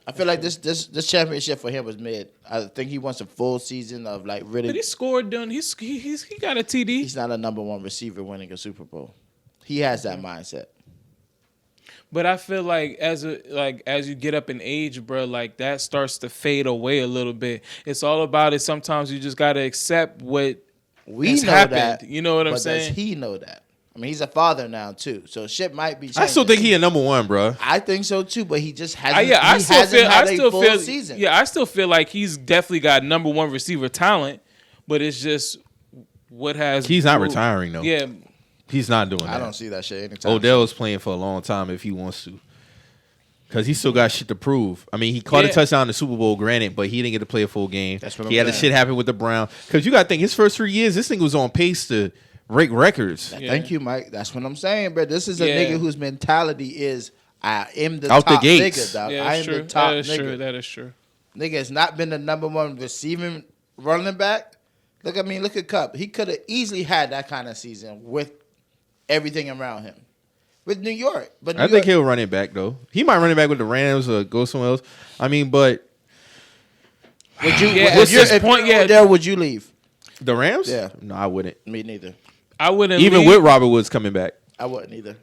I feel like this championship for him was mid. I think he wants a full season of like really. But he scored done. He got a TD. He's not a number one receiver winning a Super Bowl. He has that mindset. But I feel like as you get up in age, bro, like that starts to fade away a little bit. It's all about it. Sometimes you just gotta accept what has happened. That, you know what I'm saying? Does he know that? I mean, he's a father now too, so shit might be changing. I still think he a number one, bro. I think so too, but he just hasn't. Had a full season. Yeah, I still feel like he's definitely got number one receiver talent, but it's just He's not retiring though. Yeah, he's not doing that. I don't see that shit anytime. Odell's playing for a long time if he wants to. Because he still got shit to prove. I mean, he caught a touchdown in the Super Bowl, granted, but he didn't get to play a full game. That's what he had the shit happen with the Browns. Because you got to think, his first 3 years, this thing was on pace to break records. Yeah. Thank you, Mike. That's what I'm saying, bro. This is a nigga whose mentality is, I am the out top the gates. nigga, dog. Yeah, I am the top nigga. That is true. Nigga has not been the number one receiving running back. Look at Cup. He could have easily had that kind of season with everything around him. With New York. But I think he'll run it back, though. He might run it back with the Rams or go somewhere else. I mean, but... Would you, would you leave? The Rams? Yeah. No, I wouldn't. Me neither. I wouldn't Even leave. with Robert Woods coming back. I wouldn't either.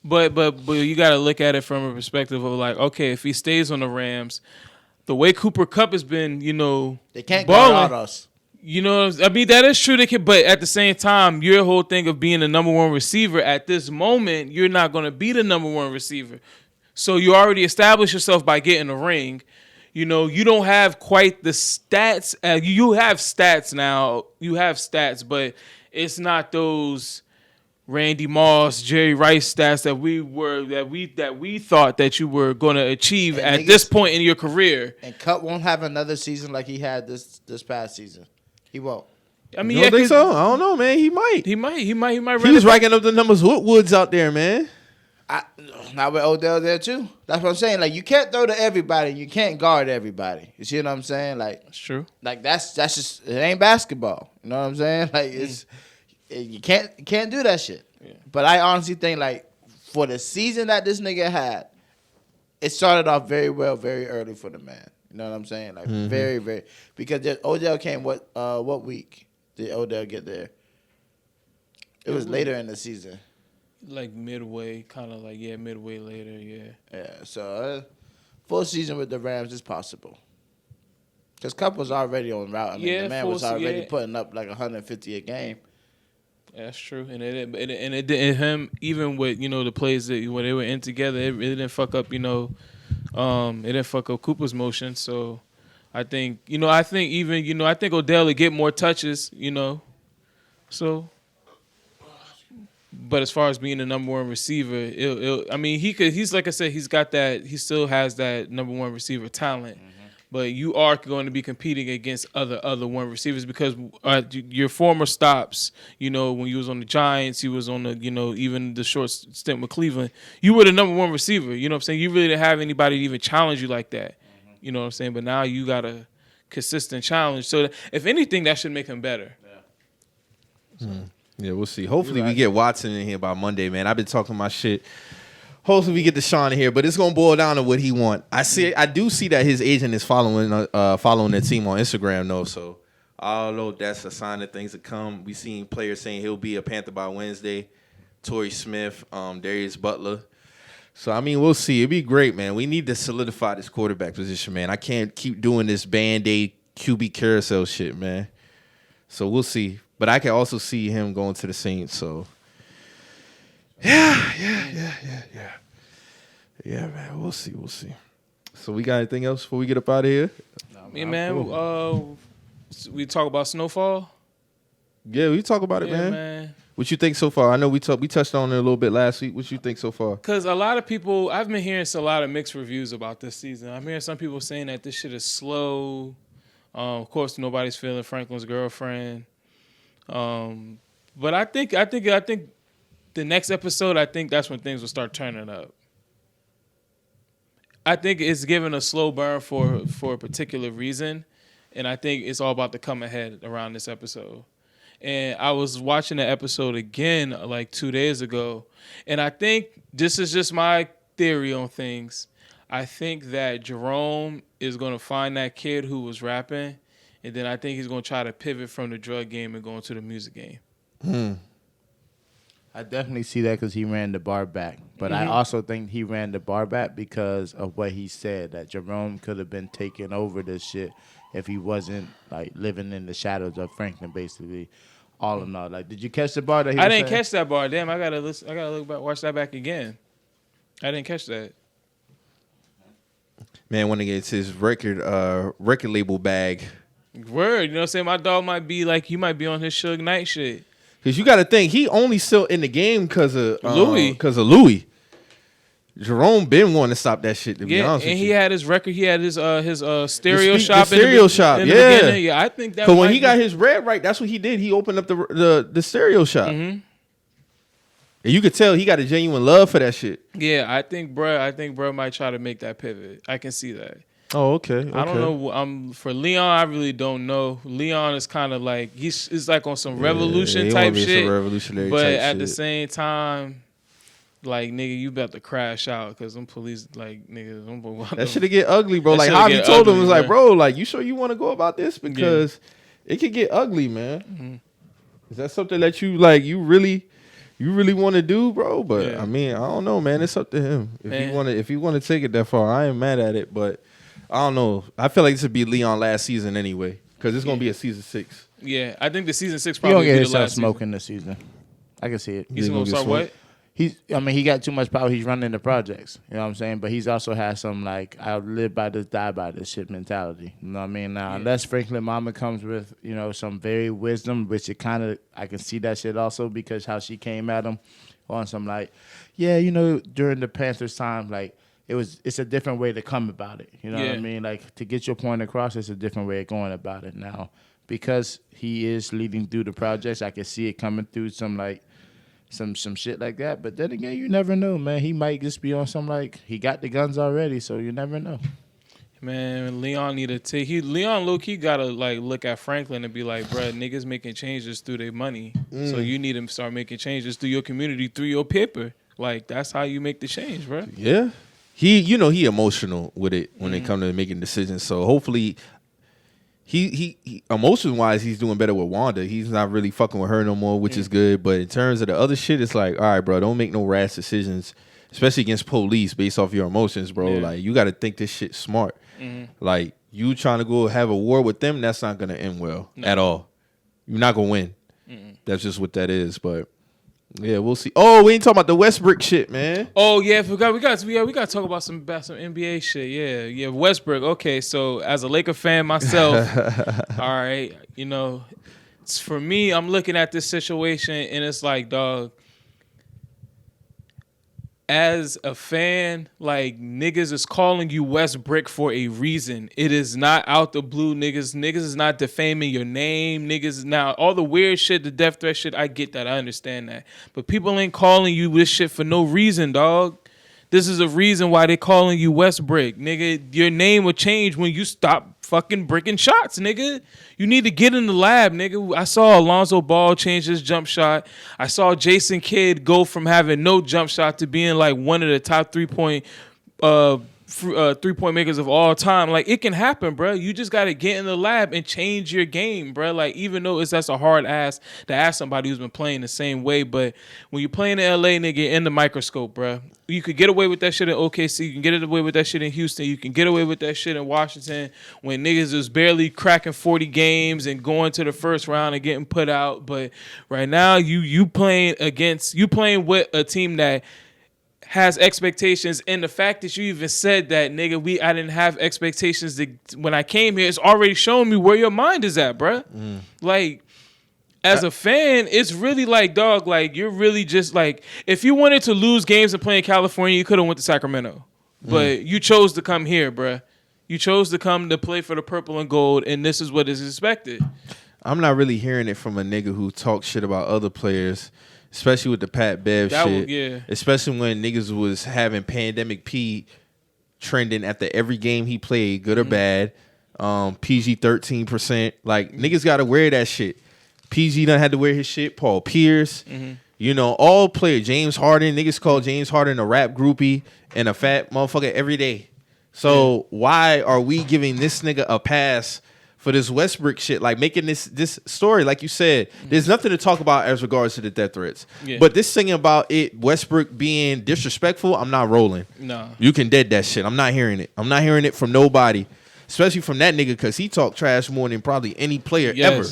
But you got to look at it from a perspective of like, okay, if he stays on the Rams, the way Cooper Kupp has been, they can't balling, guard us. I mean, that is true. They can, but at the same time, your whole thing of being the number one receiver at this moment, you're not going to be the number one receiver. So you already established yourself by getting a ring. You don't have quite the stats. You have stats now. You have stats, but it's not those Randy Moss, Jerry Rice stats that we thought that you were going to achieve at this point in your career. And Cup won't have another season like he had this past season. He won't. I mean, you don't think so? I don't know, man. He might. He might. He was racking up the numbers with Woods out there, man. Not with Odell there too. That's what I'm saying. Like, you can't throw to everybody. You can't guard everybody. You see what I'm saying? Like, it's true. Like that's just, it ain't basketball. You know what I'm saying? Like, you can't do that shit. Yeah. But I honestly think, like, for the season that this nigga had, it started off very well, very early for the man. You know what I'm saying? Like, very, very. Because Odell came, what week did Odell get there? It was later in the season. Like midway, kind of like, midway later, yeah. Yeah, so full season with the Rams is possible. Because Cup was already on route. I mean, the man was already putting up like 150 a game. That's true. And it didn't him, even with, the plays that when they were in together, it didn't fuck up, it didn't fuck up Cooper's motion. So I think, I think Odell would get more touches, so. But as far as being the number one receiver, he's like I said, he still has that number one receiver talent. Mm-hmm. But you are going to be competing against other one receivers because your former stops, when you was on the Giants, you was on the, even the short stint with Cleveland, you were the number one receiver. You know what I'm saying? You really didn't have anybody to even challenge you like that. Mm-hmm. You know what I'm saying? But now you got a consistent challenge. So if anything, that should make him better. Yeah. So. Yeah, we'll see. Hopefully we get Watson in here by Monday, man. I've been talking my shit. Hopefully we get Deshaun in here, but it's gonna boil down to what he want. I do see that his agent is following the team on Instagram though, so I don't know if that's a sign that things to come. We seen players saying he'll be a Panther by Wednesday. Torrey Smith, Darius Butler. So I mean, we'll see. It'd be great, man. We need to solidify this quarterback position, man. I can't keep doing this Band-Aid QB carousel shit, man. So we'll see. But I can also see him going to the Saints. So, yeah, man. We'll see. So we got anything else before we get up out of here? Yeah, man. Cool. We talk about snowfall. Yeah, we talk about it, man. What you think so far? I know we touched on it a little bit last week. What you think so far? Because a lot of people, I've been hearing a lot of mixed reviews about this season. I'm hearing some people saying that this shit is slow. Of course, nobody's feeling Franklin's girlfriend. But I think the next episode, I think that's when things will start turning up. I think it's given a slow burn for a particular reason, and I think it's all about to come ahead around this episode. And I was watching the episode again like 2 days ago, and I think this is just my theory on things. I think that Jerome is going to find that kid who was rapping, and then I think he's going to try to pivot from the drug game and go into the music game. I definitely see that because he ran the bar back. But I also think he ran the bar back because of what he said, that Jerome could have been taking over this shit if he wasn't, like, living in the shadows of Franklin, basically. All in all. Like, did you catch the bar that he was saying? Catch that bar. Damn, I gotta look back, watch that back again. I didn't catch that. Man, when he gets his record label bag, Word, you know what I'm saying? My dog might be like, he might be on his Suge Knight shit. Because you got to think, he only still in the game because of Louis. Louis. Jerome been wanting to stop that shit, to be honest with and you. he had his record. He had his stereo The shop. stereo shop, in the yeah. beginning. Yeah, I think that. Because when he got his red right, that's what he did. He opened up the stereo shop. Mm-hmm. And you could tell he got a genuine love for that shit. Yeah, I think bro might try to make that pivot. I can see that. Oh, okay. I don't know. For Leon, I really don't know. Leon is kind of like he's like on some revolution type shit. Some revolutionary but type at shit. the same time, like nigga, you about to crash out because them police like niggas. That shit get ugly, bro. That Like shit'll Javi get told him, ugly, was like, man. bro, like you sure you want to go about this because it could get ugly, man. Mm-hmm. Is that something that you like? You really want to do, bro? But Yeah. I mean, I don't know, man. It's up to him. If he want to take it that far, I ain't mad at it. But I don't know. I feel like this would be Leon last season anyway because it's gonna be a season 6. Yeah, I think the season 6 He probably gonna be get the himself last smoking this season. I can see it. He's gonna gonna get start smoked. what? He got too much power. He's running the projects. You know what I'm saying? But he's also had some like I'll live by this, die by this shit mentality. You know what I mean? Now unless Franklin Mama comes with, you know, some very wisdom, which it kinda I can see that shit also because how she came at him on some like, yeah, you know, during the Panthers time, like it's a different way to come about it. You know what I mean? Like to get your point across, it's a different way of going about it now. Because he is leading through the projects, I can see it coming through some like some shit like that. But then again, you never know, man. He might just be on some like he got the guns already, so you never know. Man, Leon need to take. Leon low key gotta like look at Franklin and be like, bruh, niggas making changes through their money, so you need to start making changes through your community, through your paper. Like that's how you make the change, bruh. Yeah, he emotional with it when it comes to making decisions. So hopefully. He emotion wise, he's doing better with Wanda. He's not really fucking with her no more, which is good. But in terms of the other shit, it's like, all right, bro, don't make no rash decisions, especially against police based off your emotions, bro. Yeah. Like you got to think this shit smart. Like you trying to go have a war with them, that's not gonna end well at all. You're not gonna win. That's just what that is. But yeah, we'll see. Oh, we ain't talking about the Westbrick shit, man. Oh yeah, we got to talk about some NBA shit. Yeah, Westbrick. Okay, so as a Laker fan myself, all right, you know, it's for me, I'm looking at this situation and it's like, dog. As a fan, like niggas is calling you Westbrick for a reason. It is not out the blue, niggas. Niggas is not defaming your name. Niggas now all the weird shit, the death threat shit. I get that, I understand that, but people ain't calling you this shit for no reason, dog. This is a reason why they calling you Westbrick, nigga. Your name will change when you stop fucking bricking shots, nigga. You need to get in the lab, nigga. I saw Alonzo Ball change his jump shot. I saw Jason Kidd go from having no jump shot to being like one of the top 3-point makers of all time. Like it can happen, bro. You just got to get in the lab and change your game, bro. Like even though that's a hard ask to ask somebody who's been playing the same way, but when you're playing in LA, nigga, in the microscope, bro. You could get away with that shit in OKC. You can get away with that shit in Houston. You can get away with that shit in Washington when niggas is barely cracking 40 games and going to the first round and getting put out. But right now, you playing with a team that has expectations, and the fact that you even said that, nigga, I didn't have expectations when I came here, it's already showing me where your mind is at, bruh. Like, as a fan, it's really like, dog, like, you're really just like, if you wanted to lose games and play in California, you could have went to Sacramento. But you chose to come here, bruh. You chose to come to play for the purple and gold, and this is what is expected. I'm not really hearing it from a nigga who talks shit about other players, especially with the Pat Bev shit. Especially when niggas was having Pandemic P trending after every game he played, good or bad. PG 13%. Like, niggas got to wear that shit. PG done had to wear his shit. Paul Pierce. You know, all players. James Harden. Niggas call James Harden a rap groupie and a fat motherfucker every day. So why are we giving this nigga a pass for this Westbrick shit? Like making this story, like you said, there's nothing to talk about as regards to the death threats. But this thing about it, Westbrick being disrespectful, I'm not rolling. No. You can dead that shit. I'm not hearing it. I'm not hearing it from nobody, especially from that nigga, because he talked trash more than probably any player ever.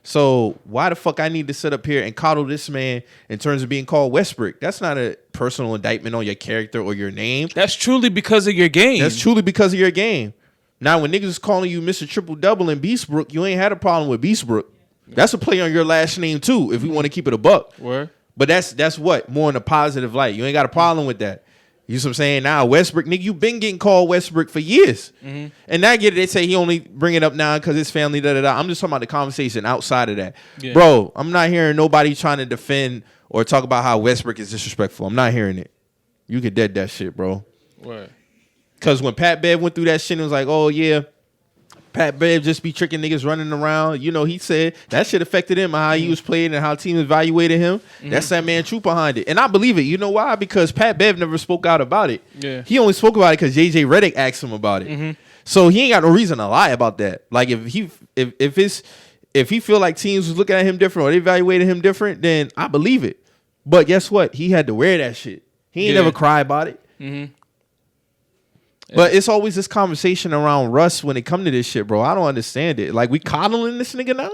So why the fuck I need to sit up here and coddle this man in terms of being called Westbrick? That's not a personal indictment on your character or your name. That's truly because of your game. That's truly because of your game. Now, when niggas is calling you Mr. Triple Double and Beastbrook, you ain't had a problem with Beastbrook. That's a play on your last name too, if we want to keep it a buck. Where? But that's what more in a positive light. You ain't got a problem with that. You know what I'm saying? Now Westbrick, nigga, you been getting called Westbrick for years, and now get it. They say he only bring it up now because his family. Da da da. I'm just talking about the conversation outside of that, bro. I'm not hearing nobody trying to defend or talk about how Westbrick is disrespectful. I'm not hearing it. You can dead that shit, bro. Where? Because when Pat Bev went through that shit, it was like, oh yeah. Pat Bev just be tricking niggas running around. You know, he said that shit affected him and how he was playing and how teams evaluated him. That's that man truth behind it. And I believe it. You know why? Because Pat Bev never spoke out about it. Yeah. He only spoke about it because JJ Redick asked him about it. So he ain't got no reason to lie about that. Like if he feel like teams was looking at him different or they evaluated him different, then I believe it. But guess what? He had to wear that shit. He ain't never cry about it. But it's always this conversation around Russ when it come to this shit, bro. I don't understand it. Like, we coddling this nigga now?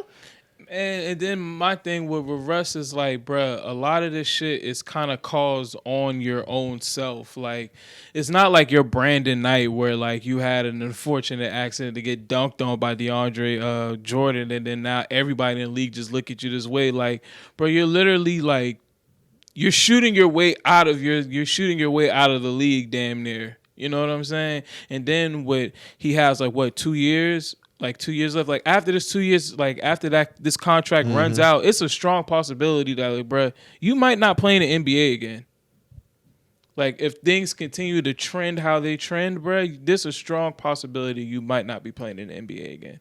And then my thing with Russ is like, bruh, a lot of this shit is kind of caused on your own self. Like, it's not like you're Brandon Knight where, like, you had an unfortunate accident to get dunked on by DeAndre Jordan, and then now everybody in the league just look at you this way. Like, bro, you're literally, like, you're shooting your way out of the league damn near. You know what I'm saying? And then he has like 2 years? Like 2 years left. Like after this 2 years, like after that this contract runs out, it's a strong possibility that, like, bro, you might not play in the NBA again. Like if things continue to trend how they trend, bro, there's a strong possibility you might not be playing in the NBA again.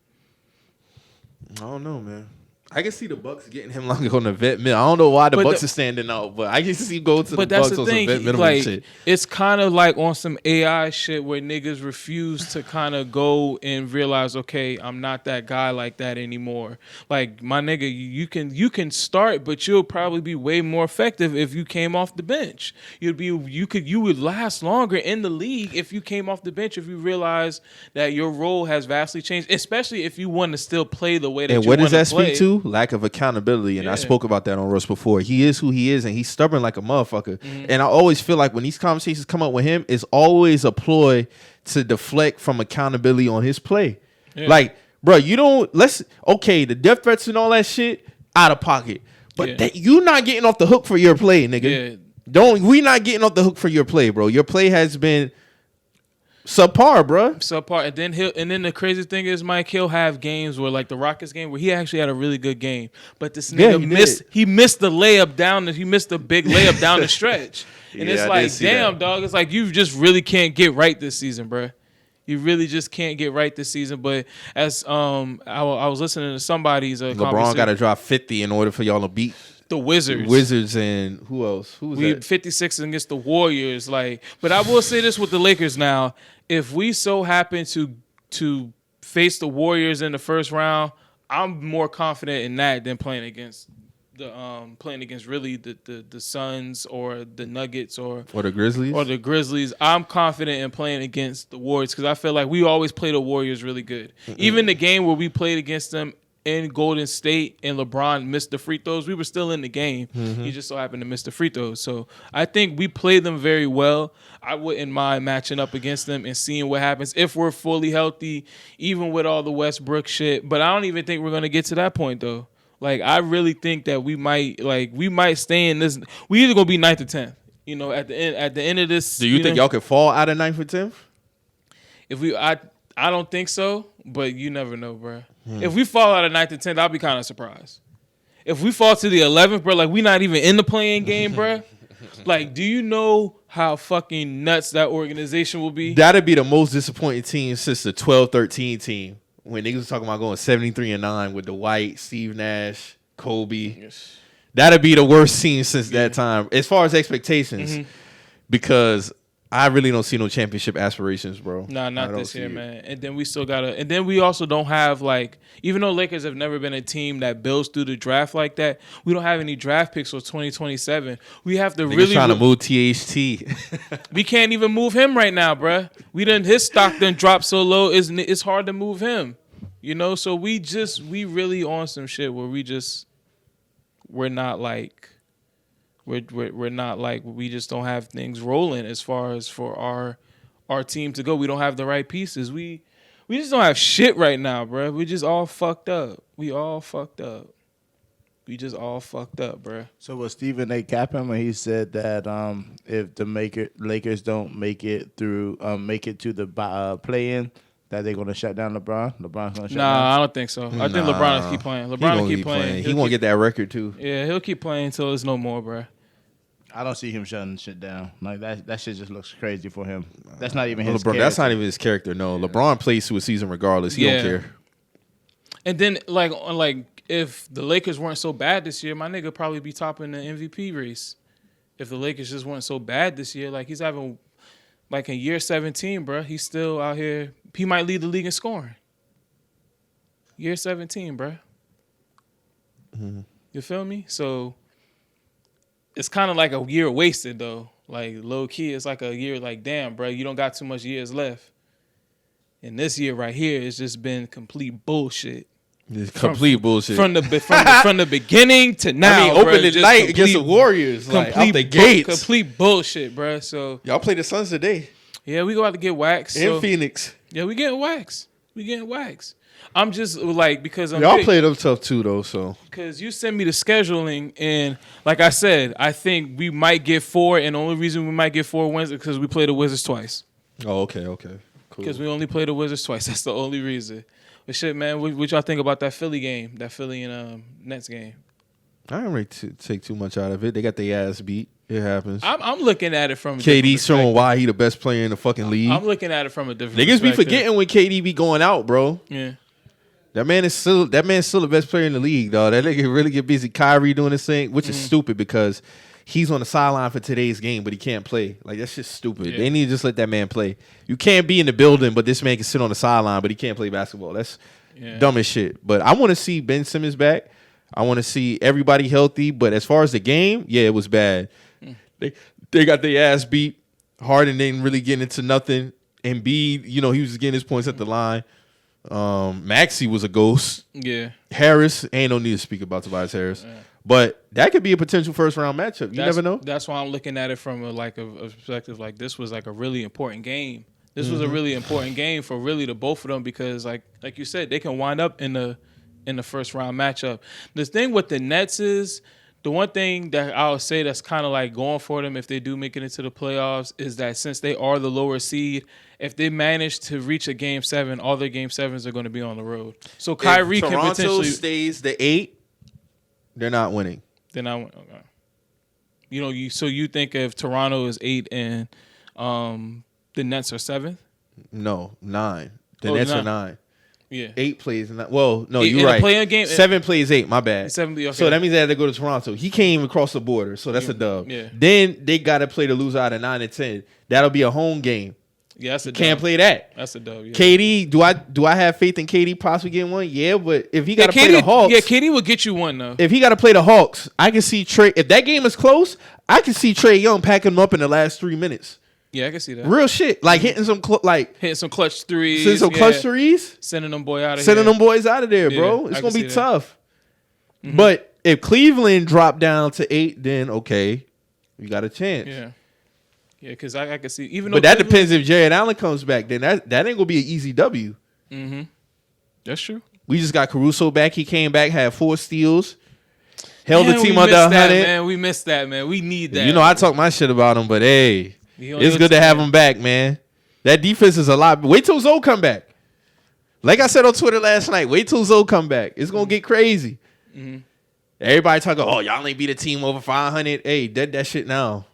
I don't know, man. I can see the Bucks getting him like on the vet minimum. I don't know why the Bucks are standing out, but I can see go to the Bucks on some vet minimum like, shit. It's kind of like on some AI shit where niggas refuse to kind of go and realize, okay, I'm not that guy like that anymore. Like my nigga, you can start, but you'll probably be way more effective if you came off the bench. You would last longer in the league if you came off the bench, if you realize that your role has vastly changed, especially if you want to still play the way that you want to play. And what does that speak to? Lack of accountability. And I spoke about that on Russ before. He is who he is, and he's stubborn like a motherfucker. And I always feel like when these conversations come up with him, it's always a ploy to deflect from accountability on his play. Like, bro, the death threats and all that shit, out of pocket. But you not getting off the hook for your play, nigga. We not getting off the hook for your play, bro. Your play has been subpar, bro. Subpar, and then the crazy thing is, Mike, he'll have games where, like the Rockets game, where he actually had a really good game, but this nigga missed the layup down. He missed the big layup down the stretch, and it's like, damn, dog. It's like you just really can't get right this season, bro. You really just can't get right this season. But as I was listening to somebody's LeBron got to drop 50 in order for y'all to beat the Wizards. Wizards and who else? Who was that? 56 against the Warriors. Like, but I will say this with the Lakers now. If we so happen to face the Warriors in the first round, I'm more confident in that than playing against really the Suns or the Nuggets or the Grizzlies. I'm confident in playing against the Warriors because I feel like we always play the Warriors really good. Even the game where we played against them in Golden State and LeBron missed the free throws, we were still in the game. He just so happened to miss the free throws. So I think we played them very well. I wouldn't mind matching up against them and seeing what happens if we're fully healthy, even with all the Westbrook shit. But I don't even think we're going to get to that point, though. Like, I really think that we might stay in this. We either going to be 9th or 10th, you know, at the end of this. Do you think y'all could fall out of 9th or 10th? I don't think so, but you never know, bro. If we fall out of 9th or 10th, I'll be kind of surprised. If we fall to the 11th, bro, like we not even in the playing game, bro. Like, do you know how fucking nuts that organization will be? That'd be the most disappointing team since the 12-13 team when niggas was talking about going 73-9 with Dwight, Steve Nash, Kobe. Yes. That'd be the worst team since that time as far as expectations, because I really don't see no championship aspirations, bro. Nah, not this year, man. And then we still gotta. And then we also don't have, like, even though Lakers have never been a team that builds through the draft like that, we don't have any draft picks for 2027. We have to really trying to move THT. We can't even move him right now, bro. His stock done dropped so low. It's hard to move him, you know. So we really on some shit where we're not like. We're not like, we just don't have things rolling as far as for our team to go. We don't have the right pieces. We We just don't have shit right now, bro. We just all fucked up. We just all fucked up, bro. So was Stephen A. capping when he said that if the Lakers don't make it through, make it to the play-in, that they're gonna shut down LeBron? LeBron's gonna shut down. Nah, I don't think so. I think LeBron will keep playing. LeBron will keep playing. He won't get that record too. Yeah, he'll keep playing until there's no more, bro. I don't see him shutting shit down. Like that shit just looks crazy for him. That's not even his LeBron. character. That's not even his character. No, LeBron plays through a season regardless. He don't care. And then like if the Lakers weren't so bad this year, my nigga would probably be topping the MVP race. If the Lakers just weren't so bad this year, like he's having like in year 17, bro, he's still out here. He might lead the league in scoring. Year 17, bro. Mm-hmm. You feel me? So it's kind of like a year wasted though. Like low key, it's like a year like, damn, bro, you don't got too much years left. And this year right here, it's just been complete bullshit. Bullshit from the beginning to now. I mean, opening night against the Warriors, like out the gates, complete bullshit, bro. So y'all play the Suns today. Yeah, we go out to get waxed in Phoenix. Yeah, we getting waxed. I'm just like because y'all played them tough too, though. So because you send me the scheduling, and like I said, I think we might get 4, and the only reason we might get 4 wins is because we play the Wizards twice. Oh, okay, cool. Because we only play the Wizards twice. That's the only reason. But shit, man, what y'all think about that Philly game? That Philly and Nets game? I don't really take too much out of it. They got their ass beat. It happens. I'm looking at it from KD showing why he the best player in the fucking league. I'm looking at it from a different Niggas be forgetting when KD be going out, bro. Yeah. That man's still the best player in the league, dog. That nigga really get busy. Kyrie doing his thing, which is stupid because he's on the sideline for today's game, but he can't play. Like, that's just stupid. Yeah. They need to just let that man play. You can't be in the building, but this man can sit on the sideline, but he can't play basketball. That's dumb as shit. But I want to see Ben Simmons back. I want to see everybody healthy. But as far as the game, yeah, it was bad. They got their ass beat. Harden didn't really get into nothing. Embiid, he was just getting his points at the line. Maxey was a ghost. Yeah. Harris, ain't no need to speak about Tobias Harris. Yeah. But that could be a potential first round matchup. You never know. That's why I'm looking at it from a perspective like this was like a really important game. This was a really important game for really the both of them because like you said, they can wind up in the first round matchup. The thing with the Nets is the one thing that I'll say that's kind of like going for them if they do make it into the playoffs is that since they are the lower seed, if they manage to reach a Game 7, all their Game 7s are going to be on the road. So Kyrie if can potentially... Toronto stays the 8, they're not winning. They're not winning. Okay. So you think if Toronto is 8 and the Nets are 7th? No, 9. The Nets are 9. Yeah. 8 plays. Well, no, you're right. Play-in game, 7 plays 8. My bad. 7, okay. So that means they had to go to Toronto. He can't even cross the border, so that's a dub. Yeah. Then they got to play the loser out of 9 and 10. That'll be a home game. Yeah, that's a dub. Can't play that. That's a dub. Yeah. KD, do I have faith in KD possibly getting one? Yeah, but if he got to play the Hawks, KD will get you one though. If he got to play the Hawks, I can see Trey. If that game is close, I can see Trey Young packing him up in the last 3 minutes. Yeah, I can see that. Real shit, like hitting some clutch threes, sending them boys out of there, bro. It's gonna be tough. Mm-hmm. But if Cleveland dropped down to 8, then okay, you got a chance. Yeah. Yeah, because I can see even. But that depends if Jared Allen comes back. Then that ain't gonna be an easy W. Mm-hmm. That's true. We just got Caruso back. He came back, had 4 steals, held the team under 100. Man, we missed that, man. We need that. I talk my shit about him, but hey, it's good to have him back, man. That defense is a lot. Wait till Zoe come back. Like I said on Twitter last night, wait till Zoe come back. It's gonna get crazy. Mm-hmm. Everybody talking, oh, y'all ain't beat a team over 500. Hey, dead that shit now.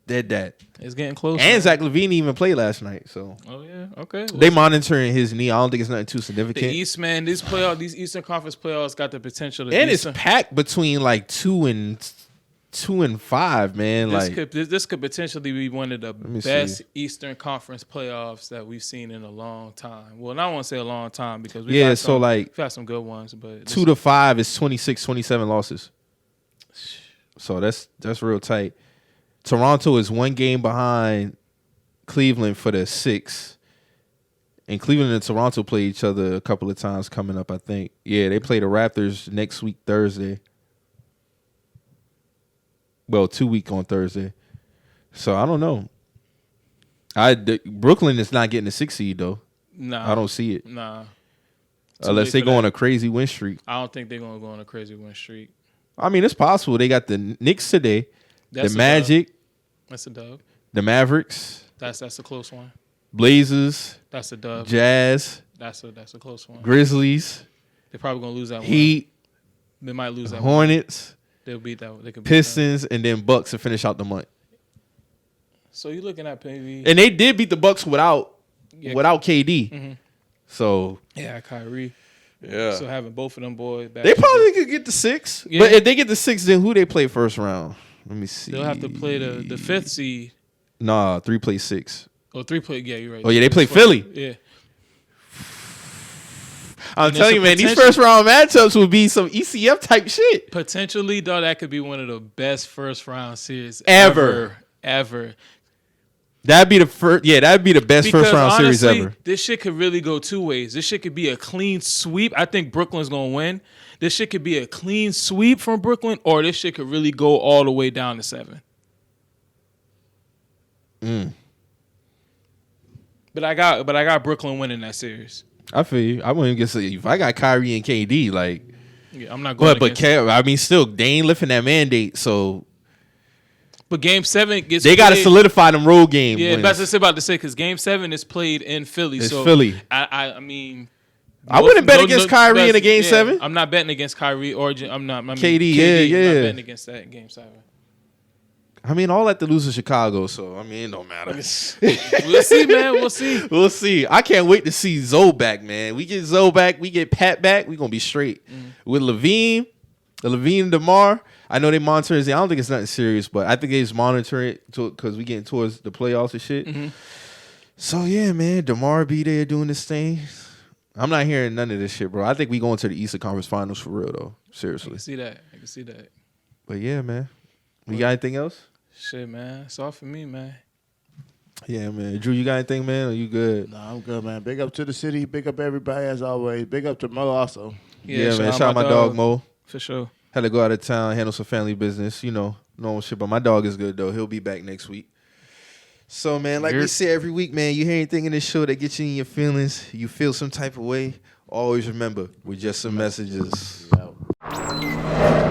Dead that. It's getting close. And Zach LaVine even played last night. So. Oh yeah. Okay. They monitoring his knee. I don't think it's nothing too significant. The East, man, these Eastern Conference playoffs got the potential to. And it's packed between like 2 and 5, man. This could potentially be one of the best Eastern Conference playoffs that we've seen in a long time. Well, I won't say a long time because we've had some good ones, but 2 to 5 is 26, 27 losses. So that's real tight. Toronto is 1 game behind Cleveland for the 6. And Cleveland and Toronto play each other a couple of times coming up, I think. Yeah, they play the Raptors next week, Thursday. Well, 2 week on Thursday. So, I don't know. Brooklyn is not getting the 6 seed, though. Nah, I don't see it. Nah. Unless they go on a crazy win streak. I don't think they're gonna go on a crazy win streak. I mean, it's possible. They got the Knicks today, That's the Magic, That's a dub. the Mavericks, That's a close one. Blazers, That's a dub. Jazz, That's a close one. Grizzlies, They're probably gonna lose that one. Heat, They might lose that one. Hornets, They'll beat that one. They could beat Pistons, and then Bucks to finish out the month. that. So you're looking at maybe And they did beat the Bucks without KD. Mm-hmm. So Kyrie. yeah, So having both of them boys back. they probably could get the 6. Yeah. But if they get the 6, then who they play first round? Let me see. They'll have to play the 5th seed. Nah, 3 play 6. Or 3 play. Yeah, you're right. Oh yeah, they play Philly. Yeah. I'm And telling it's you, a man, these potential- first round matchups will be some ECF type shit. Potentially, though, that could be one of the best first round series Ever. ever. That'd be the first. Yeah, that'd be the best Because first round honestly, series ever. this shit could really go 2 ways. This shit could be a clean sweep. I think Brooklyn's gonna win. This shit could be a clean sweep from Brooklyn, or this shit could really go all the way down to 7. But I got Brooklyn winning that series. I feel you. I wouldn't get if I got Kyrie and KD, like, Yeah, I'm not going. I mean, still, they ain't lifting that mandate, so But Game 7 gets. they got to played- solidify them road game. Yeah, wins. that's what I was about to say because Game 7 is played in Philly. It's so Philly. I mean, I wouldn't bet against Kyrie in a Game 7. I'm not betting against Kyrie or I'm not. I mean, KD, I'm yeah. not betting against that in Game 7. I mean, all at the lose to Chicago, so I mean, it don't matter. We'll see, man. We'll see. We'll see. I can't wait to see Zoe back, man. We get Zoe back, we get Pat back, we gonna be straight. With Levine and DeMar. I know they monitor it. I don't think it's nothing serious, but I think they just monitor it because we getting towards the playoffs and shit. So yeah, man, DeMar be there doing this thing. I'm not hearing none of this shit, bro. I think we going to the Eastern Conference Finals for real though. I Seriously. can see that. I can see that. But yeah, man. We got anything else? Shit, man. It's all for me, man. Yeah, man. Drew, you got anything, man? Or you good? Nah, I'm good, man. Big up to the city. Big up everybody as always. Big up to Mo also. Yeah, man. Shout out my dog Mo. For sure. Had to go out of town, handle some family business, normal shit. But my dog is good though. He'll be back next week. So, man, like we say every week, man, you hear anything in this show that gets you in your feelings, you feel some type of way, always remember, we're just some messages. Yo.